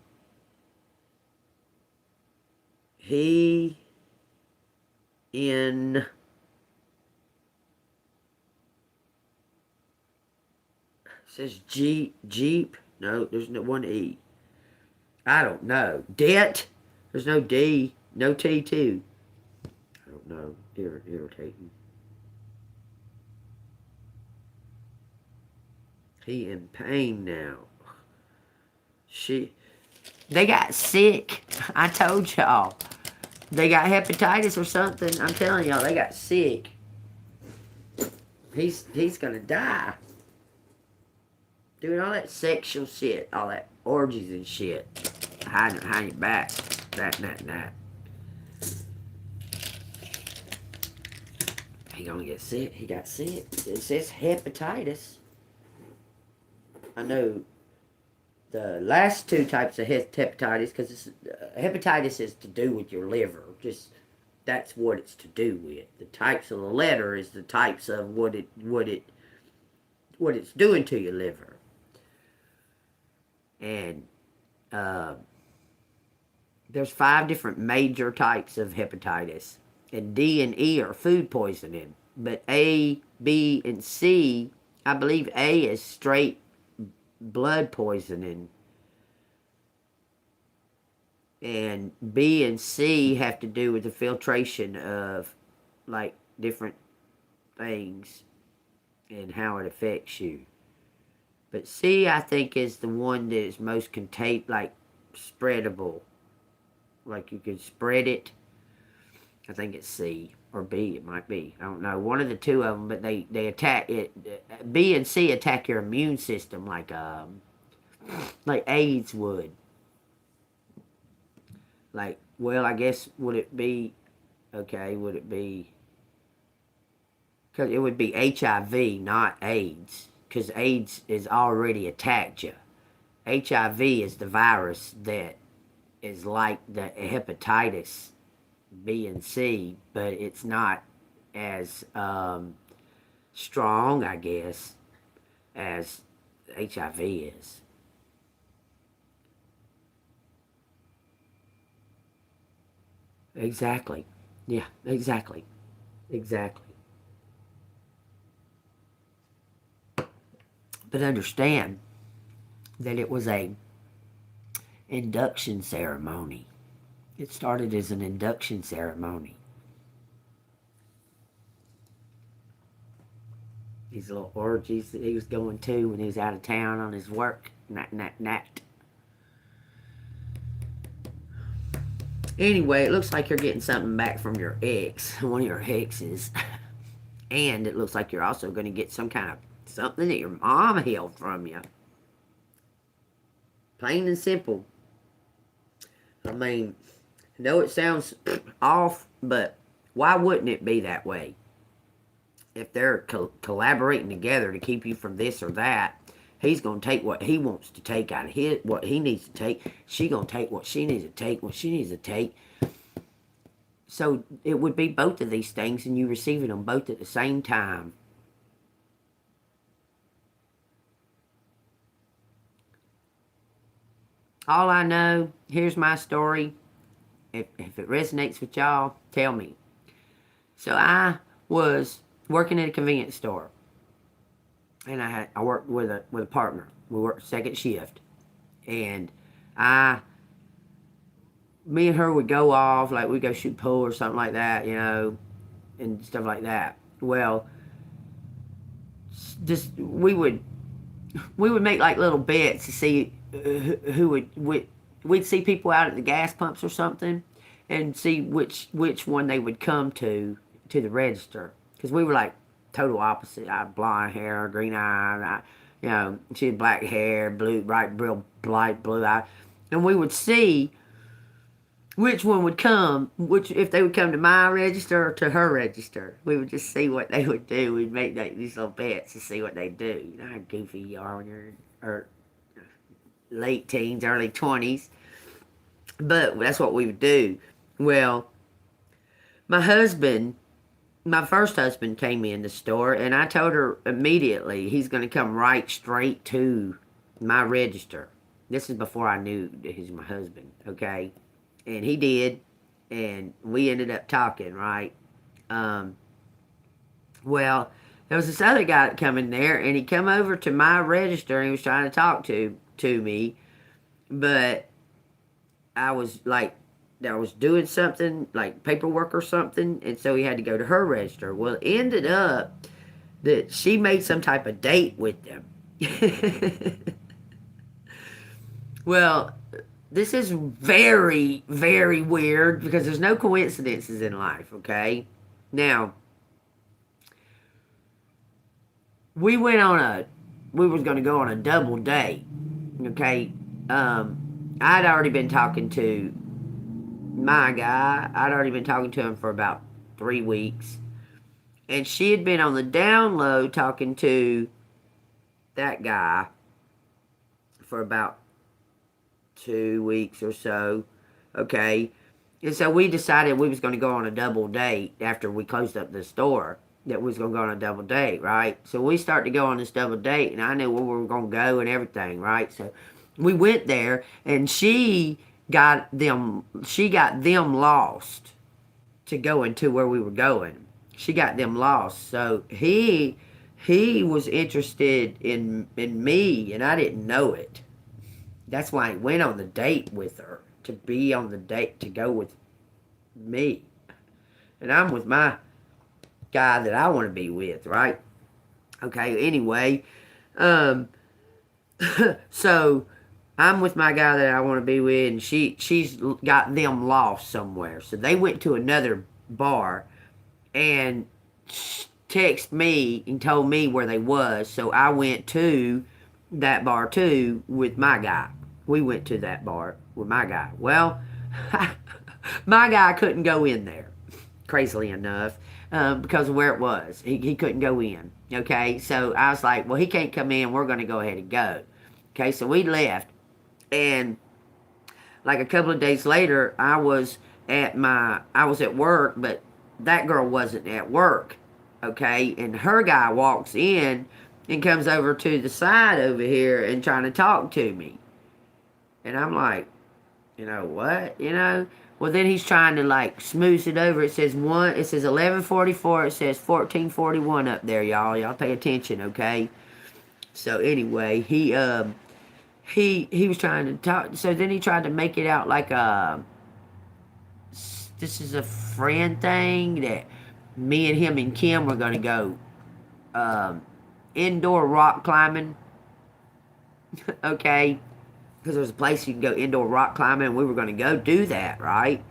He in it says Jeep. No, there's no one E. I don't know. Debt. There's no D. No T too. I don't know. Irritating. He in pain now. They got sick. I told y'all. They got hepatitis or something. I'm telling y'all, they got sick. He's gonna die. Doing all that sexual shit, all that orgies and shit. Hiding behind your back. That. He gonna get sick. He got sick. It says hepatitis. I know the last two types of hepatitis, because hepatitis is to do with your liver. Just that's what it's to do with. The types of the letter is the types of what it's doing to your liver. And there's 5 different major types of hepatitis, and D and E are food poisoning. But A, B, and C, I believe A is straight blood poisoning, and B and C have to do with the filtration of like different things and how it affects you. But C, I think, is the one that is most like spreadable, like you can spread it. I think it's C or B. It might be. I don't know. One of the two of them, but they attack it. B and C attack your immune system like AIDS would. Like, well, I guess would it be? Okay, would it be? Because it would be HIV, not AIDS. Because AIDS is already attacked you. HIV is the virus that is like the hepatitis B and C, but it's not as strong, I guess, as HIV is. Exactly. Yeah, exactly. Exactly. But understand that it was a induction ceremony. It started as an induction ceremony. These little orgies that he was going to when he was out of town on his work. Nat. Anyway, it looks like you're getting something back from your ex, one of your exes. And it looks like you're also going to get some kind of something that your mom held from you. Plain and simple. I mean, I know it sounds off, but why wouldn't it be that way? If they're collaborating together to keep you from this or that, he's going to take what he wants to take out of what he needs to take. She's going to take what she needs to take, what she needs to take. So it would be both of these things, and you receiving them both at the same time. All I know, here's my story. If it resonates with y'all, tell me. So I was working at a convenience store, and I worked with a partner. We worked second shift, and me and her would go off, like we'd go shoot pool or something like that, and stuff like that. Well, just we would make like little bets to see who we'd see people out at the gas pumps or something, and see which one they would come to the register, because we were like total opposite. I had blonde hair, green eye, she had black hair, blue, real bright blue eye, and we would see which one would come, which if they would come to my register or to her register. We would just see what they would do. We'd make these little bets to see what they do. You know how goofy you are when you're or late teens, early 20s. But that's what we would do. Well, my first husband came in the store, and I told her immediately he's going to come right straight to my register. This is before I knew that he's my husband, okay? And he did, and we ended up talking, right? Well, there was this other guy that come in there, and he come over to my register, and he was trying to talk to me, but I was doing something, like paperwork or something, and so he had to go to her register. Well, it ended up that she made some type of date with them. Well, this is very, very weird, because there's no coincidences in life, okay? Now, we was going to go on a double date, okay? I'd already been talking to my guy. I'd already been talking to him for about 3 weeks. And she had been on the down low talking to that guy for about 2 weeks or so, okay? And so we decided we was going to go on a double date after we closed up the store, that we was going to go on a double date, right? So we started to go on this double date, and I knew where we were going to go and everything, right? So we went there, and she got them lost to go into where we were going. She got them lost. So he was interested in me, and I didn't know it. That's why he went on the date with her, to be on the date, to go with me. And I'm with my guy that I want to be with, right? Okay, anyway, so I'm with my guy that I want to be with, and she's got them lost somewhere. So they went to another bar and texted me and told me where they was. So I went to that bar too with my guy. We went to that bar with my guy. Well, my guy couldn't go in there, crazily enough, because of where it was. He couldn't go in, okay? So I was like, well, he can't come in. We're going to go ahead and go. Okay, so we left. And like a couple of days later, I was at work, but that girl wasn't at work, okay? And her guy walks in and comes over to the side over here and trying to talk to me. And I'm like, what? Well, then he's trying to like smooth it over. It says 11:44. It says 14:41 up there, y'all. Y'all pay attention, okay? So anyway, he was trying to talk. So then he tried to make it out like this is a friend thing, that me and him and Kim were going to go indoor rock climbing. Okay? Because there's a place you can go indoor rock climbing, and we were going to go do that, right?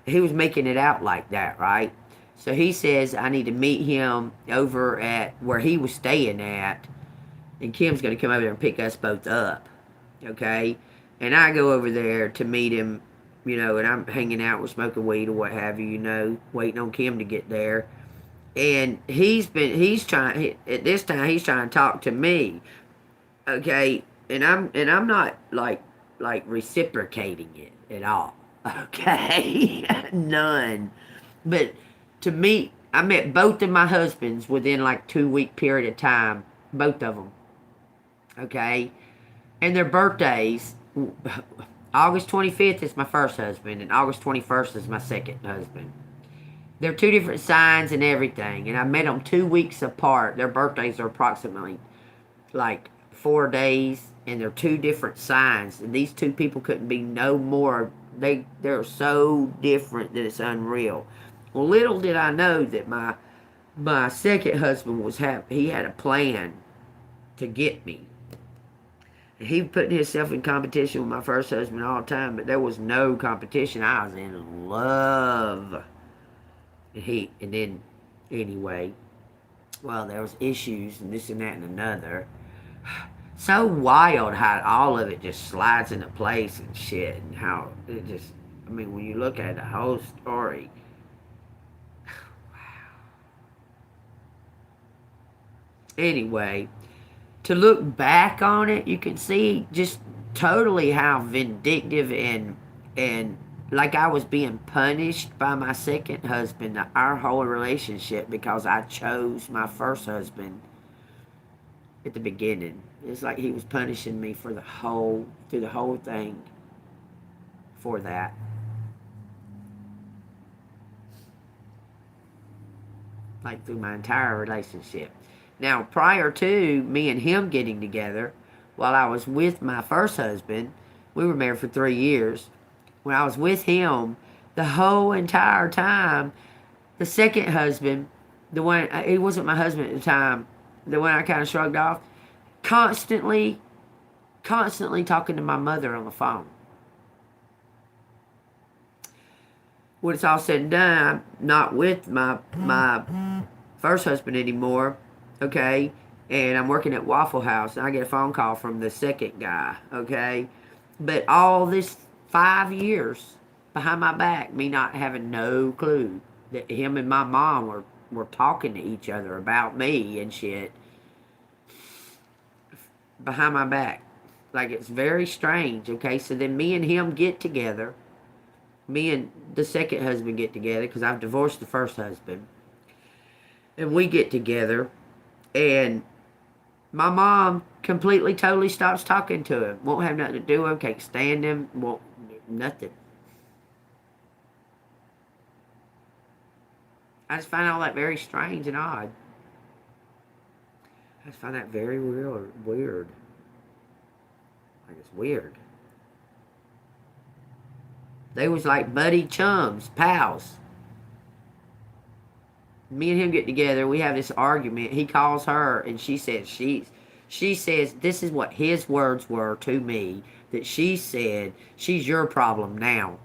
He was making it out like that, right? So he says I need to meet him over at where he was staying at, and Kim's going to come over there and pick us both up, okay? And I go over there to meet him, and I'm hanging out, with smoking weed or what have you, waiting on Kim to get there. And he's trying to talk to me, okay? And I'm not like reciprocating it at all, okay? None. But I met both of my husbands within like 2-week period of time, both of them, okay? And their birthdays, August 25th is my first husband, and August 21st is my second husband. They're two different signs and everything, and I met them 2 weeks apart. Their birthdays are approximately like 4 days, and they're two different signs, and these two people couldn't be no more. They're so different that it's unreal. Well, little did I know that my second husband he had a plan to get me. He putting himself in competition with my first husband all the time, but there was no competition. I was in love. And then, anyway, well, there was issues and this and that and another. So wild how all of it just slides into place and shit, and how it just, I mean, when you look at the whole story, wow. Anyway, to look back on it, you can see just totally how vindictive and like I was being punished by my second husband, our whole relationship, because I chose my first husband at the beginning. It's like he was punishing me for through the whole thing for that. Like through my entire relationship. Now, prior to me and him getting together, while I was with my first husband, we were married for 3 years. When I was with him, the whole entire time, the second husband, the one, he wasn't my husband at the time, the one I kind of shrugged off, constantly talking to my mother on the phone. When it's all said and done, I'm not with my first husband anymore, okay? And I'm working at Waffle House, and I get a phone call from the second guy, okay? But all this 5 years behind my back, me not having no clue that him and my mom were talking to each other about me and shit behind my back. Like, it's very strange, okay? So then me and him get together. Me and the second husband get together, because I've divorced the first husband. And we get together, and my mom completely, totally stops talking to him. Won't have nothing to do with him, can't stand him, won't, nothing. I just find all that very strange and odd. I just find that very weird. Like, it's weird. They was like buddy chums, pals. Me and him get together. We have this argument. He calls her, and she says she says this is what his words were to me. That she said she's your problem now.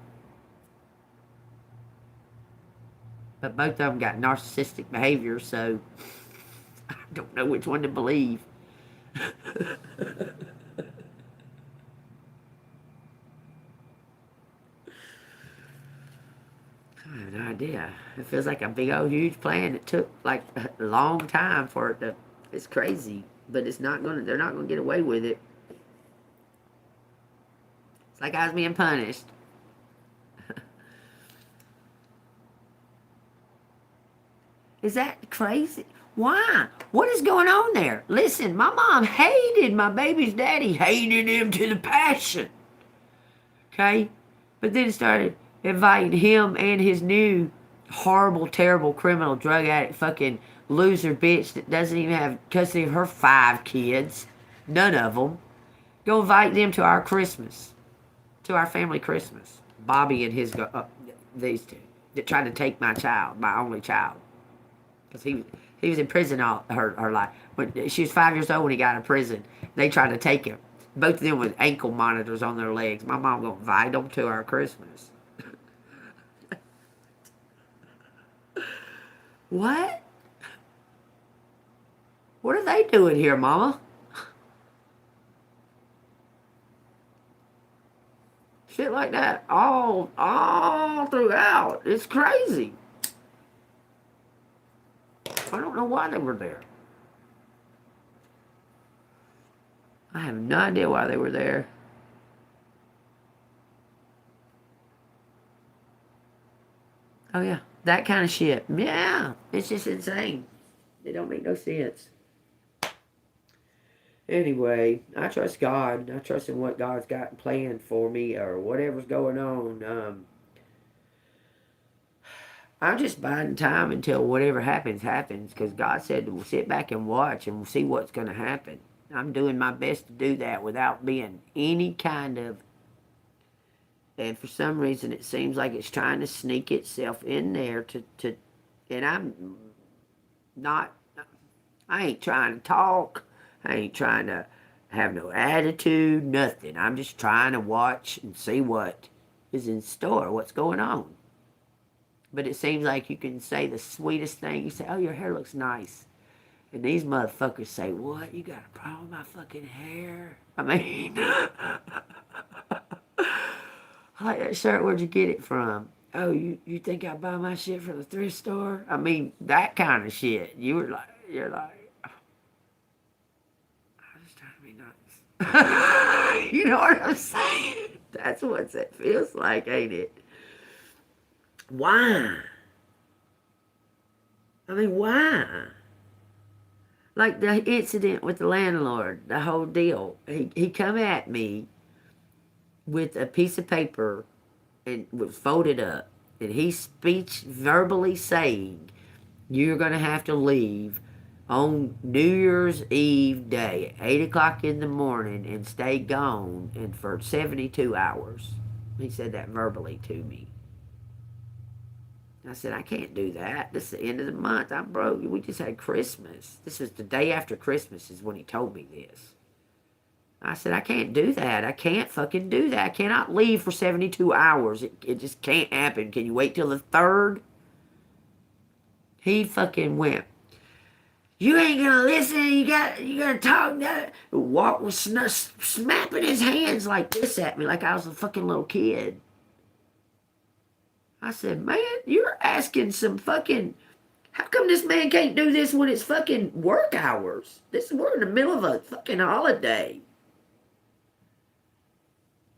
But both of them got narcissistic behavior, so I don't know which one to believe. I have no idea. It feels like a big old huge plan. It took like a long time for it to. It's crazy, but it's not gonna. They're not gonna get away with it. It's like I was being punished. Is that crazy? Why? What is going on there? Listen, my mom hated my baby's daddy. Hated him to the passion. Okay? But then started inviting him and his new horrible, terrible, criminal, drug addict, fucking loser bitch that doesn't even have custody of her 5 kids. None of them. Go invite them to our Christmas. To our family Christmas. Bobby and his, these two. That tried to take my child, my only child. Because he was in prison all her life. When she was 5 years old when he got in prison. They tried to take him. Both of them with ankle monitors on their legs. My mom gonna invite them to our Christmas. What? What are they doing here, Mama? Shit like that all throughout. It's crazy. I don't know why they were there. I have no idea why they were there. Oh yeah, that kind of shit. Yeah, it's just insane. It don't make no sense. Anyway, I trust God. I trust in what God's got planned for me or whatever's going on. I'm just biding time until whatever happens, because God said we'll sit back and watch and we'll see what's going to happen. I'm doing my best to do that without being any kind of... And for some reason, it seems like it's trying to sneak itself in there to and I'm not... I ain't trying to talk. I ain't trying to have no attitude, nothing. I'm just trying to watch and see what is in store, what's going on. But it seems like you can say the sweetest thing. You say, oh, your hair looks nice. And these motherfuckers say, what? You got a problem with my fucking hair? I mean, I like that shirt. Where'd you get it from? Oh, you think I buy my shit from the thrift store? I mean, that kind of shit. You're like, I was trying to be nice. You know what I'm saying? That's what it feels like, ain't it? Why? I mean, why? Like the incident with the landlord, the whole deal. He come at me with a piece of paper and was folded up, and he speech verbally saying, "You're gonna have to leave on New Year's Eve day, 8 o'clock in the morning, and stay gone and for 72 hours." He said that verbally to me. I said, I can't do that. This is the end of the month. I'm broke. We just had Christmas. This was the day after Christmas is when he told me this. I said, I can't do that. I can't fucking do that. I cannot leave for 72 hours. It just can't happen. Can you wait till the 3rd? He fucking went, you ain't gonna listen. You gotta talk. Walk with snapping his hands like this at me, like I was a fucking little kid. I said, man, you're asking some fucking. How come this man can't do this when it's fucking work hours? We're in the middle of a fucking holiday.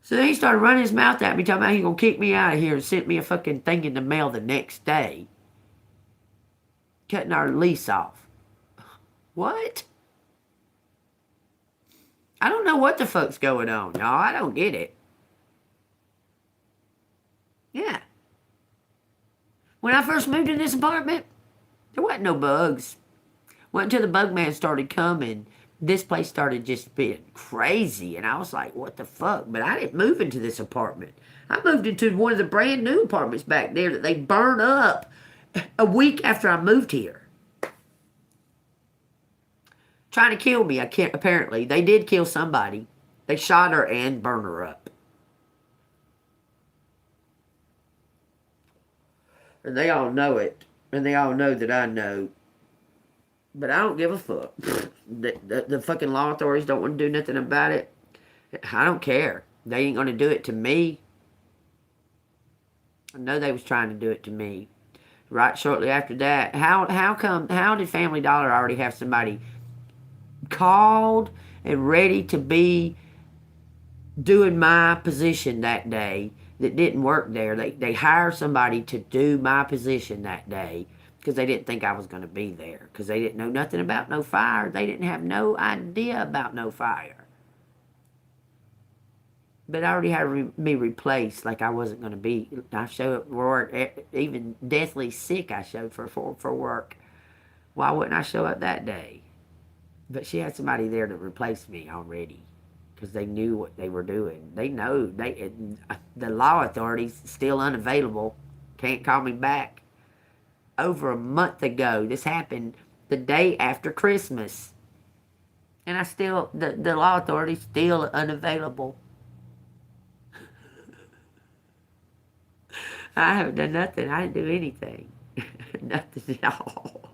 So then he started running his mouth at me, talking about he's gonna kick me out of here and sent me a fucking thing in the mail the next day. Cutting our lease off. What? I don't know what the fuck's going on, y'all. I don't get it. Yeah. When I first moved in this apartment, there wasn't no bugs. Went until the bug man started coming. This place started just being crazy. And I was like, what the fuck? But I didn't move into this apartment. I moved into one of the brand new apartments back there that they burned up a week after I moved here. Trying to kill me, apparently. They did kill somebody. They shot her and burned her up. And they all know it. And they all know that I know. But I don't give a fuck. The fucking law authorities don't want to do nothing about it. I don't care. They ain't going to do it to me. I know they was trying to do it to me. Right shortly after that. How did Family Dollar already have somebody called and ready to be doing my position that day that didn't work there? They hired somebody to do my position that day because they didn't think I was going to be there, because they didn't know nothing about no fire. They didn't have no idea about no fire. But I already had me replaced, like I wasn't going to be. I showed up for work, even deathly sick I showed for work. Why wouldn't I show up that day? But she had somebody there to replace me already, because they knew what they were doing. They know. The law authorities still unavailable. Can't call me back. Over a month ago, this happened the day after Christmas. And the law authorities still unavailable. I haven't done nothing. I didn't do anything. Nothing at all.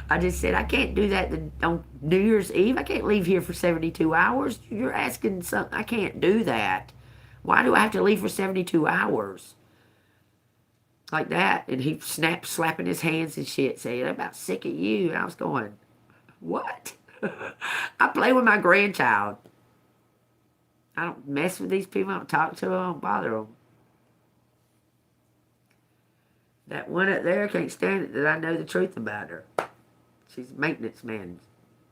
I just said, I can't do that on New Year's Eve. I can't leave here for 72 hours. You're asking something. I can't do that. Why do I have to leave for 72 hours? Like that. And he snapped, slapping his hands and shit, saying, I'm about sick of you. And I was going, what? I play with my grandchild. I don't mess with these people. I don't talk to them. I don't bother them. That one up there can't stand it that I know the truth about her. She's a maintenance man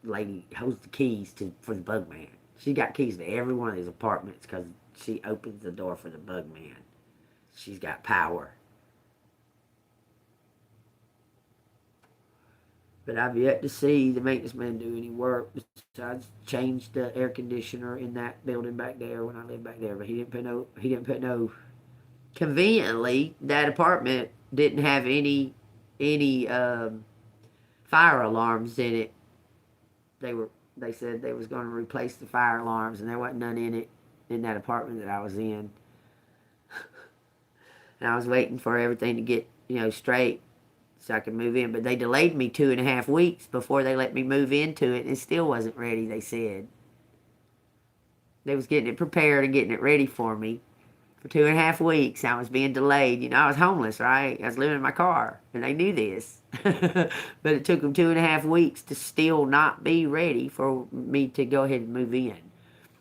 lady, holds the keys for the bug man. She got keys to every one of these apartments because she opens the door for the bug man. She's got power. But I've yet to see the maintenance man do any work besides change the air conditioner in that building back there when I lived back there. But he didn't put no. Conveniently, that apartment didn't have any fire alarms in it. They said they was going to replace the fire alarms, and there wasn't none in it in that apartment that I was in. And I was waiting for everything to get straight so I could move in. But they delayed me 2.5 weeks before they let me move into it, and it still wasn't ready. They said they was getting it prepared and getting it ready for me. For 2.5 weeks, I was being delayed. I was homeless, right? I was living in my car, and they knew this. But it took them 2.5 weeks to still not be ready for me to go ahead and move in.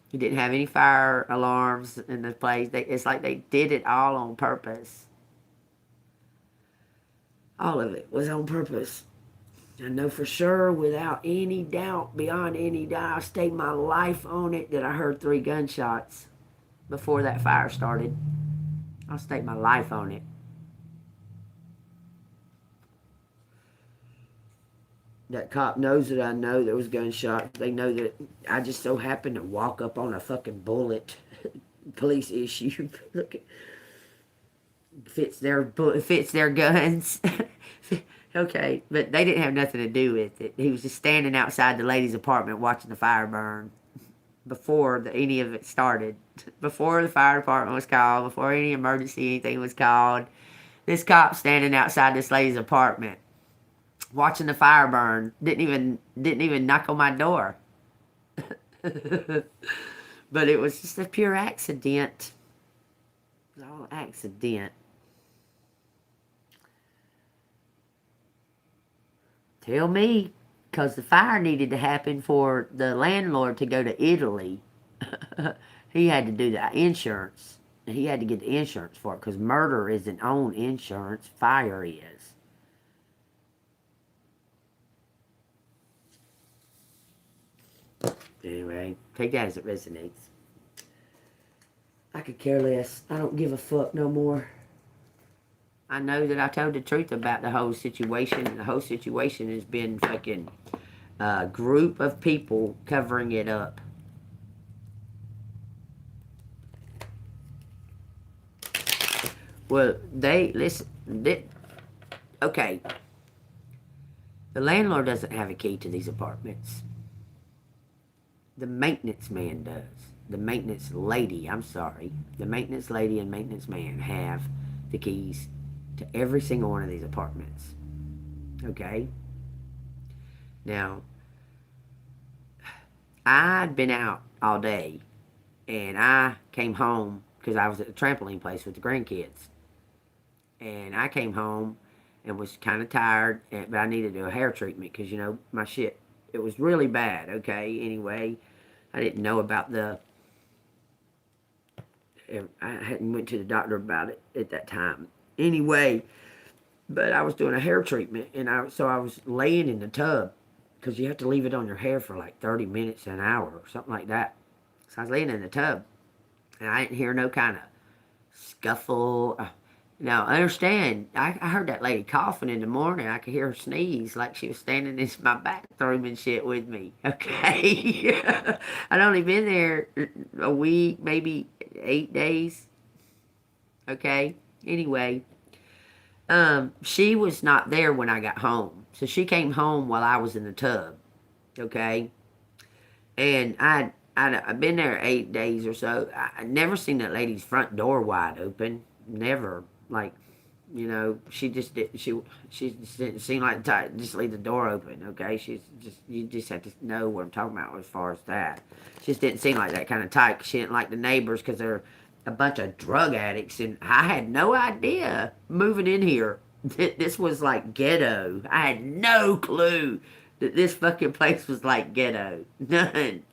You didn't have any fire alarms in the place. It's like they did it all on purpose. All of it was on purpose. I know for sure, without any doubt, beyond any doubt, I staked my life on it that I heard 3 gunshots before that fire started. I'll stake my life on it. That cop knows that I know there was gunshots. They know that I just so happened to walk up on a fucking bullet. Police issue. Look, fits their guns. Okay, but they didn't have nothing to do with it. He was just standing outside the lady's apartment watching the fire burn before any of it started. Before the fire department was called, before any emergency anything was called. This cop standing outside this lady's apartment watching the fire burn, didn't even knock on my door. But it was just a pure accident. It was all accident. Tell me, because the fire needed to happen for the landlord to go to Italy. He had to do the insurance. He had to get the insurance for it, because murder isn't on insurance, fire is. Anyway, take that as it resonates. I could care less. I don't give a fuck no more. I know that I told the truth about the whole situation. The whole situation has been fucking a group of people covering it up. Well, okay. The landlord doesn't have a key to these apartments. The maintenance man does. The maintenance lady, I'm sorry. The maintenance lady and maintenance man have the keys to every single one of these apartments. Okay? Now, I'd been out all day, and I came home because I was at the trampoline place with the grandkids. And I came home and was kind of tired, but I needed to do a hair treatment because, my shit, it was really bad, okay? Anyway, I didn't know about I hadn't went to the doctor about it at that time. Anyway, but I was doing a hair treatment, and so I was laying in the tub because you have to leave it on your hair for like 30 minutes, an hour, or something like that. So I was laying in the tub, and I didn't hear no kind of scuffle. Now, understand, I heard that lady coughing in the morning. I could hear her sneeze like she was standing in my bathroom and shit with me. Okay? I'd only been there a week, maybe 8 days. Okay? Anyway, she was not there when I got home. So she came home while I was in the tub. Okay? And I'd been there 8 days or so. I'd never seen that lady's front door wide open. Never. Like, she just didn't seem like the type just leave the door open, okay? You just have to know what I'm talking about as far as that. She just didn't seem like that kind of type. She didn't like the neighbors because they're a bunch of drug addicts, and I had no idea moving in here this was like ghetto. I had no clue that this fucking place was like ghetto. None.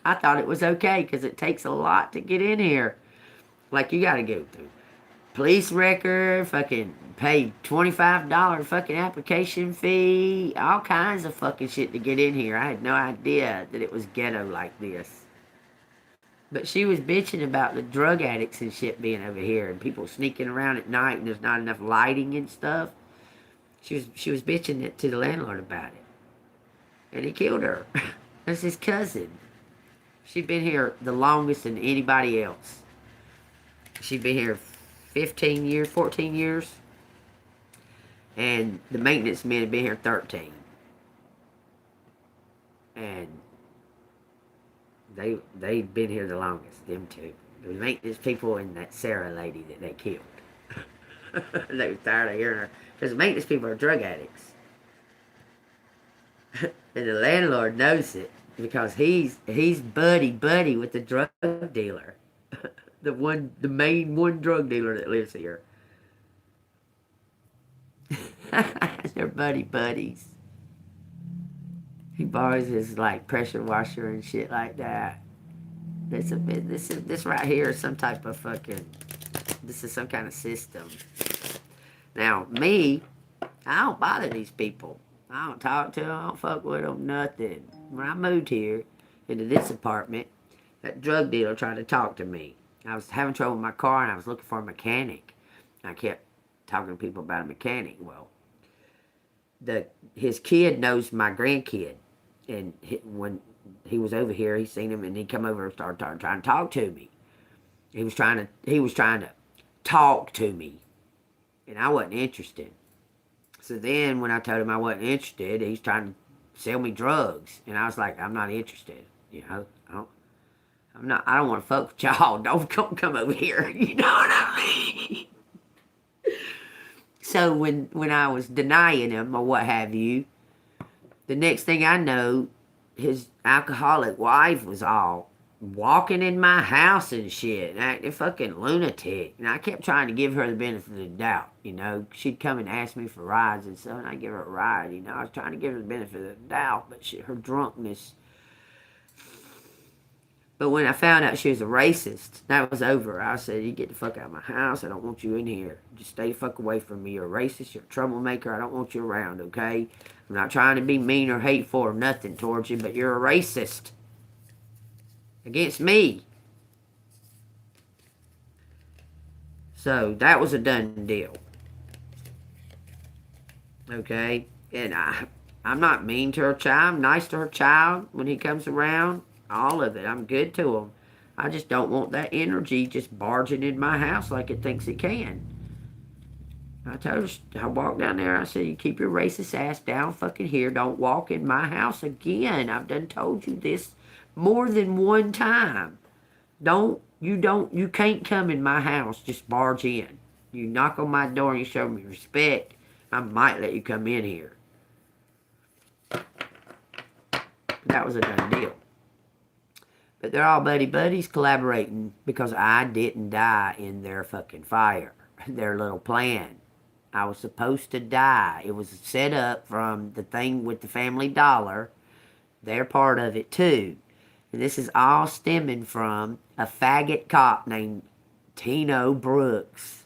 I thought it was okay because it takes a lot to get in here. Like, you gotta go through police record, fucking pay $25 fucking application fee, all kinds of fucking shit to get in here. I had no idea that it was ghetto like this. But she was bitching about the drug addicts and shit being over here and people sneaking around at night and there's not enough lighting and stuff. She was bitching it to the landlord about it. And he killed her. That's his cousin. She'd been here the longest than anybody else. She'd been here 15 years, 14 years. And the maintenance men had been here 13. and they've been here the longest. Them two, the maintenance people and that Sarah lady that they killed. They were tired of hearing her because the maintenance people are drug addicts, and the landlord knows it because he's buddy with the drug dealer, the main one drug dealer that lives here. They're buddies. He borrows his like pressure washer and shit like that. This right here is some type of fucking. This is some kind of system. Now me, I don't bother these people. I don't talk to them. I don't fuck with them. Nothing. When I moved here into this apartment, that drug dealer tried to talk to me. I was having trouble with my car and I was looking for a mechanic. I kept talking to people about a mechanic. Well, his kid knows my grandkid, and when he was over here, he seen him and he come over and started trying to talk to me. He was trying to talk to me, and I wasn't interested. So then when I told him I wasn't interested, he's trying to sell me drugs, and I was like, I'm not interested. You know, I don't want to fuck with y'all. Don't come over here. You know what I mean? So when I was denying him or what have you, the next thing I know, his alcoholic wife was all walking in my house and shit, acting fucking lunatic. And I kept trying to give her the benefit of the doubt, you know. She'd come and ask me for rides and stuff, and I'd give her a ride, you know. I was trying to give her the benefit of the doubt, but her drunkenness. But when I found out she was a racist, that was over. I said, you get the fuck out of my house. I don't want you in here. Just stay the fuck away from me. You're a racist. You're a troublemaker. I don't want you around, okay? I'm not trying to be mean or hateful or nothing towards you, but you're a racist. Against me. So, that was a done deal. Okay? And I'm not mean to her child. I'm nice to her child when he comes around. All of it. I'm good to him. I just don't want that energy just barging in my house like it thinks it can. I told her, I walked down there, I said, you keep your racist ass down fucking here. Don't walk in my house again. I've done told you this more than one time. You can't come in my house, just barge in. You knock on my door and you show me respect, I might let you come in here. That was a done deal. But they're all buddies collaborating because I didn't die in their fucking fire. Their little plan. I was supposed to die. It was set up from the thing with the Family Dollar. They're part of it too. And this is all stemming from a faggot cop named Tino Brooks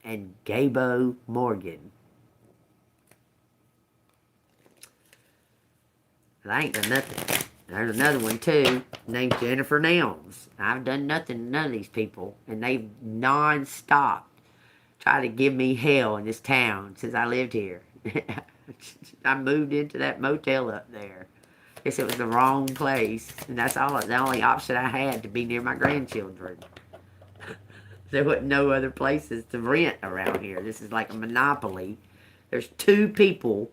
and Gabo Morgan. And I ain't done nothing. There's another one too, named Jennifer Nelms. I've done nothing to none of these people, and they've non-stop tried to give me hell in this town since I lived here. I moved into that motel up there. Guess it was the wrong place, and that's the only option I had to be near my grandchildren. There wasn't no other places to rent around here. This is like a monopoly. There's 2 people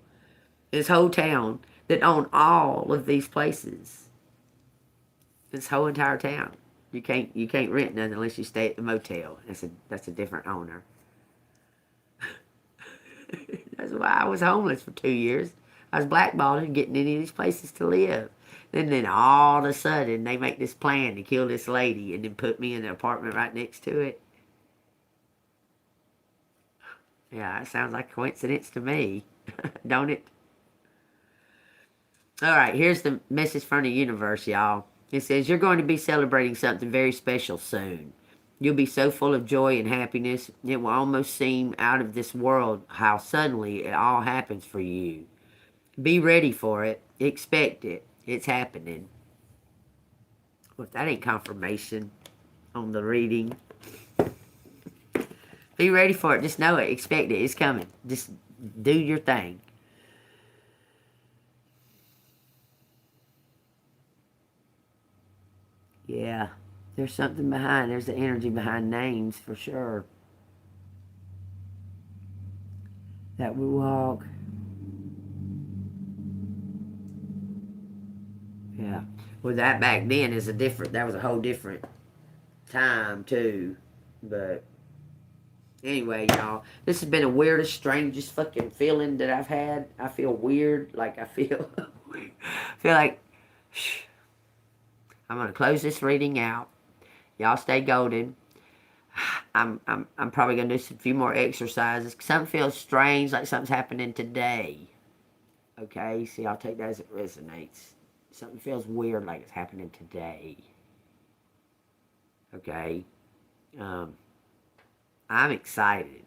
in this whole town that own all of these places. This whole entire town. You can't rent nothing unless you stay at the motel. That's a different owner. That's why I was homeless for 2 years. I was blackballed and getting any of these places to live. Then all of a sudden they make this plan to kill this lady and then put me in the apartment right next to it. Yeah, it sounds like a coincidence to me. Don't it? Alright, here's the message from the universe, y'all. It says, you're going to be celebrating something very special soon. You'll be so full of joy and happiness, it will almost seem out of this world how suddenly it all happens for you. Be ready for it. Expect it. It's happening. Well, if that ain't confirmation on the reading. Be ready for it. Just know it. Expect it. It's coming. Just do your thing. Yeah, there's something behind. There's the energy behind names for sure. That we walk. Yeah. Well, that back then is that was a whole different time, too. But anyway, y'all, this has been the weirdest, strangest fucking feeling that I've had. I feel weird. Like, I feel, feel like, I'm going to close this reading out. Y'all stay golden. I'm probably going to do a few more exercises. Something feels strange, like something's happening today. Okay? See, I'll take that as it resonates. Something feels weird, like it's happening today. Okay? I'm excited.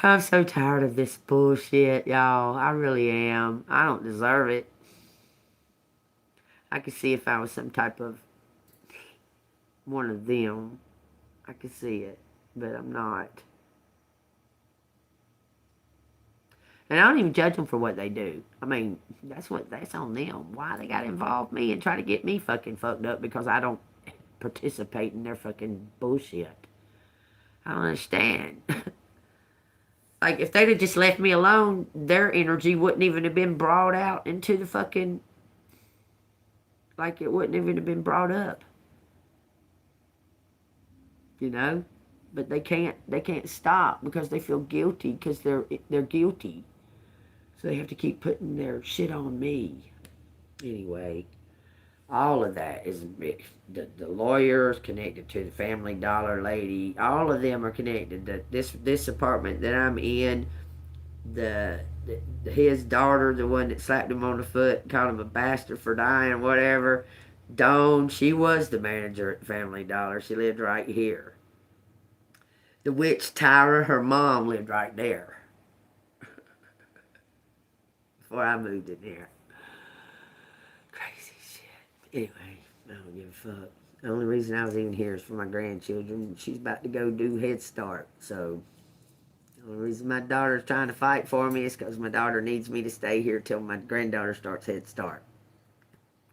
I'm so tired of this bullshit, y'all. I really am. I don't deserve it. I could see if I was some type of one of them. I could see it, but I'm not. And I don't even judge them for what they do. I mean, that's on them. Why they got to involve me and try to get me fucking fucked up because I don't participate in their fucking bullshit. I don't understand. Like, if they'd have just left me alone, their energy wouldn't even have been brought out into the fucking... Like, it wouldn't even have been brought up. You know? But they can't stop because they feel guilty because they're guilty. So they have to keep putting their shit on me. Anyway, all of that is the lawyers connected to the Family Dollar lady. All of them are connected. This apartment that I'm in, his daughter, the one that slapped him on the foot, called him a bastard for dying, whatever. Dawn, she was the manager at Family Dollar. She lived right here. The witch Tyra, her mom lived right there. Before I moved in there. Crazy shit. Anyway, I don't give a fuck. The only reason I was even here is for my grandchildren. She's about to go do Head Start. So, the only reason my daughter's trying to fight for me is because my daughter needs me to stay here till my granddaughter starts Head Start.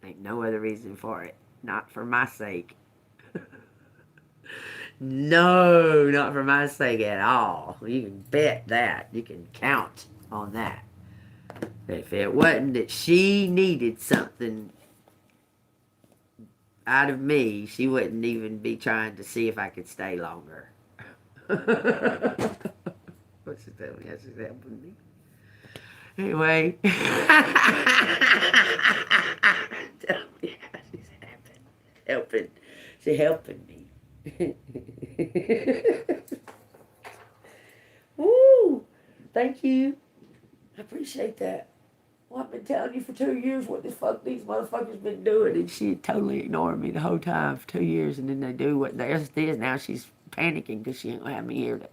Ain't no other reason for it. Not for my sake. No, not for my sake at all. You can bet that. You can count on that. If it wasn't that she needed something out of me, she wouldn't even be trying to see if I could stay longer. What's she telling me? How she's helping me. Anyway. Tell me how she's helping. She's helping me. Woo! Thank you. I appreciate that. Well, I've been telling you for 2 years what the fuck these motherfuckers been doing, and she totally ignored me the whole time for 2 years, and then they do what theirs is. Now she's panicking because she ain't gonna have me here to...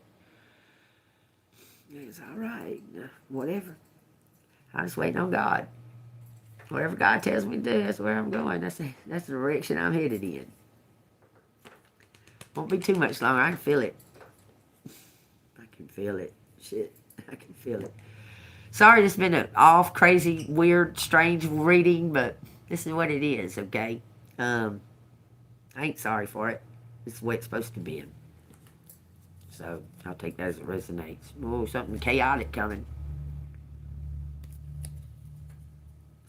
It's all right. Whatever. I'm just waiting on God. Whatever God tells me to do, that's where I'm going. That's the direction I'm headed in. Won't be too much longer. I can feel it. I can feel it. Shit. I can feel it. Sorry this has been an off, crazy, weird, strange reading, but this is what it is, okay? I ain't sorry for it. This is the way it's supposed to be. So, I'll take that as it resonates. Oh, something chaotic coming.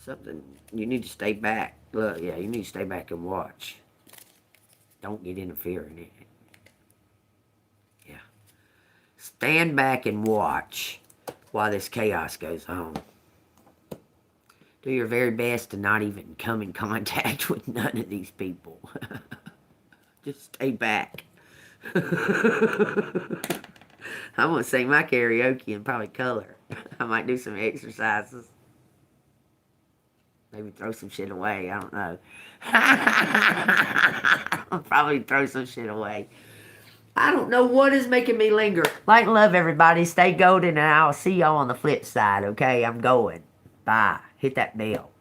Something, you need to stay back. Look, yeah, you need to stay back and watch. Don't get interfering in it. Yeah. Stand back and watch while this chaos goes on. Do your very best to not even come in contact with none of these people. Just stay back. I'm going to sing my karaoke and probably color. I might do some exercises. Maybe throw some shit away. I don't know. I'll probably throw some shit away. I don't know what is making me linger. Light and love, everybody. Stay golden, and I'll see y'all on the flip side, okay? I'm going. Bye. Hit that bell.